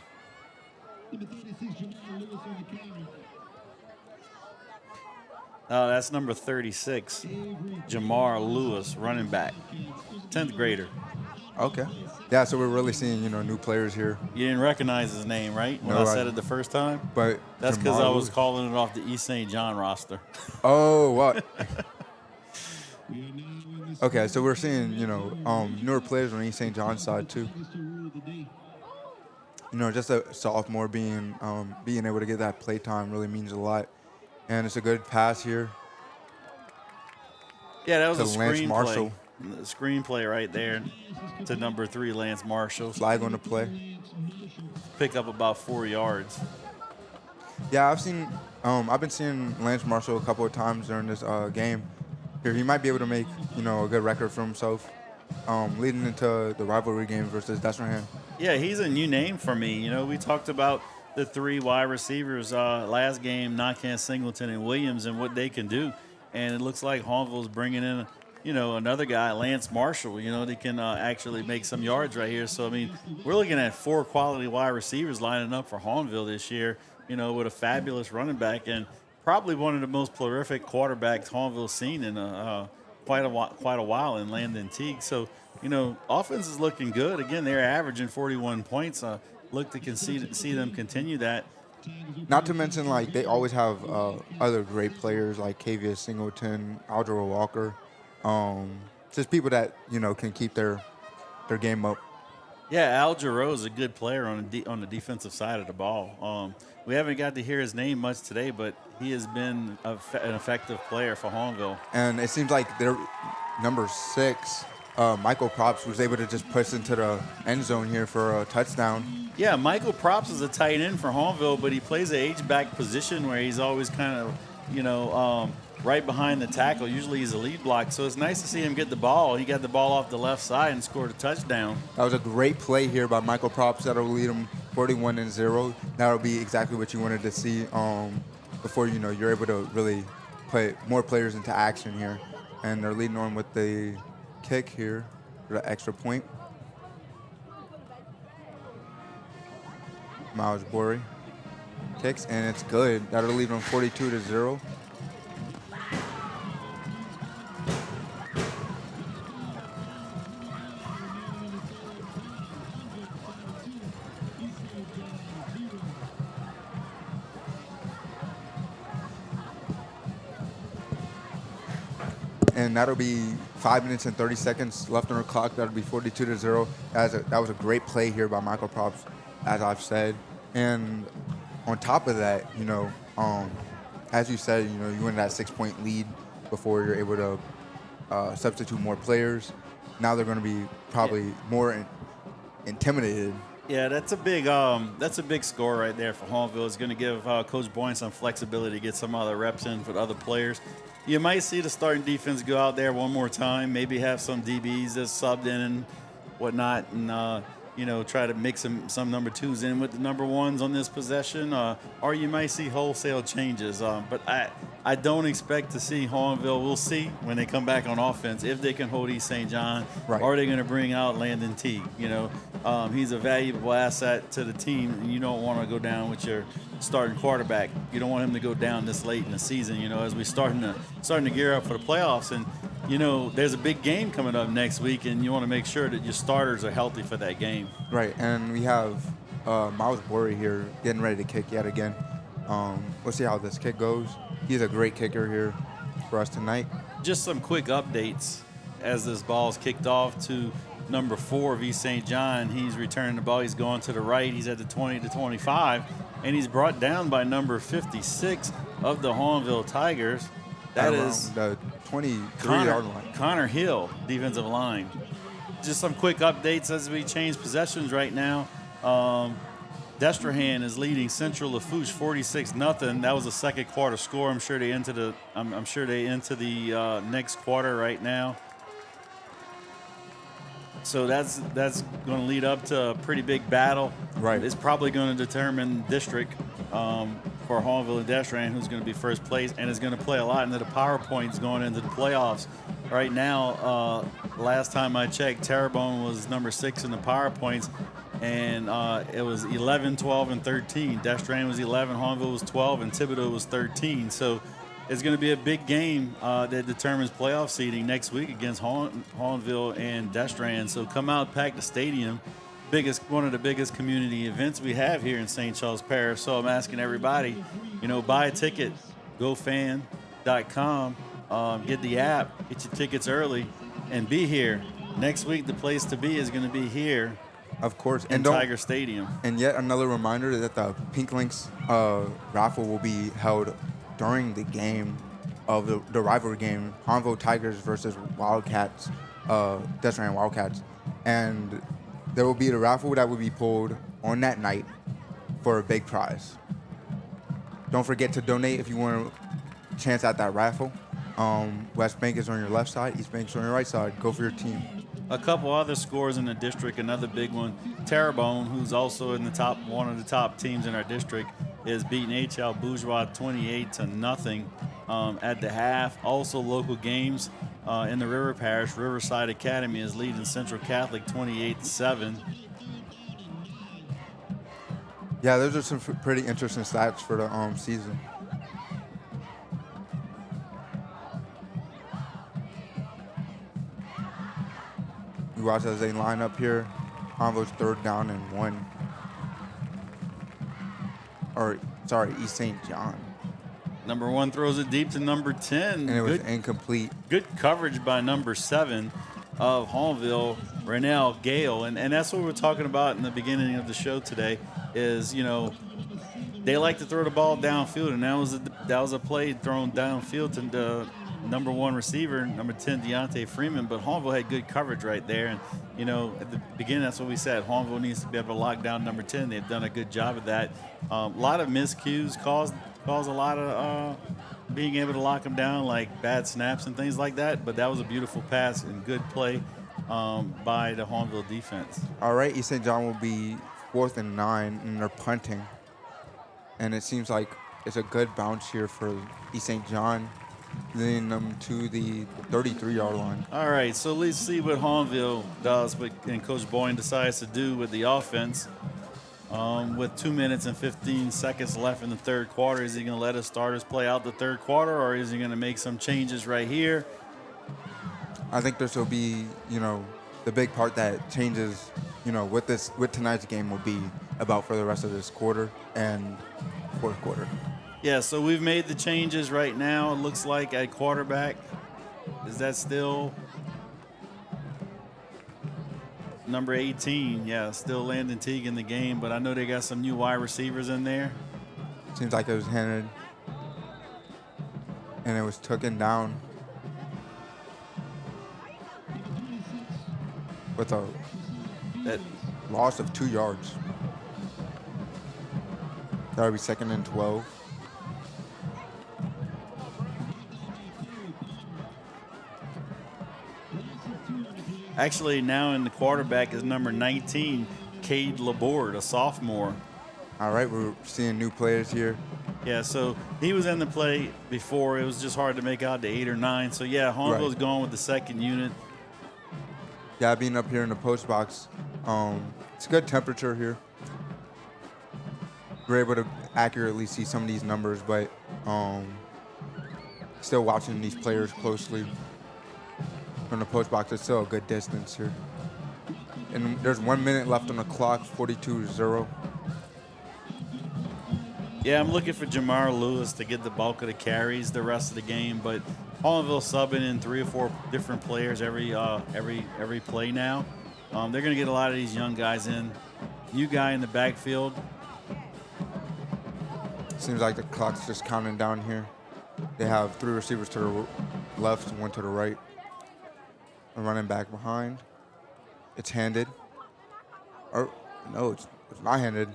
Speaker 6: That's number 36, Jamar Lewis, running back, 10th grader.
Speaker 5: Okay. Yeah, so we're really seeing, you know, new players here.
Speaker 6: You didn't recognize his name, right? When
Speaker 5: No,
Speaker 6: I said it the first time?
Speaker 5: But
Speaker 6: that's because
Speaker 5: Jamar
Speaker 6: I was
Speaker 5: Lewis.
Speaker 6: calling it off the East St. John roster.
Speaker 5: Oh, what? Okay, so we're seeing, you know, newer players on East St. John's side too. You know, just a sophomore being able to get that play time really means a lot. And it's a good pass here.
Speaker 6: Yeah, that was
Speaker 5: to
Speaker 6: a
Speaker 5: Lance
Speaker 6: screen
Speaker 5: Marshall.
Speaker 6: play. Screenplay right there to number 3, Lance Marshall.
Speaker 5: Flag on the play.
Speaker 6: Pick up about 4 yards.
Speaker 5: Yeah, I've been seeing Lance Marshall a couple of times during this game. Here, he might be able to make, you know, a good record for himself, leading into the rivalry game versus Destrehan.
Speaker 6: Yeah, he's a new name for me. You know, we talked about the 3 wide receivers last game, Nakhan, Singleton, and Williams, and what they can do. And it looks like Hahnville's bringing in, you know, another guy, Lance Marshall. You know, they can actually make some yards right here. So, I mean, we're looking at 4 quality wide receivers lining up for Hahnville this year, you know, with a fabulous running back and probably one of the most prolific quarterbacks Hahnville's seen in quite a while in Landon Teague. So, you know, offense is looking good. Again, they're averaging 41 points. Look to see them continue that.
Speaker 5: Not to mention, like, they always have other great players like Kavius Singleton, Aldro Walker. Just people that, you know, can keep their game up.
Speaker 6: Yeah, Al Jarreau is a good player on the defensive side of the ball. We haven't got to hear his name much today, but he has been an effective player for Hahnville.
Speaker 5: And it seems like their number 6, Michael Props, was able to just push into the end zone here for a touchdown.
Speaker 6: Yeah, Michael Props is a tight end for Hahnville, but he plays an H-back position where he's always kind of, you know, right behind the tackle. Usually he's a lead block, so it's nice to see him get the ball. He got the ball off the left side and scored a touchdown.
Speaker 5: That was a great play here by Michael Props. That'll lead him 41-0. That'll be exactly what you wanted to see before, you know, you're able to really play more players into action here. And they're leading on with the kick here for the extra point. Miles Borey kicks, and it's good. That'll leave them 42-0. And that'll be 5 minutes and 30 seconds left on the clock. That'll be 42-0. That was a great play here by Michael Props, as I've said. And on top of that, you know, as you said, you know, you win that 6-point lead before you're able to substitute more players. Now they're going to be probably more intimidated.
Speaker 6: Yeah, that's a big score right there for Hahnville. It's going to give Coach Boyne some flexibility to get some other reps in for the other players. You might see the starting defense go out there one more time, maybe have some DBs that's subbed in whatnot, and try to mix some number 2s in with the number 1s on this possession, or you might see wholesale changes. But I don't expect to see Hahnville. We'll see when they come back on offense if they can hold East St. John,
Speaker 5: Right.
Speaker 6: or are they going to bring out Landon Teague. He's a valuable asset to the team, and you don't want to go down with your starting quarterback. You don't want him to go down this late in the season. As we starting to gear up for the playoffs, and there's a big game coming up next week, and you want to make sure that your starters are healthy for that game.
Speaker 5: Right, and we have Miles Borey here getting ready to kick yet again. We'll see how this kick goes. He's a great kicker here for us tonight.
Speaker 6: Just some quick updates as this ball's kicked off to number 4 of East St. John. He's returning the ball. He's going to the right. He's at the 20 to 25, and he's brought down by number 56 of the Hahnville Tigers. That is
Speaker 5: the 23-yard line.
Speaker 6: Connor Hill, defensive line. Just some quick updates as we change possessions right now. Destrehan is leading Central Lafourche 46-0. That was a second quarter score. I'm sure they into the next quarter right now. So that's going to lead up to a pretty big battle.
Speaker 5: Right.
Speaker 6: It's probably going to determine district for Hahnville and Destrehan who's going to be first place, and is going to play a lot into the power points going into the playoffs. Right now, last time I checked, Terrebonne was number 6 in the power points, and it was 11, 12, and 13. Destrehan was 11, Hahnville was 12, and Thibodaux was 13. So it's going to be a big game that determines playoff seeding next week against Hahnville and Destrehan. So come out, pack the stadium. One of the biggest community events we have here in St. Charles Parish. So I'm asking everybody, buy a ticket, gofan.com, get the app, get your tickets early, and be here. Next week, the place to be is going to be here.
Speaker 5: Of course.
Speaker 6: In Tiger Stadium.
Speaker 5: And yet another reminder that the Pink Links raffle will be held during the game of the rivalry game, Hahnville Tigers versus Wildcats, Destrehan Wildcats. And there will be the raffle that will be pulled on that night for a big prize. Don't forget to donate if you want a chance at that raffle. West Bank is on your left side, East Bank is on your right side. Go for your team.
Speaker 6: A couple other scores in the district, another big one. Terrebonne, who's also in the top, one of the top teams in our district, is beating H.L. Bourgeois 28-0 at the half. Also local games in the River Parish. Riverside Academy is leading Central Catholic 28-7.
Speaker 5: Yeah, those are some pretty interesting stats for the season. You watch as they line up here. Hahnville's 3rd down and 1. East St. John.
Speaker 6: Number 1 throws it deep to number 10.
Speaker 5: And it was incomplete.
Speaker 6: Good coverage by number 7 of Hahnville, Renell Gale. And that's what we were talking about in the beginning of the show today is, they like to throw the ball downfield, and that was a play thrown downfield to the number 1 receiver, number 10, Deontay Freeman. But Hahnville had good coverage right there. And, at the beginning, that's what we said. Hahnville needs to be able to lock down number 10. They've done a good job of that. A lot of miscues caused a lot of being able to lock them down, like bad snaps and things like that. But that was a beautiful pass and good play by the Hahnville defense.
Speaker 5: All right, East St. John will be 4th and 9, and they're punting. And it seems like it's a good bounce here for East St. John, leading them to the 33-yard line.
Speaker 6: All right, so let's see what Hahnville does and Coach Boyne decides to do with the offense. With 2 minutes and 15 seconds left in the 3rd quarter, is he going to let his starters play out the 3rd quarter, or is he going to make some changes right here?
Speaker 5: I think this will be, the big part that changes, with tonight's game will be about for the rest of this quarter and 4th quarter.
Speaker 6: Yeah, so we've made the changes right now. It looks like at quarterback, is that still number 18? Yeah, still Landon Teague in the game, but I know they got some new wide receivers in there.
Speaker 5: Seems like it was handed and it was taken down with a loss of 2 yards. That'll be 2nd and 12.
Speaker 6: Actually, now in the quarterback is number 19, Cade Laborde, a sophomore.
Speaker 5: All right, we're seeing new players here.
Speaker 6: Yeah, so he was in the play before. It was just hard to make out the 8 or 9. So, yeah, Hahnville's going with the second unit.
Speaker 5: Yeah, being up here in the post box, it's a good temperature here. We're able to accurately see some of these numbers, but still watching these players closely. From the post box, it's still a good distance here. And there's 1 minute left on the clock, 42-0.
Speaker 6: Yeah, I'm looking for Jamar Lewis to get the bulk of the carries the rest of the game, but Hahnville subbing in 3 or 4 different players every play now. They're going to get a lot of these young guys in. New guy in the backfield.
Speaker 5: Seems like the clock's just counting down here. They have 3 receivers to the left, 1 to the right. A running back behind. It's handed. Or no, it's not handed.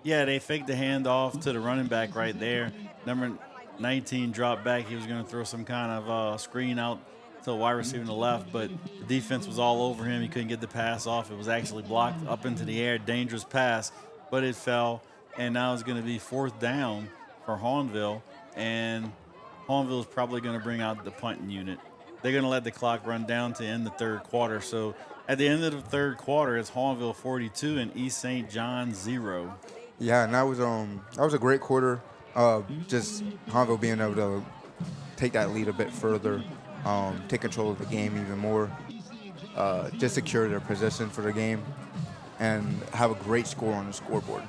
Speaker 6: Yeah, they faked the handoff to the running back right there. Number 19 dropped back. He was going to throw some kind of screen out to a wide receiver on the left, but the defense was all over him. He couldn't get the pass off. It was actually blocked up into the air. Dangerous pass, but it fell. And now it's going to be 4th down for Hahnville. And Hahnville is probably going to bring out the punting unit. They're going to let the clock run down to end the 3rd quarter. So at the end of the 3rd quarter, it's Hahnville 42 and East St. John 0.
Speaker 5: Yeah, and that was a great quarter. Just Hahnville being able to take that lead a bit further, take control of the game even more, just secure their position for the game, and have a great score on the scoreboard.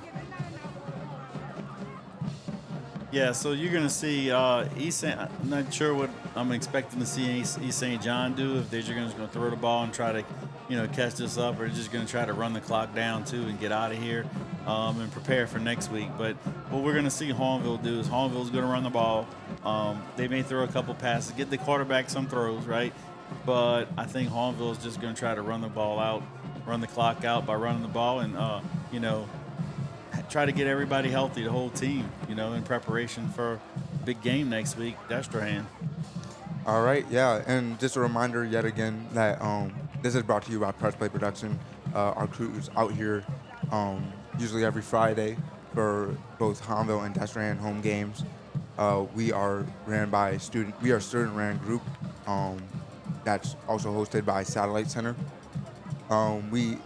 Speaker 6: Yeah, so you're going to see East St. I'm not sure what I'm expecting to see East St. John do, if they're just going to throw the ball and try to, catch this up, or just going to try to run the clock down too and get out of here and prepare for next week. But what we're going to see Hahnville do is Hahnville's going to run the ball. They may throw a couple passes, get the quarterback some throws, right? But I think Hahnville is just going to try to run the ball out, run the clock out by running the ball and, try to get everybody healthy, the whole team, in preparation for a big game next week, Destrehan.
Speaker 5: All right, yeah, and just a reminder yet again that this is brought to you by Press Play Production. Our crew is out here usually every Friday for both Hahnville and Destrehan home games. We are student-ran group that's also hosted by Satellite Center. We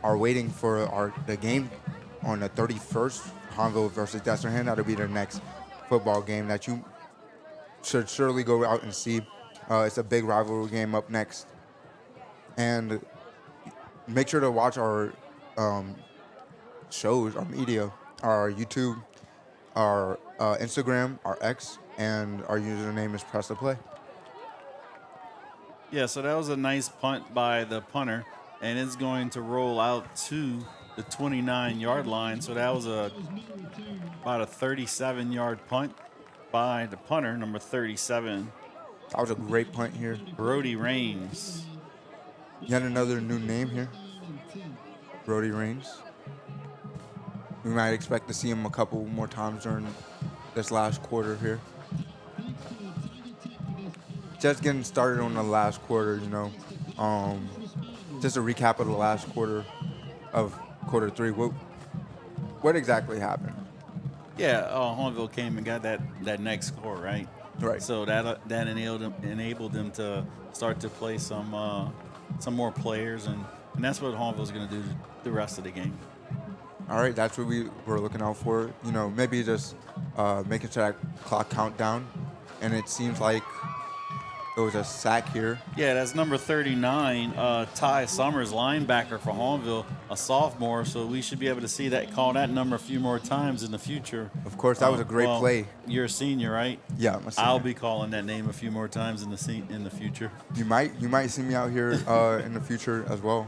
Speaker 5: are waiting for the game on the 31st, Hahnville versus Destrehan. That'll be the next football game that you should surely go out and see. It's a big rivalry game up next. And make sure to watch our shows, our media, our YouTube, our Instagram, our X, and our username is Press to Play.
Speaker 6: Yeah, so that was a nice punt by the punter, and it's going to roll out to the 29-yard line. So that was about a 37-yard punt by the punter, number 37.
Speaker 5: That was a great punt here.
Speaker 6: Brody Raines.
Speaker 5: Yet another new name here. Brody Raines. We might expect to see him a couple more times during this last quarter here. Just getting started on the last quarter, just a recap of the last quarter of quarter 3. What exactly happened?
Speaker 6: Yeah, Hahnville came and got that next score, right?
Speaker 5: Right.
Speaker 6: So that enabled them to start to play some more players, and that's what Hahnville's going to do the rest of the game.
Speaker 5: All right, that's what we were looking out for. Maybe just making sure that clock countdown, and it seems like it was a sack here.
Speaker 6: Yeah, that's number 39, Ty Summers, linebacker for Hahnville, a sophomore. So we should be able to call that number a few more times in the future.
Speaker 5: Of course, that was a great play.
Speaker 6: You're a senior, right?
Speaker 5: Yeah, I'm a senior.
Speaker 6: I'll be calling that name a few more times in the future.
Speaker 5: You might see me out here in the future as well.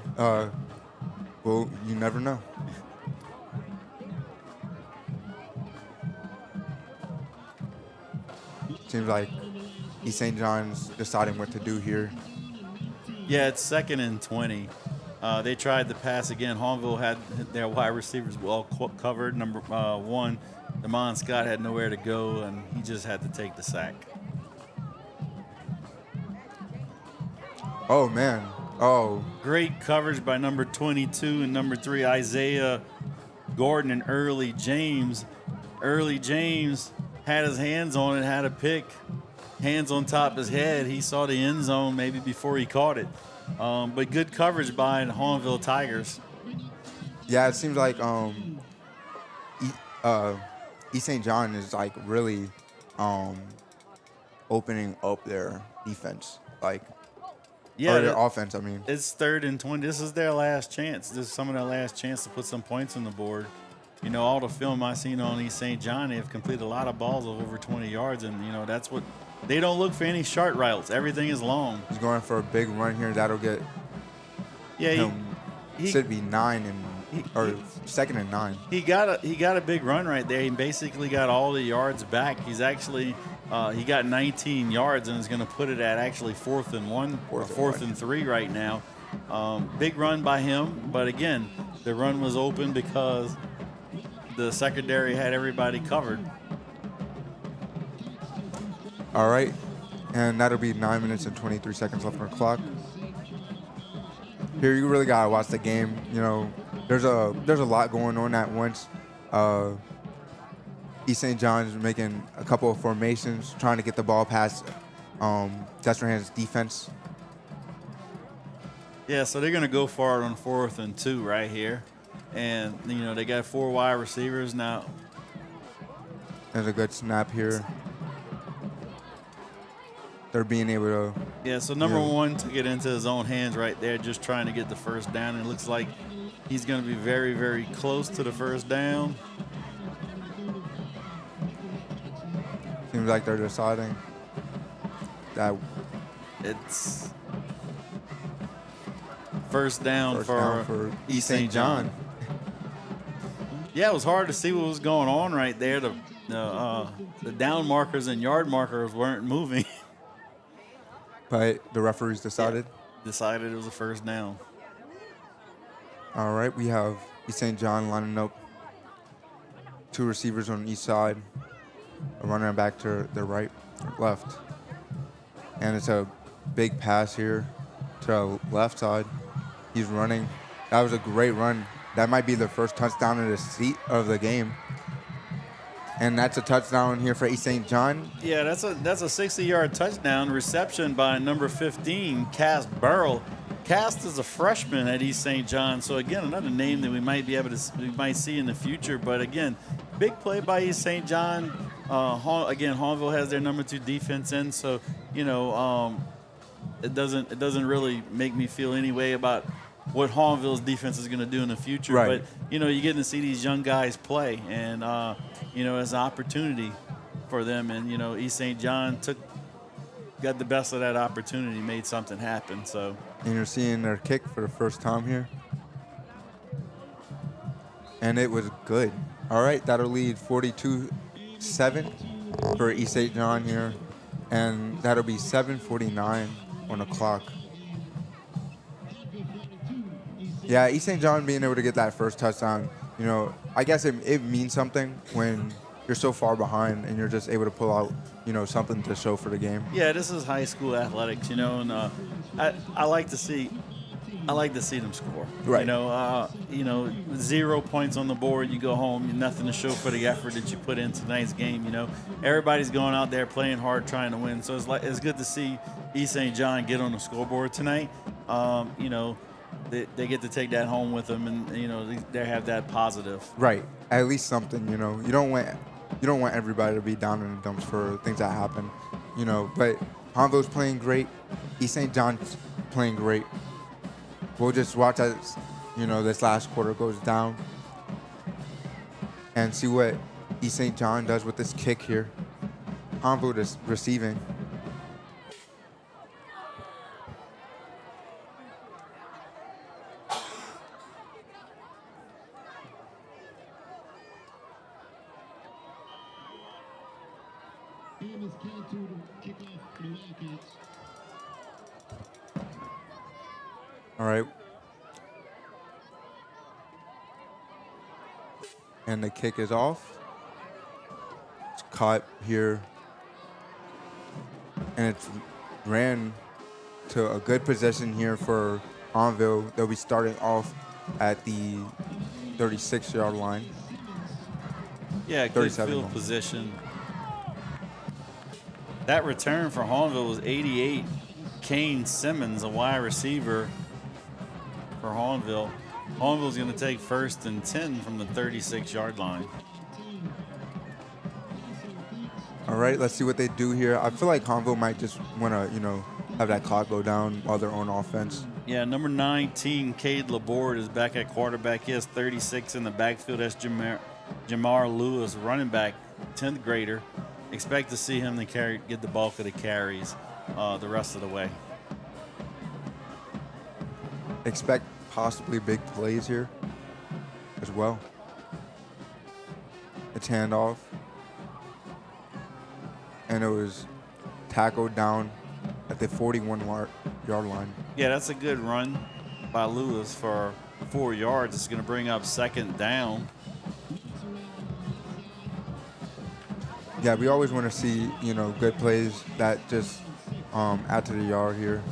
Speaker 5: Well, you never know. Seems like East St. John's deciding what to do here.
Speaker 6: Yeah, it's 2nd and 20. They tried the pass again. Hahnville had their wide receivers well covered. Number 1, Damon Scott had nowhere to go, and he just had to take the sack.
Speaker 5: Oh, man. Oh.
Speaker 6: Great coverage by number 22 and number 3, Isaiah Gordon and Early James. Early James had his hands on it, had a pick, hands on top of his head. He saw the end zone maybe before he caught it. But good coverage by the Hahnville Tigers.
Speaker 5: Yeah, it seems like East St. John is like really opening up their defense, like or their offense. I mean,
Speaker 6: it's 3rd and 20. This is their last chance. This is some of their last chance to put some points on the board. You know, all the film I've seen on East St. John, they've completed a lot of balls of over 20 yards, and you know that's what they don't look for any short routes. Everything is long.
Speaker 5: He's going for a big run here. That'll get he should be 9 or 2nd and 9.
Speaker 6: He got a big run right there. He basically got all the yards back. He's actually he got 19 yards and is going to put it at actually 4th and 1 or 4th and 3 right now. Big run by him, but again, the run was open because the secondary had everybody covered.
Speaker 5: All right, and that'll be 9 minutes and 23 seconds left on the clock. Here, you really gotta watch the game. You know, there's a lot going on at once. East St. John's making a couple of formations, trying to get the ball past Destrehan's defense.
Speaker 6: Yeah, so they're gonna go for it on 4th and 2 right here, and you know they got 4 wide receivers now.
Speaker 5: There's a good snap here. They're being able to.
Speaker 6: Yeah, so number 1 took it into his own hands right there, just trying to get the first down. And it looks like he's going to be very, very close to the first down.
Speaker 5: Seems like they're deciding that
Speaker 6: it's first down for East St. John. Yeah, it was hard to see what was going on right there. The down markers and yard markers weren't moving.
Speaker 5: But the referees decided?
Speaker 6: Yeah, decided it was a first down.
Speaker 5: All right, we have East St. John lining up 2 receivers on each side, a runner back to the right or left. And it's a big pass here to the left side. He's running. That was a great run. That might be the first touchdown of the game. And that's a touchdown here for East St. John.
Speaker 6: Yeah, that's a 60-yard touchdown reception by number 15, Cass Burrell. Cass is a freshman at East St. John, so again, another name that we might see in the future. But again, big play by East St. John. Again, Hahnville has their number 2 defense in, so you know it doesn't really make me feel any way about what Hahnville's defense is going to do in the future.
Speaker 5: Right.
Speaker 6: But, you know, you're getting to see these young guys play, and, you know, it's an opportunity for them. And, you know, East St. John got the best of that opportunity, made something happen. So.
Speaker 5: And you're seeing their kick for the first time here. And it was good. All right, that'll lead 42-7 for East St. John here. And that'll be 7:49 on the clock. Yeah, East St. John being able to get that first touchdown, you know, I guess it means something when you're so far behind and you're just able to pull out, you know, something to show for the game.
Speaker 6: Yeah, this is high school athletics, you know, and I like to see them score.
Speaker 5: Right.
Speaker 6: You know, 0 points on the board, you go home, nothing to show for the effort that you put in tonight's game. You know, everybody's going out there playing hard, trying to win. So it's good to see East St. John get on the scoreboard tonight. You know. They get to take that home with them, and you know they have that positive.
Speaker 5: Right, at least something. You know, you don't want everybody to be down in the dumps for things that happen. You know, but Hahnville's playing great. East St. John's playing great. We'll just watch as this last quarter goes down and see what East St. John does with this kick here. Hahnville is receiving.
Speaker 1: Game is counted to kick off for the Wildcats.
Speaker 5: All right. And the kick is off. It's caught here. And it's ran to a good position here for Hahnville. They'll be starting off at the 36-yard line.
Speaker 6: Yeah, good field position. That return for Hahnville was 88. Kane Simmons, a wide receiver for Hahnville. Hahnville's going to take 1st and 10 from the 36-yard line.
Speaker 5: All right, let's see what they do here. I feel like Hahnville might just want to, have that clock go down while they're on offense.
Speaker 6: Yeah, number 19, Cade Laborde, is back at quarterback. He has 36 in the backfield. That's Jamar Lewis, running back, 10th grader. Expect to see him get the bulk of the carries the rest of the way.
Speaker 5: Expect possibly big plays here as well. It's handoff. And it was tackled down at the 41-yard line.
Speaker 6: Yeah, that's a good run by Lewis for 4 yards. It's going to bring up 2nd down.
Speaker 5: Yeah, we always want to see, good plays that just add to the yard here.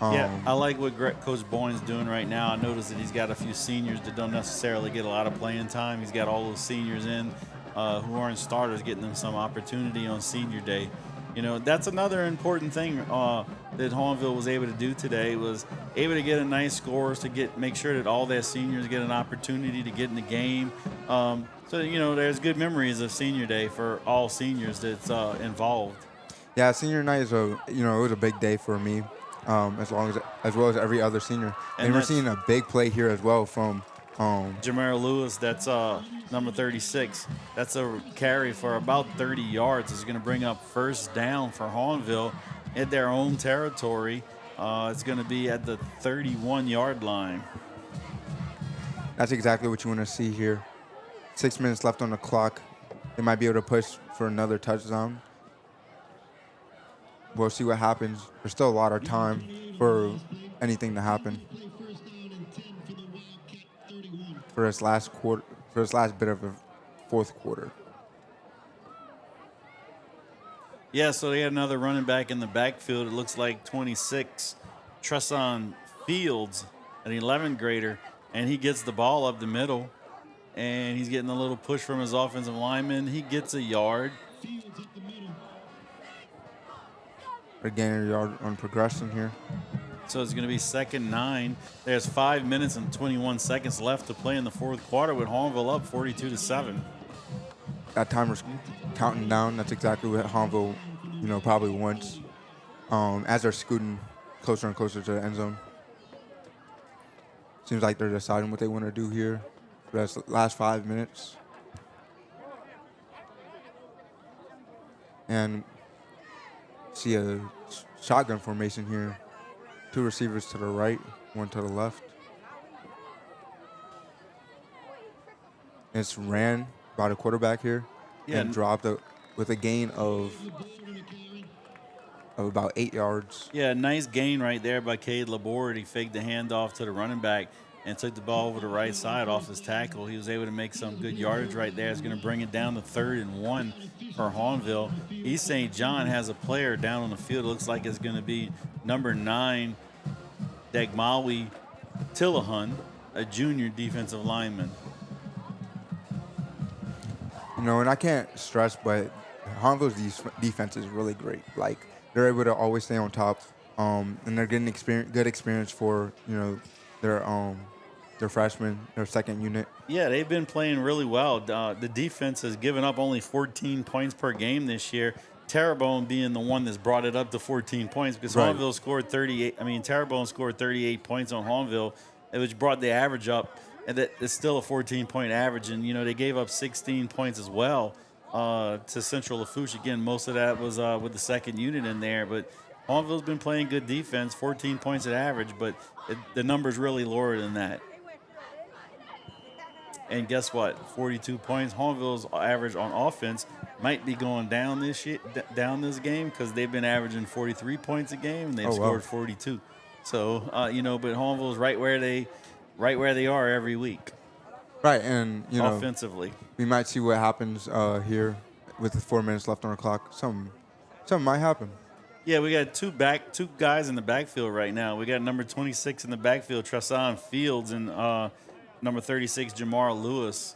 Speaker 6: Yeah, I like what Coach Boyne's doing right now. I noticed that he's got a few seniors that don't necessarily get a lot of playing time. He's got all those seniors in who aren't starters, getting them some opportunity on senior day. That's another important thing that Hahnville was able to do today, was able to get a nice scores to make sure that all their seniors get an opportunity to get in the game. So, there's good memories of senior day for all seniors that's involved.
Speaker 5: Yeah, senior night is it was a big day for me, as well as every other senior. And we're seeing a big play here as well from
Speaker 6: Jamar Lewis. That's number 36. That's a carry for about 30 yards. It's going to bring up 1st down for Hahnville at their own territory. It's going to be at the 31-yard line.
Speaker 5: That's exactly what you want to see here. 6 minutes left on the clock. They might be able to push for another touchdown. We'll see what happens. There's still a lot of time for anything to happen. For this last bit of the 4th quarter.
Speaker 6: Yeah, so they had another running back in the backfield. It looks like 26, Tresson Fields, an 11th grader, and he gets the ball up the middle, and he's getting a little push from his offensive lineman. He gets a yard.
Speaker 5: They're gaining a yard on progression here.
Speaker 6: So it's going to be 2nd 9. There's 5 minutes and 21 seconds left to play in the 4th quarter with Hahnville up 42-7.
Speaker 5: That timer's counting down. That's exactly what Hahnville, probably wants as they're scooting closer and closer to the end zone. Seems like they're deciding what they want to do here for the last 5 minutes. And see a shotgun formation here. 2 receivers to the right, 1 to the left. It's ran by the quarterback here and dropped with a gain of about 8 yards.
Speaker 6: Yeah, nice gain right there by Cade Laborde. He faked the handoff to the running back and took the ball over the right side off his tackle. He was able to make some good yardage right there. It's going to bring it down to 3rd and 1 for Hahnville. East St. John has a player down on the field. It looks like it's going to be number 9, Dagmawi Tillahan, a junior defensive lineman.
Speaker 5: And I can't stress, but Hahnville's defense is really great. Like, they're able to always stay on top, and they're getting good experience for, their freshmen, their 2nd unit.
Speaker 6: Yeah, they've been playing really well. The defense has given up only 14 points per game this year. Terrebonne being the one that's brought it up to 14 points because Hahnville scored 38. Terrebonne scored 38 points on Hahnville, which brought the average up, and it's still a 14-point average. And they gave up 16 points as well to Central Lafourche. Again, most of that was with the 2nd unit in there, but Hahnville's been playing good defense, 14 points at average, but the number's really lower than that. And guess what? 42 points. Hahnville's average on offense might be going down this game because they've been averaging 43 points a game and they've scored 42. So but Hahnville's right where they are every week.
Speaker 5: Right, and
Speaker 6: offensively,
Speaker 5: we might see what happens here with the 4 minutes left on the clock. Something might happen.
Speaker 6: Yeah, we got two guys in the backfield right now. We got number 26 in the backfield, Tresson Fields, and number 36, Jamar Lewis.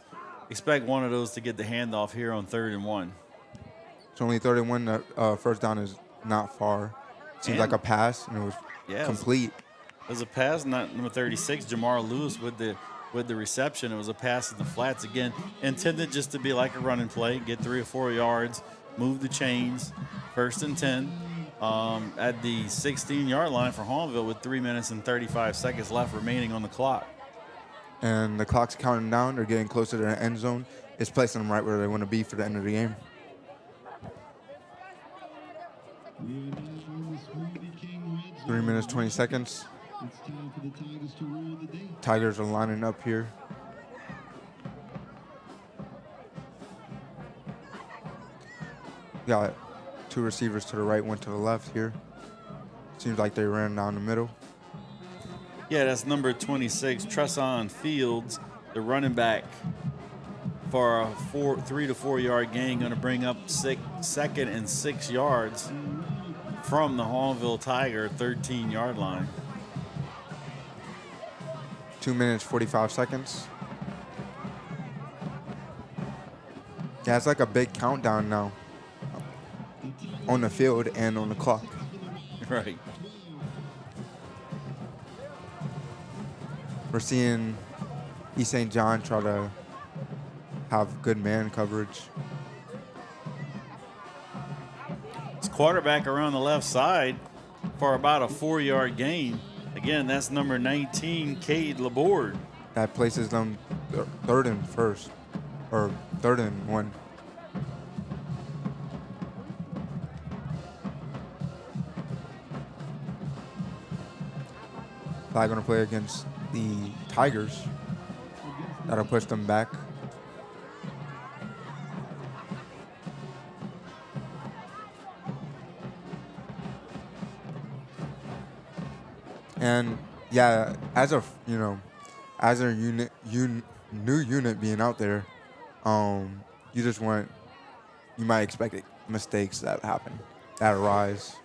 Speaker 6: Expect one of those to get the handoff here on 3rd and 1.
Speaker 5: It's only 31. The first down is not far. Seems like a pass, and it was complete.
Speaker 6: It was a pass, not number 36, Jamar Lewis with the reception. It was a pass in the flats again, intended just to be like a running play, get 3 or 4 yards, move the chains. 1st and 10 at the 16-yard line for Hahnville with 3 minutes and 35 seconds left remaining on the clock.
Speaker 5: And the clock's counting down. They're getting closer to the end zone. It's placing them right where they want to be for the end of the game.
Speaker 1: We are now on the Smoothie King red zone.
Speaker 5: 3 minutes, 20 seconds.
Speaker 1: It's time for the Tigers to rule the day.
Speaker 5: Tigers are lining up here. Got 2 receivers to the right, 1 to the left here. Seems like they ran down the middle.
Speaker 6: Yeah, that's number 26, Tresson Fields, the running back for a 3 to 4 yard gain, going to bring up 2nd and 6 yards from the Hahnville Tiger 13-yard line.
Speaker 5: 2 minutes, 45 seconds. Yeah, it's like a big countdown now on the field and on the clock.
Speaker 6: Right.
Speaker 5: We're seeing East St. John try to have good man coverage.
Speaker 6: It's quarterback around the left side for about a 4-yard gain. Again, that's number 19, Cade Laborde.
Speaker 5: That places them 3rd and 1st, or 3rd and 1. Flag gonna play against the Tigers. That'll push them back. And yeah, as a new unit being out there, you might expect mistakes that happen, that arise.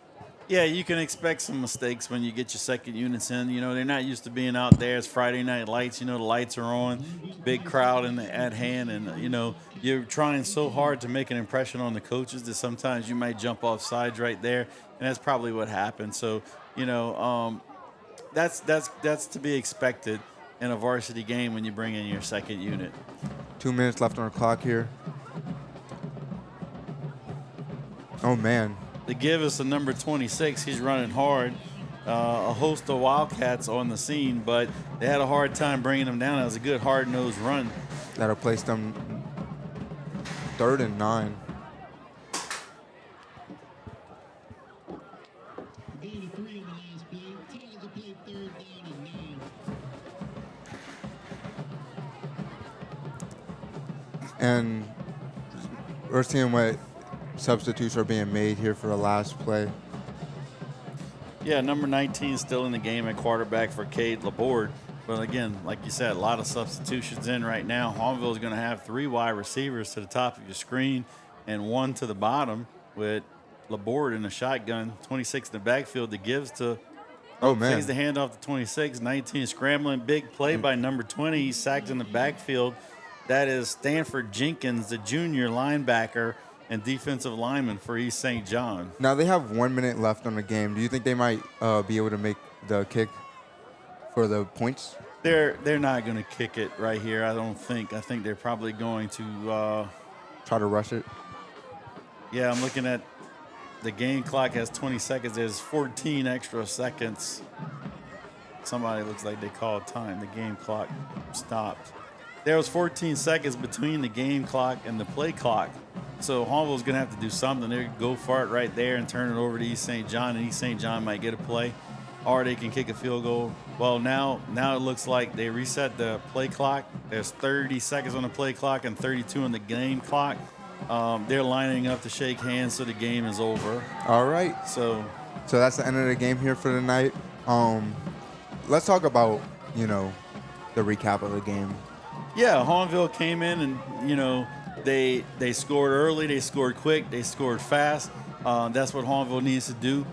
Speaker 6: Yeah, you can expect some mistakes when you get your second units in. You know, they're not used to being out there. It's Friday night lights. You know, the lights are on, big crowd at hand. And, you know, you're trying so hard to make an impression on the coaches that sometimes you might jump off sides right there. And that's probably what happened. So, you know, that's to be expected in a varsity game when you bring in your second unit.
Speaker 5: 2 minutes left on the clock here. Oh, man.
Speaker 6: They give us a number 26. He's running hard. A host of Wildcats on the scene, but they had a hard time bringing him down. It was a good hard-nosed run.
Speaker 5: That'll place them 3rd and 9.
Speaker 1: Gain of 3 on the last play. Tigers will play 3rd down and 9.
Speaker 5: And we're seeing what substitutes are being made here for the last play.
Speaker 6: Yeah, number 19 is still in the game at quarterback for Cade Laborde. But again, like you said, a lot of substitutions in right now. Hahnville is going to have 3 wide receivers to the top of your screen and 1 to the bottom with Laborde in the shotgun. 26 in the backfield that gives to takes the handoff to 26. 19 scrambling. Big play by number 20. He's sacked in the backfield. That is Stanford Jenkins, the junior linebacker and defensive lineman for East St. John.
Speaker 5: Now they have 1 minute left on the game. Do you think they might be able to make the kick for the points?
Speaker 6: They're not going to kick it right here, I don't think. I think they're probably going to
Speaker 5: try to rush it.
Speaker 6: Yeah, I'm looking at the game clock has 20 seconds. There's 14 extra seconds. Somebody looks like they called time. The game clock stopped. There was 14 seconds between the game clock and the play clock. So Hahnville's going to have to do something. They're going to go for it right there and turn it over to East St. John, and East St. John might get a play, or they can kick a field goal. Well, now it looks like they reset the play clock. There's 30 seconds on the play clock and 32 on the game clock. They're lining up to shake hands, so the game is over.
Speaker 5: All right.
Speaker 6: So
Speaker 5: that's the end of the game here for the night. Let's talk about, the recap of the game.
Speaker 6: Yeah, Hahnville came in and, They scored early, they scored quick, they scored fast. That's what Hahnville needs to do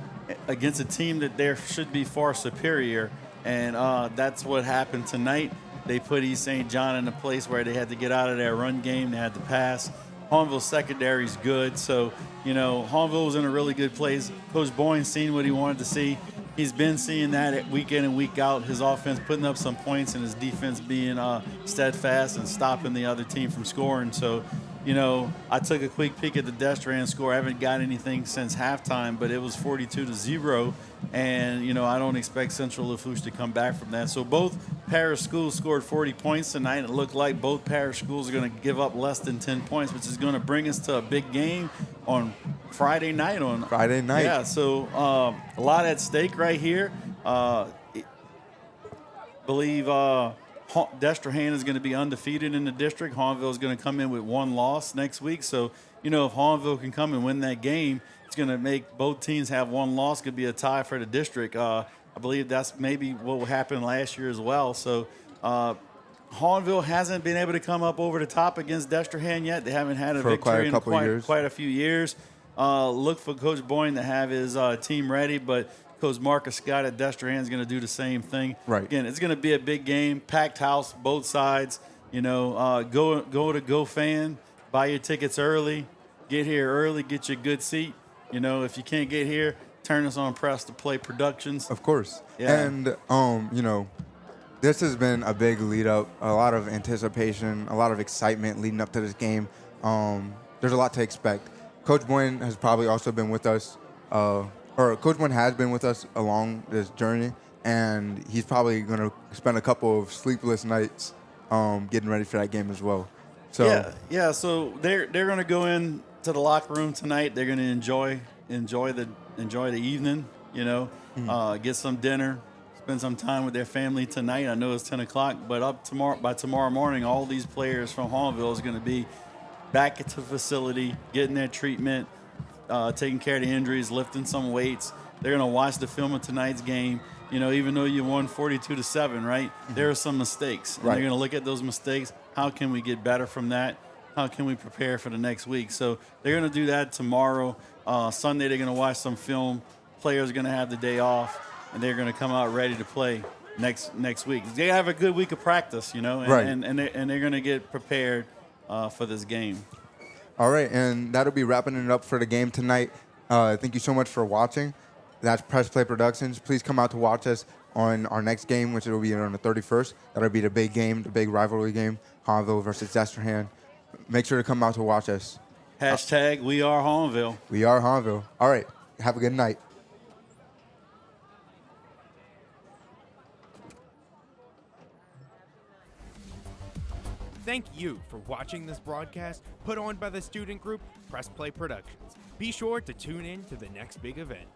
Speaker 6: against a team that there should be far superior, and that's what happened tonight. They put East St. John in a place where they had to get out of their run game. They had to pass. Hahnville's secondary is good, so Hahnville was in a really good place. Coach Boyne seen what he wanted to see. He's been seeing that week in and week out. His offense putting up some points and his defense being steadfast and stopping the other team from scoring. So, I took a quick peek at the Destrehan score. I haven't got anything since halftime, but it was 42-0. And, I don't expect Central Lafourche to come back from that. So both parish schools scored 40 points tonight. It looked like both parish schools are going to give up less than 10 points, which is going to bring us to a big game on Friday night. Yeah, so a lot at stake right here. Believe Destrehan is going to be undefeated in the district. Hahnville is going to come in with one loss next week. So, if Hahnville can come and win that game, it's going to make both teams have one loss. Could be a tie for the district. I believe that's maybe what happened last year as well. So, Hahnville hasn't been able to come up over the top against Destrehan yet. They haven't had a victory in quite a few years. Look for Coach Boyne to have his team ready, but Coach Marcus Scott at Destrehan is going to do the same thing.
Speaker 5: Right.
Speaker 6: Again, it's going to be a big game, packed house, both sides. Go to GoFan, buy your tickets early, get here early, get your good seat. If you can't get here, turn us on Press to Play Productions.
Speaker 5: Of course.
Speaker 6: Yeah.
Speaker 5: And this has been a big lead up, a lot of anticipation, a lot of excitement leading up to this game. There's a lot to expect. Coach Boyne has probably also been with us, Coach Boyne has been with us along this journey, and he's probably going to spend a couple of sleepless nights getting ready for that game as well. So
Speaker 6: So they're going to go in to the locker room tonight. They're going to enjoy the evening. Get some dinner, spend some time with their family tonight. I know it's 10 o'clock, but by tomorrow morning, all these players from Hahnville is going to be back at the facility, getting their treatment, taking care of the injuries, lifting some weights. They're going to watch the film of tonight's game. Even though you won 42-7, right? Mm-hmm. There are some mistakes. And They're going to look at those mistakes. How can we get better from that? How can we prepare for the next week? So they're going to do that tomorrow. Sunday, they're going to watch some film. Players are going to have the day off, and they're going to come out ready to play next week. They have a good week of practice, and they're going to get prepared for this game.
Speaker 5: All right, and that'll be wrapping it up for the game tonight. Thank you so much for watching. That's Press Play Productions. Please come out to watch us on our next game, which will be on the 31st. That'll be the big game, the big rivalry game, Hahnville versus Destrehan. Make sure to come out to watch us.
Speaker 6: # We Are Hahnville.
Speaker 5: We Are Hahnville. All right, have a good night.
Speaker 8: Thank you for watching this broadcast put on by the student group Press Play Productions. Be sure to tune in to the next big event.